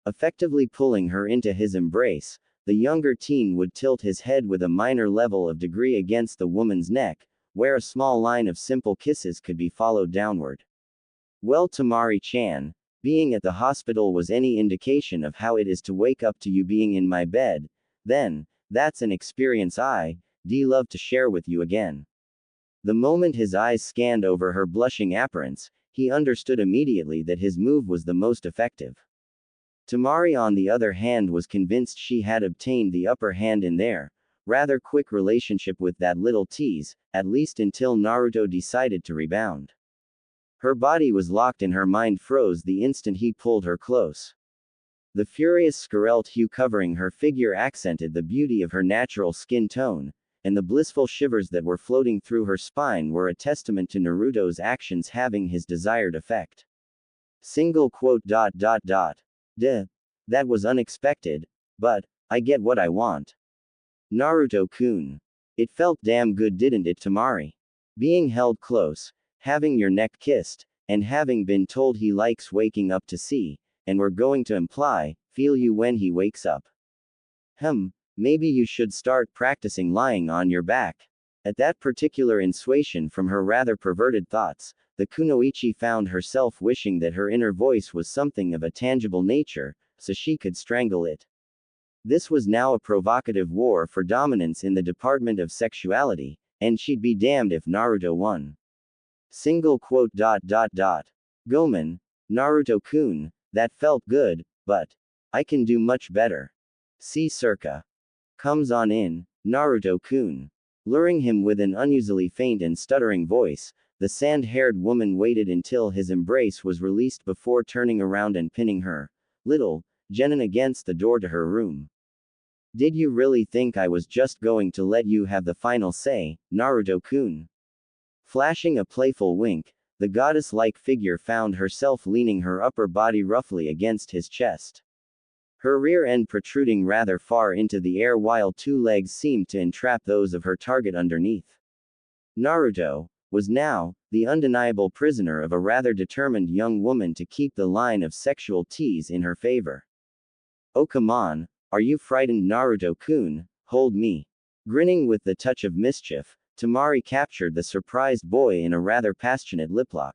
Effectively pulling her into his embrace, the younger teen would tilt his head with a minor level of degree against the woman's neck, where a small line of simple kisses could be followed downward. Well, Temari-chan, being at the hospital was any indication of how it is to wake up to you being in my bed, then, that's an experience I'd love to share with you again. The moment his eyes scanned over her blushing appearance, he understood immediately that his move was the most effective. Temari, on the other hand, was convinced she had obtained the upper hand in their rather quick relationship with that little tease, at least until Naruto decided to rebound. Her body was locked and her mind froze the instant he pulled her close. The furious scarlet hue covering her figure accented the beauty of her natural skin tone, and the blissful shivers that were floating through her spine were a testament to Naruto's actions having his desired effect. Duh. That was unexpected, but I get what I want. Naruto-kun. It felt damn good, didn't it, Temari? Being held close, having your neck kissed, and having been told he likes waking up to see, and we're going to imply, feel you when he wakes up. Maybe you should start practicing lying on your back. At that particular insuation from her rather perverted thoughts, the kunoichi found herself wishing that her inner voice was something of a tangible nature, so she could strangle it. This was now a provocative war for dominance in the department of sexuality, and she'd be damned if Naruto won. Gomen, Naruto-kun, that felt good, but I can do much better. See circa. Comes on in, Naruto-kun. Luring him with an unusually faint and stuttering voice, the sand-haired woman waited until his embrace was released before turning around and pinning her, little, Genin against the door to her room. Did you really think I was just going to let you have the final say, Naruto-kun? Flashing a playful wink, the goddess-like figure found herself leaning her upper body roughly against his chest. Her rear end protruding rather far into the air while two legs seemed to entrap those of her target underneath. Naruto was now the undeniable prisoner of a rather determined young woman to keep the line of sexual tease in her favor. Oh come on, are you frightened Naruto-kun? Hold me. Grinning with the touch of mischief, Temari captured the surprised boy in a rather passionate liplock.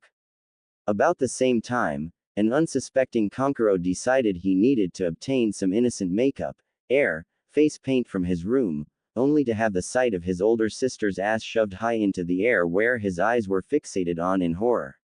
About the same time, an unsuspecting Kankuro decided he needed to obtain some innocent makeup, face paint from his room, only to have the sight of his older sister's ass shoved high into the air where his eyes were fixated on in horror.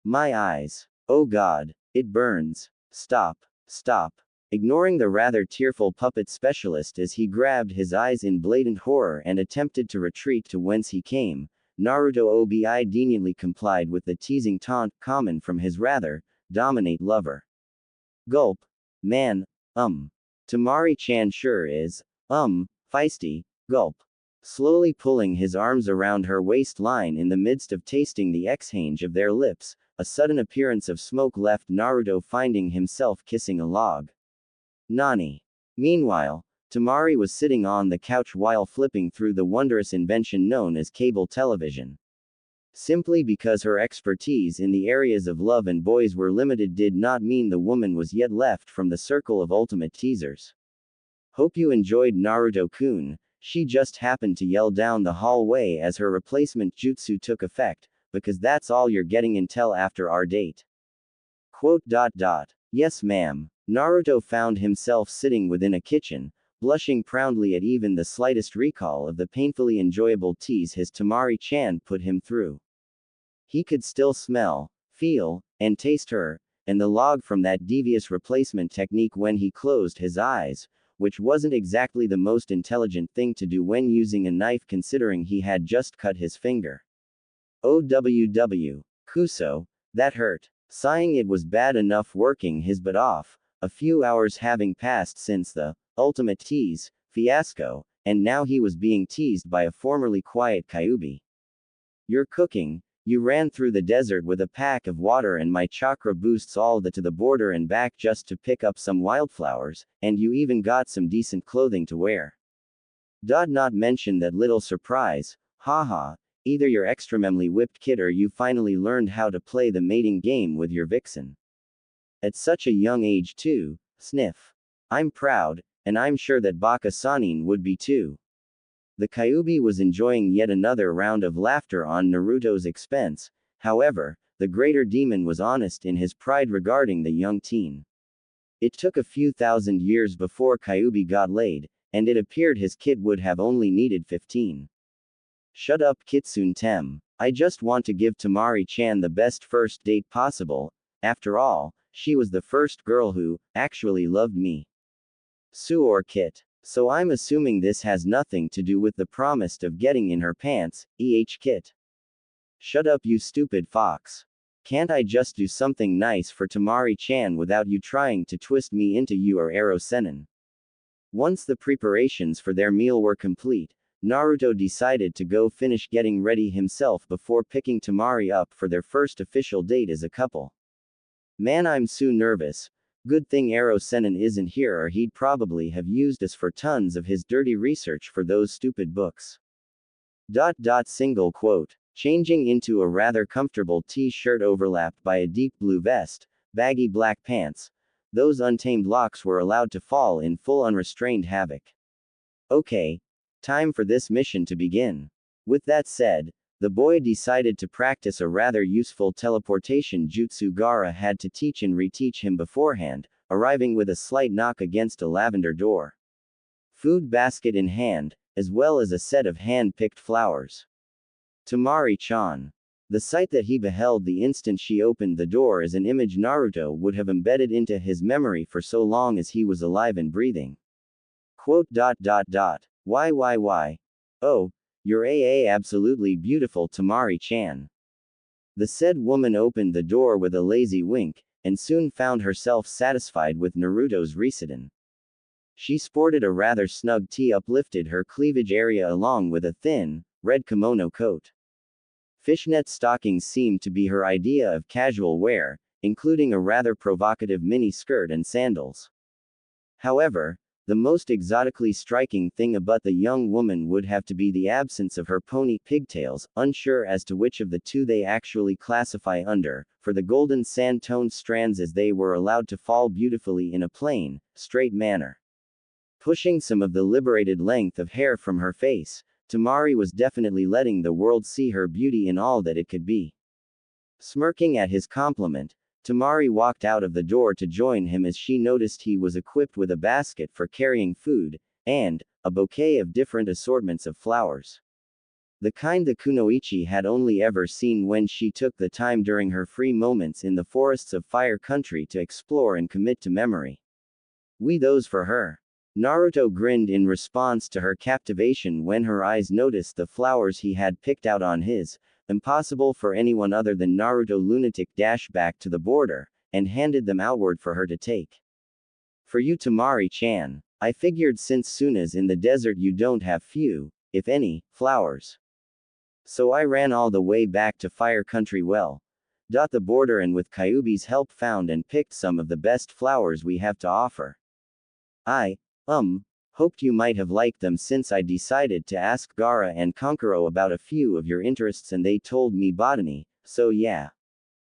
My eyes. Oh God, it burns. Stop. Stop. Ignoring the rather tearful puppet specialist as he grabbed his eyes in blatant horror and attempted to retreat to whence he came, Naruto obediently complied with the teasing taunt common from his rather dominate lover. Gulp. Man. Temari-chan sure is. Feisty. Gulp. Slowly pulling his arms around her waistline in the midst of tasting the exchange of their lips, a sudden appearance of smoke left Naruto finding himself kissing a log. Nani. Meanwhile, Temari was sitting on the couch while flipping through the wondrous invention known as cable television. Simply because her expertise in the areas of love and boys were limited did not mean the woman was yet left from the circle of ultimate teasers. Hope you enjoyed Naruto-kun, she just happened to yell down the hallway as her replacement jutsu took effect, because that's all you're getting until after our date. Quote. Yes ma'am. Naruto found himself sitting within a kitchen, blushing proudly at even the slightest recall of the painfully enjoyable tease his Temari-chan put him through. He could still smell, feel, and taste her, and the log from that devious replacement technique when he closed his eyes, which wasn't exactly the most intelligent thing to do when using a knife considering he had just cut his finger. OWW. Kuso, that hurt. Sighing it was bad enough working his butt off, a few hours having passed since the ultimate tease fiasco, and now he was being teased by a formerly quiet Kyuubi. You're cooking. You ran through the desert with a pack of water and my chakra boosts all the to the border and back just to pick up some wildflowers, and you even got some decent clothing to wear. Not mention that little surprise, haha, either you're extremely whipped kid or you finally learned how to play the mating game with your vixen. At such a young age too, sniff. I'm proud, and I'm sure that Baka-sanin would be too. The Kyuubi was enjoying yet another round of laughter on Naruto's expense, however, the greater demon was honest in his pride regarding the young teen. It took a few thousand years before Kyuubi got laid, and it appeared his kid would have only needed 15. Shut up Kitsune Tem. I just want to give Temari-chan the best first date possible, after all, she was the first girl who actually loved me. Suor Kit. So I'm assuming this has nothing to do with the promise of getting in her pants, Kit. Shut up you stupid fox. Can't I just do something nice for Temari-chan without you trying to twist me into your arrow senin? Once the preparations for their meal were complete, Naruto decided to go finish getting ready himself before picking Temari up for their first official date as a couple. Man, I'm so nervous. Good thing Arrow Senin isn't here or he'd probably have used us for tons of his dirty research for those stupid books. Single quote. Changing into a rather comfortable t-shirt overlapped by a deep blue vest, baggy black pants, those untamed locks were allowed to fall in full unrestrained havoc. Okay. Time for this mission to begin. With that said, the boy decided to practice a rather useful teleportation jutsu Gaara had to teach and reteach him beforehand, arriving with a slight knock against a lavender door. Food basket in hand, as well as a set of hand-picked flowers. Temari-chan. The sight that he beheld the instant she opened the door is an image Naruto would have embedded into his memory for so long as he was alive and breathing. Quote dot dot dot. Why? Oh, you're absolutely beautiful Temari-chan. The said woman opened the door with a lazy wink, and soon found herself satisfied with Naruto's recitin. She sported a rather snug tee uplifted her cleavage area along with a thin, red kimono coat. Fishnet stockings seemed to be her idea of casual wear, including a rather provocative mini skirt and sandals. However, the most exotically striking thing about the young woman would have to be the absence of her pony pigtails, unsure as to which of the two they actually classify under, for the golden sand-toned strands as they were allowed to fall beautifully in a plain, straight manner. Pushing some of the liberated length of hair from her face, Temari was definitely letting the world see her beauty in all that it could be. Smirking at his compliment, Temari walked out of the door to join him as she noticed he was equipped with a basket for carrying food, and a bouquet of different assortments of flowers. The kind the kunoichi had only ever seen when she took the time during her free moments in the forests of Fire Country to explore and commit to memory. Those for her. Naruto grinned in response to her captivation when her eyes noticed the flowers he had picked out on his, impossible for anyone other than Naruto lunatic dash back to the border, and handed them outward for her to take. For you Temari-chan, I figured since soon as in the desert you don't have few, if any, flowers. So I ran all the way back to Fire Country the border and with Kyuubi's help found and picked some of the best flowers we have to offer. I hoped you might have liked them since I decided to ask Gaara and Kankuro about a few of your interests and they told me botany, so yeah.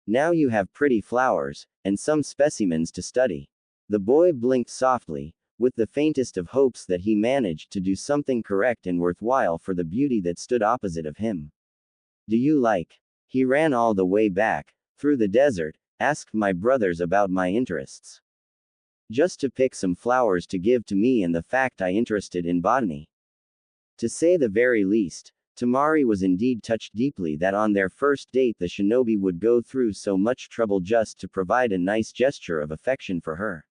Now you have pretty flowers, and some specimens to study. The boy blinked softly, with the faintest of hopes that he managed to do something correct and worthwhile for the beauty that stood opposite of him. Do you like? He ran all the way back, through the desert, asked my brothers about my interests. Just to pick some flowers to give to me and the fact I interested in botany. To say the very least, Temari was indeed touched deeply that on their first date the shinobi would go through so much trouble just to provide a nice gesture of affection for her.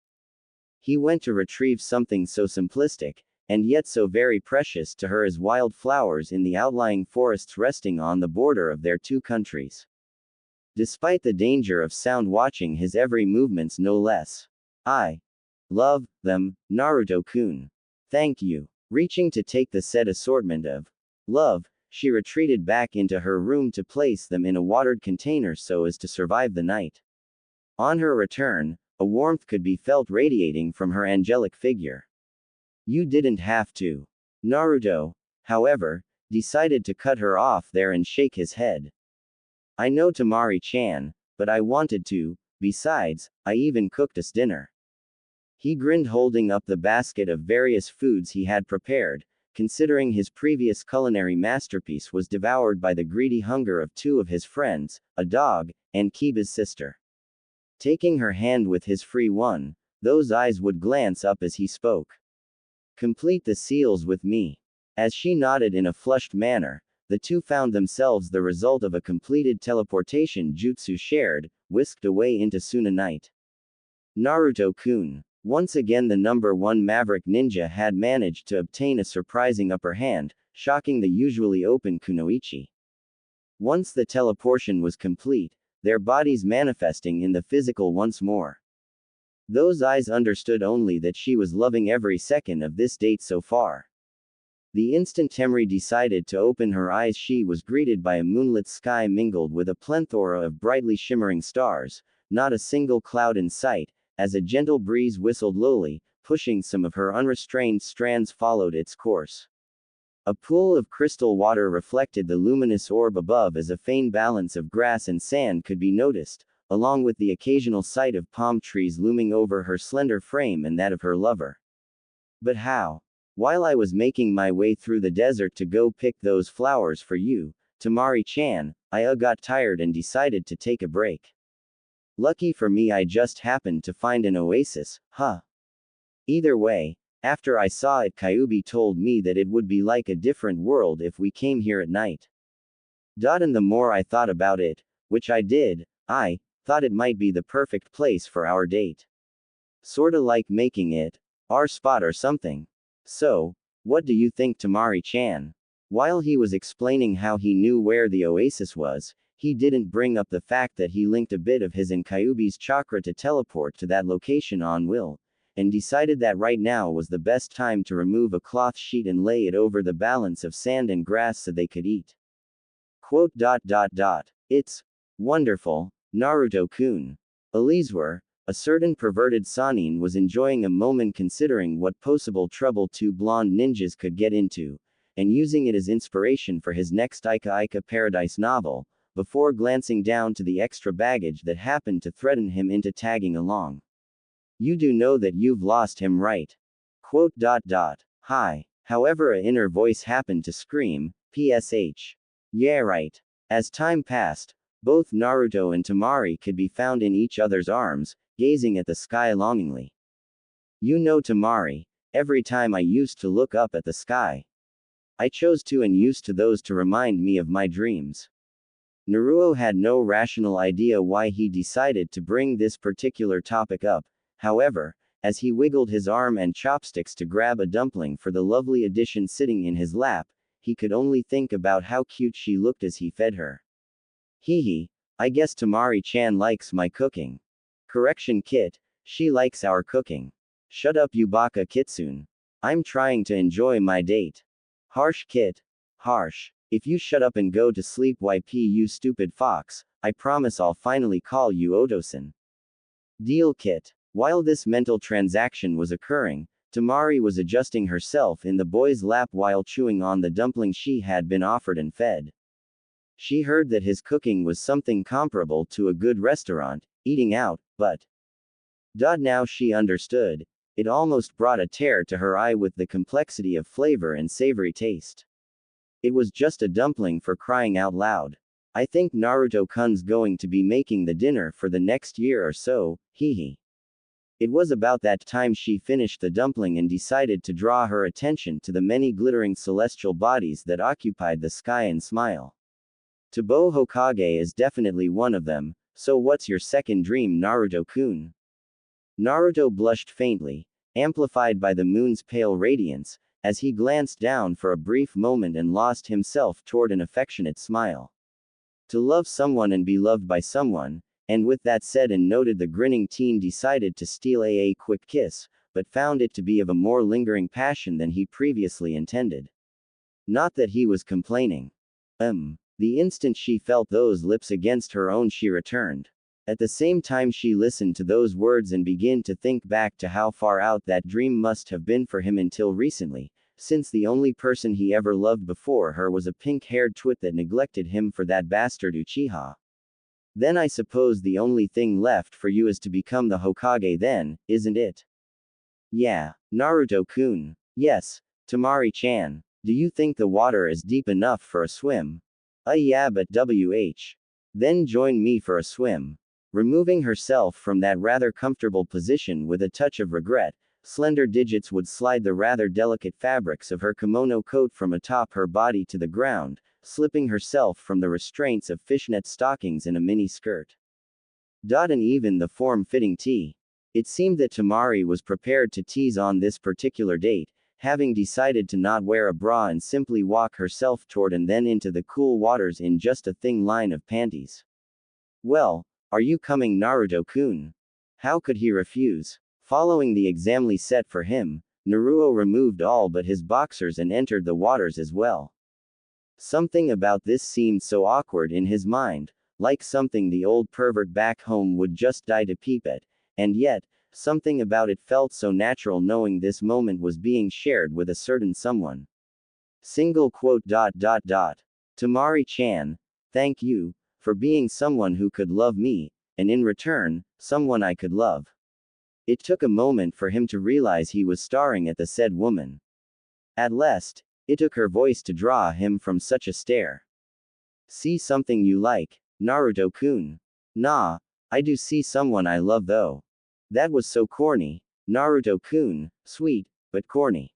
He went to retrieve something so simplistic, and yet so very precious to her as wild flowers in the outlying forests resting on the border of their two countries. Despite the danger of sound watching his every movements no less. I love them, Naruto-kun. Thank you. Reaching to take the said assortment of love, she retreated back into her room to place them in a watered container so as to survive the night. On her return, a warmth could be felt radiating from her angelic figure. You didn't have to. Naruto, however, decided to cut her off there and shake his head. I know Temari-chan, but I wanted to, besides, I even cooked us dinner. He grinned holding up the basket of various foods he had prepared, considering his previous culinary masterpiece was devoured by the greedy hunger of two of his friends, a dog, and Kiba's sister. Taking her hand with his free one, those eyes would glance up as he spoke. Complete the seals with me. As she nodded in a flushed manner, the two found themselves the result of a completed teleportation jutsu shared, whisked away into Suna night. Naruto-kun. Once again the number one maverick ninja had managed to obtain a surprising upper hand, shocking the usually open kunoichi. Once the teleportation was complete, their bodies manifesting in the physical once more. Those eyes understood only that she was loving every second of this date so far. The instant Temari decided to open her eyes she was greeted by a moonlit sky mingled with a plethora of brightly shimmering stars, not a single cloud in sight, as a gentle breeze whistled lowly, pushing some of her unrestrained strands followed its course. A pool of crystal water reflected the luminous orb above as a faint balance of grass and sand could be noticed, along with the occasional sight of palm trees looming over her slender frame and that of her lover. But how? While I was making my way through the desert to go pick those flowers for you, Temari-chan, I got tired and decided to take a break. Lucky for me I just happened to find an oasis, huh? Either way, after I saw it Kyuubi told me that it would be like a different world if we came here at night. And the more I thought about it, which I did, I thought it might be the perfect place for our date. Sorta like making it our spot or something. So, what do you think, Temari-chan? While he was explaining how he knew where the oasis was, he didn't bring up the fact that he linked a bit of his and Kyuubi's chakra to teleport to that location on will, and decided that right now was the best time to remove a cloth sheet and lay it over the balance of sand and grass so they could eat. Quote. It's wonderful, Naruto-kun. Elizur, a certain perverted Sanin, was enjoying a moment considering what possible trouble two blonde ninjas could get into, and using it as inspiration for his next Ika Ika Paradise novel, before glancing down to the extra baggage that happened to threaten him into tagging along. You do know that you've lost him, right? Quote. Hi. However, a inner voice happened to scream, PSH. Yeah, right. As time passed, both Naruto and Temari could be found in each other's arms, gazing at the sky longingly. You know, Temari, every time I used to look up at the sky, I chose to and used to those to remind me of my dreams. Naruto had no rational idea why he decided to bring this particular topic up, however, as he wiggled his arm and chopsticks to grab a dumpling for the lovely addition sitting in his lap, he could only think about how cute she looked as he fed her. Hee, I guess Temari-chan likes my cooking. Correction, Kit, she likes our cooking. Shut up, you baka kitsune. I'm trying to enjoy my date. Harsh, Kit. Harsh. If you shut up and go to sleep, YP, you stupid fox, I promise I'll finally call you Otosan. Deal, Kit. While this mental transaction was occurring, Temari was adjusting herself in the boy's lap while chewing on the dumpling she had been offered and fed. She heard that his cooking was something comparable to a good restaurant, eating out, but now she understood. It almost brought a tear to her eye with the complexity of flavor and savory taste. It was just a dumpling, for crying out loud. I think Naruto-kun's going to be making the dinner for the next year or so, hee. It was about that time she finished the dumpling and decided to draw her attention to the many glittering celestial bodies that occupied the sky and smile. Tabo Hokage is definitely one of them, so what's your second dream, Naruto-kun? Naruto blushed faintly, amplified by the moon's pale radiance, as he glanced down for a brief moment and lost himself toward an affectionate smile. To love someone and be loved by someone, and with that said and noted, the grinning teen decided to steal a quick kiss, but found it to be of a more lingering passion than he previously intended. Not that he was complaining. The instant she felt those lips against her own, she returned. At the same time, she listened to those words and began to think back to how far out that dream must have been for him until recently, since the only person he ever loved before her was a pink-haired twit that neglected him for that bastard Uchiha. Then I suppose the only thing left for you is to become the Hokage then, isn't it? Yeah, Naruto-kun. Yes, Temari-chan. Do you think the water is deep enough for a swim? Yeah, but Then join me for a swim. Removing herself from that rather comfortable position with a touch of regret, slender digits would slide the rather delicate fabrics of her kimono coat from atop her body to the ground, slipping herself from the restraints of fishnet stockings in a mini skirt. And even the form-fitting tee. It seemed that Temari was prepared to tease on this particular date, having decided to not wear a bra and simply walk herself toward and then into the cool waters in just a thin line of panties. Well, are you coming, Naruto-kun? How could he refuse? Following the examly set for him, Naruto removed all but his boxers and entered the waters as well. Something about this seemed so awkward in his mind, like something the old pervert back home would just die to peep at, and yet, something about it felt so natural, knowing this moment was being shared with a certain someone. Temari-chan, thank you, for being someone who could love me, and in return, someone I could love. It took a moment for him to realize he was staring at the said woman. At last, it took her voice to draw him from such a stare. See something you like, Naruto-kun? Nah, I do see someone I love though. That was so corny, Naruto-kun, sweet, but corny.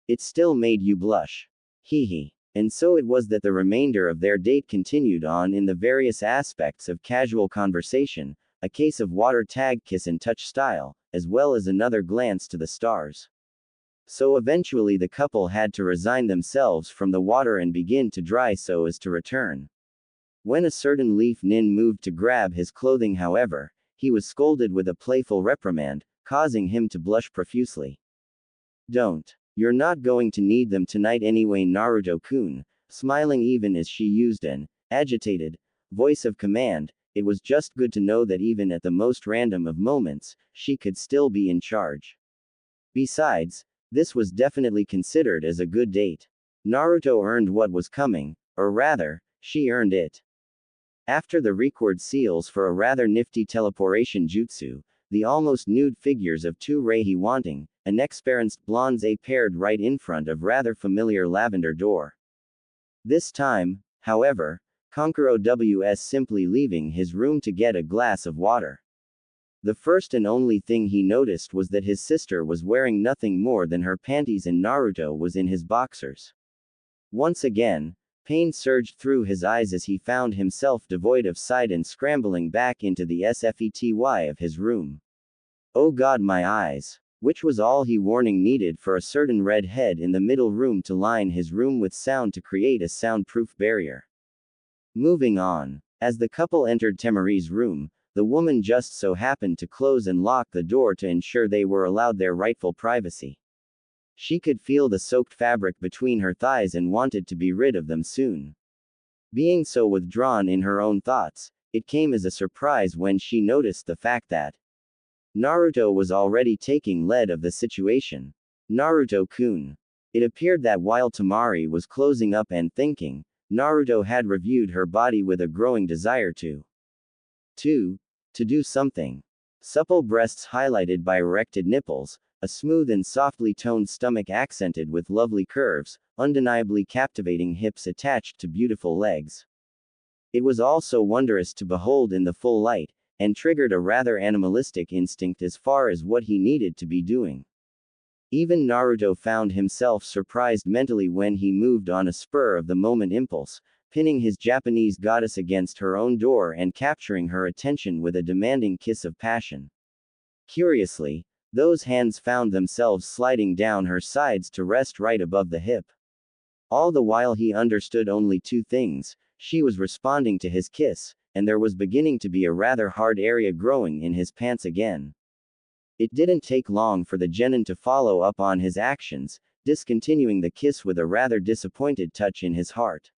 It still made you blush. Hee. And so it was that the remainder of their date continued on in the various aspects of casual conversation, a case of water tag kiss and touch style, as well as another glance to the stars. So eventually the couple had to resign themselves from the water and begin to dry so as to return. When a certain leaf nin moved to grab his clothing, however, he was scolded with a playful reprimand, causing him to blush profusely. Don't. You're not going to need them tonight anyway, Naruto-kun, smiling even as she used an agitated voice of command. It was just good to know that even at the most random of moments, she could still be in charge. Besides, this was definitely considered as a good date. Naruto earned what was coming, or rather, she earned it. After the record seals for a rather nifty teleportation jutsu, the almost nude figures of two Reihi wanting, an experienced blondes appeared right in front of rather familiar lavender door. This time, however, Konkuro was simply leaving his room to get a glass of water. The first and only thing he noticed was that his sister was wearing nothing more than her panties and Naruto was in his boxers. Once again, pain surged through his eyes as he found himself devoid of sight and scrambling back into the SFETY of his room. Oh God, my eyes! Which was all he warning needed for a certain red head in the middle room to line his room with sound to create a soundproof barrier. Moving on. As the couple entered Temari's room, the woman just so happened to close and lock the door to ensure they were allowed their rightful privacy. She could feel the soaked fabric between her thighs and wanted to be rid of them soon. Being so withdrawn in her own thoughts, it came as a surprise when she noticed the fact that Naruto was already taking lead of the situation. Naruto-kun. It appeared that while Temari was closing up and thinking, Naruto had reviewed her body with a growing desire to do something. Supple breasts highlighted by erected nipples, a smooth and softly toned stomach accented with lovely curves, undeniably captivating hips attached to beautiful legs. It was also wondrous to behold in the full light, and triggered a rather animalistic instinct as far as what he needed to be doing. Even Naruto found himself surprised mentally when he moved on a spur of the moment impulse, pinning his Japanese goddess against her own door and capturing her attention with a demanding kiss of passion. Curiously, those hands found themselves sliding down her sides to rest right above the hip. All the while he understood only two things: she was responding to his kiss, and there was beginning to be a rather hard area growing in his pants again. It didn't take long for the genin to follow up on his actions, discontinuing the kiss with a rather disappointed touch in his heart.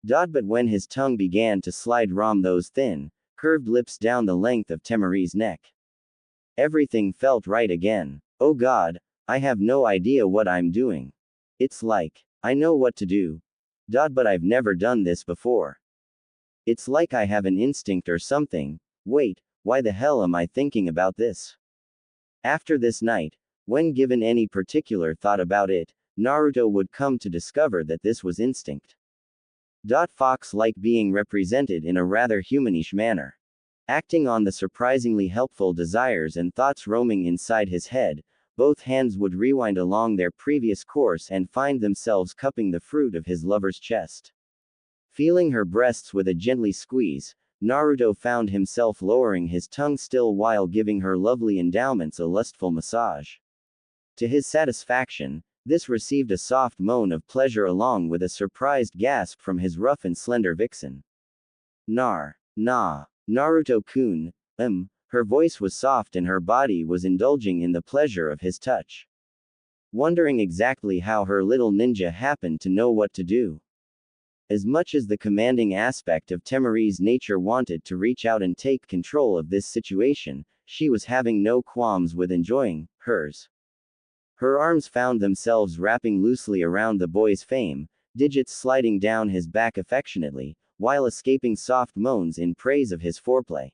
But when his tongue began to slide those thin, curved lips down the length of Temari's neck, everything felt right again. Oh God, I have no idea what I'm doing. It's like, I know what to do. But I've never done this before. It's like I have an instinct or something. Wait, why the hell am I thinking about this? After this night, when given any particular thought about it, Naruto would come to discover that this was instinct. Fox-like being represented in a rather humanish manner. Acting on the surprisingly helpful desires and thoughts roaming inside his head, both hands would rewind along their previous course and find themselves cupping the fruit of his lover's chest. Feeling her breasts with a gently squeeze, Naruto found himself lowering his tongue still while giving her lovely endowments a lustful massage. To his satisfaction, this received a soft moan of pleasure along with a surprised gasp from his rough and slender vixen. Naruto-kun, her voice was soft and her body was indulging in the pleasure of his touch. Wondering exactly how her little ninja happened to know what to do. As much as the commanding aspect of Temari's nature wanted to reach out and take control of this situation, she was having no qualms with enjoying hers. Her arms found themselves wrapping loosely around the boy's fame, digits sliding down his back affectionately, while escaping soft moans in praise of his foreplay.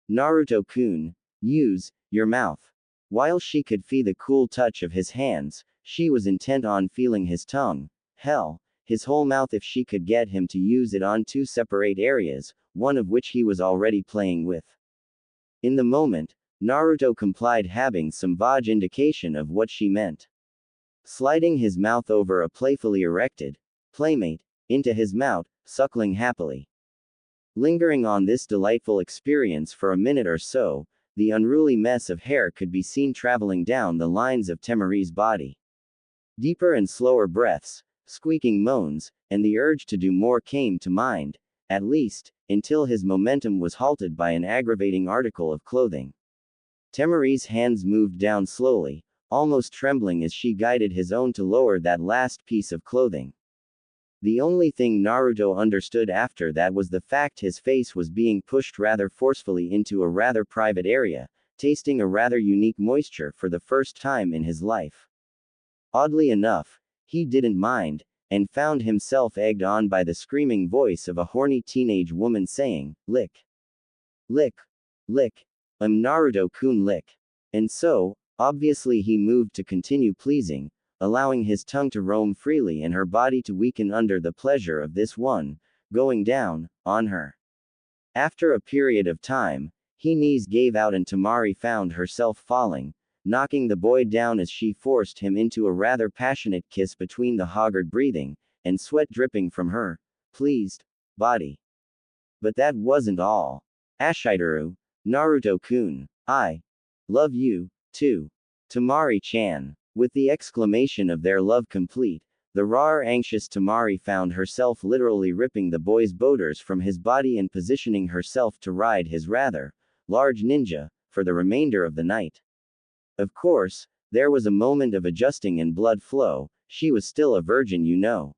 Naruto-kun, use your mouth. While she could feel the cool touch of his hands, she was intent on feeling his tongue. Hell, his whole mouth if she could get him to use it on two separate areas, one of which he was already playing with. In the moment, Naruto complied, having some vague indication of what she meant. Sliding his mouth over a playfully erected playmate into his mouth, suckling happily. Lingering on this delightful experience for a minute or so, the unruly mess of hair could be seen traveling down the lines of Temari's body. Deeper and slower breaths, squeaking moans, and the urge to do more came to mind, at least, until his momentum was halted by an aggravating article of clothing. Temari's hands moved down slowly, almost trembling as she guided his own to lower that last piece of clothing. The only thing Naruto understood after that was the fact his face was being pushed rather forcefully into a rather private area, tasting a rather unique moisture for the first time in his life. Oddly enough, he didn't mind, and found himself egged on by the screaming voice of a horny teenage woman saying, "Lick. Lick. Lick. Naruto-kun lick." And so, obviously he moved to continue pleasing, allowing his tongue to roam freely and her body to weaken under the pleasure of this one, going down, on her. After a period of time, his knees gave out and Temari found herself falling, knocking the boy down as she forced him into a rather passionate kiss between the haggard breathing, and sweat dripping from her pleased body. But that wasn't all. Ashitaru, Naruto-kun, I love you, too. Temari-chan. With the exclamation of their love complete, the raw anxious Temari found herself literally ripping the boy's boulders from his body and positioning herself to ride his rather large ninja for the remainder of the night. Of course, there was a moment of adjusting and blood flow, she was still a virgin, you know.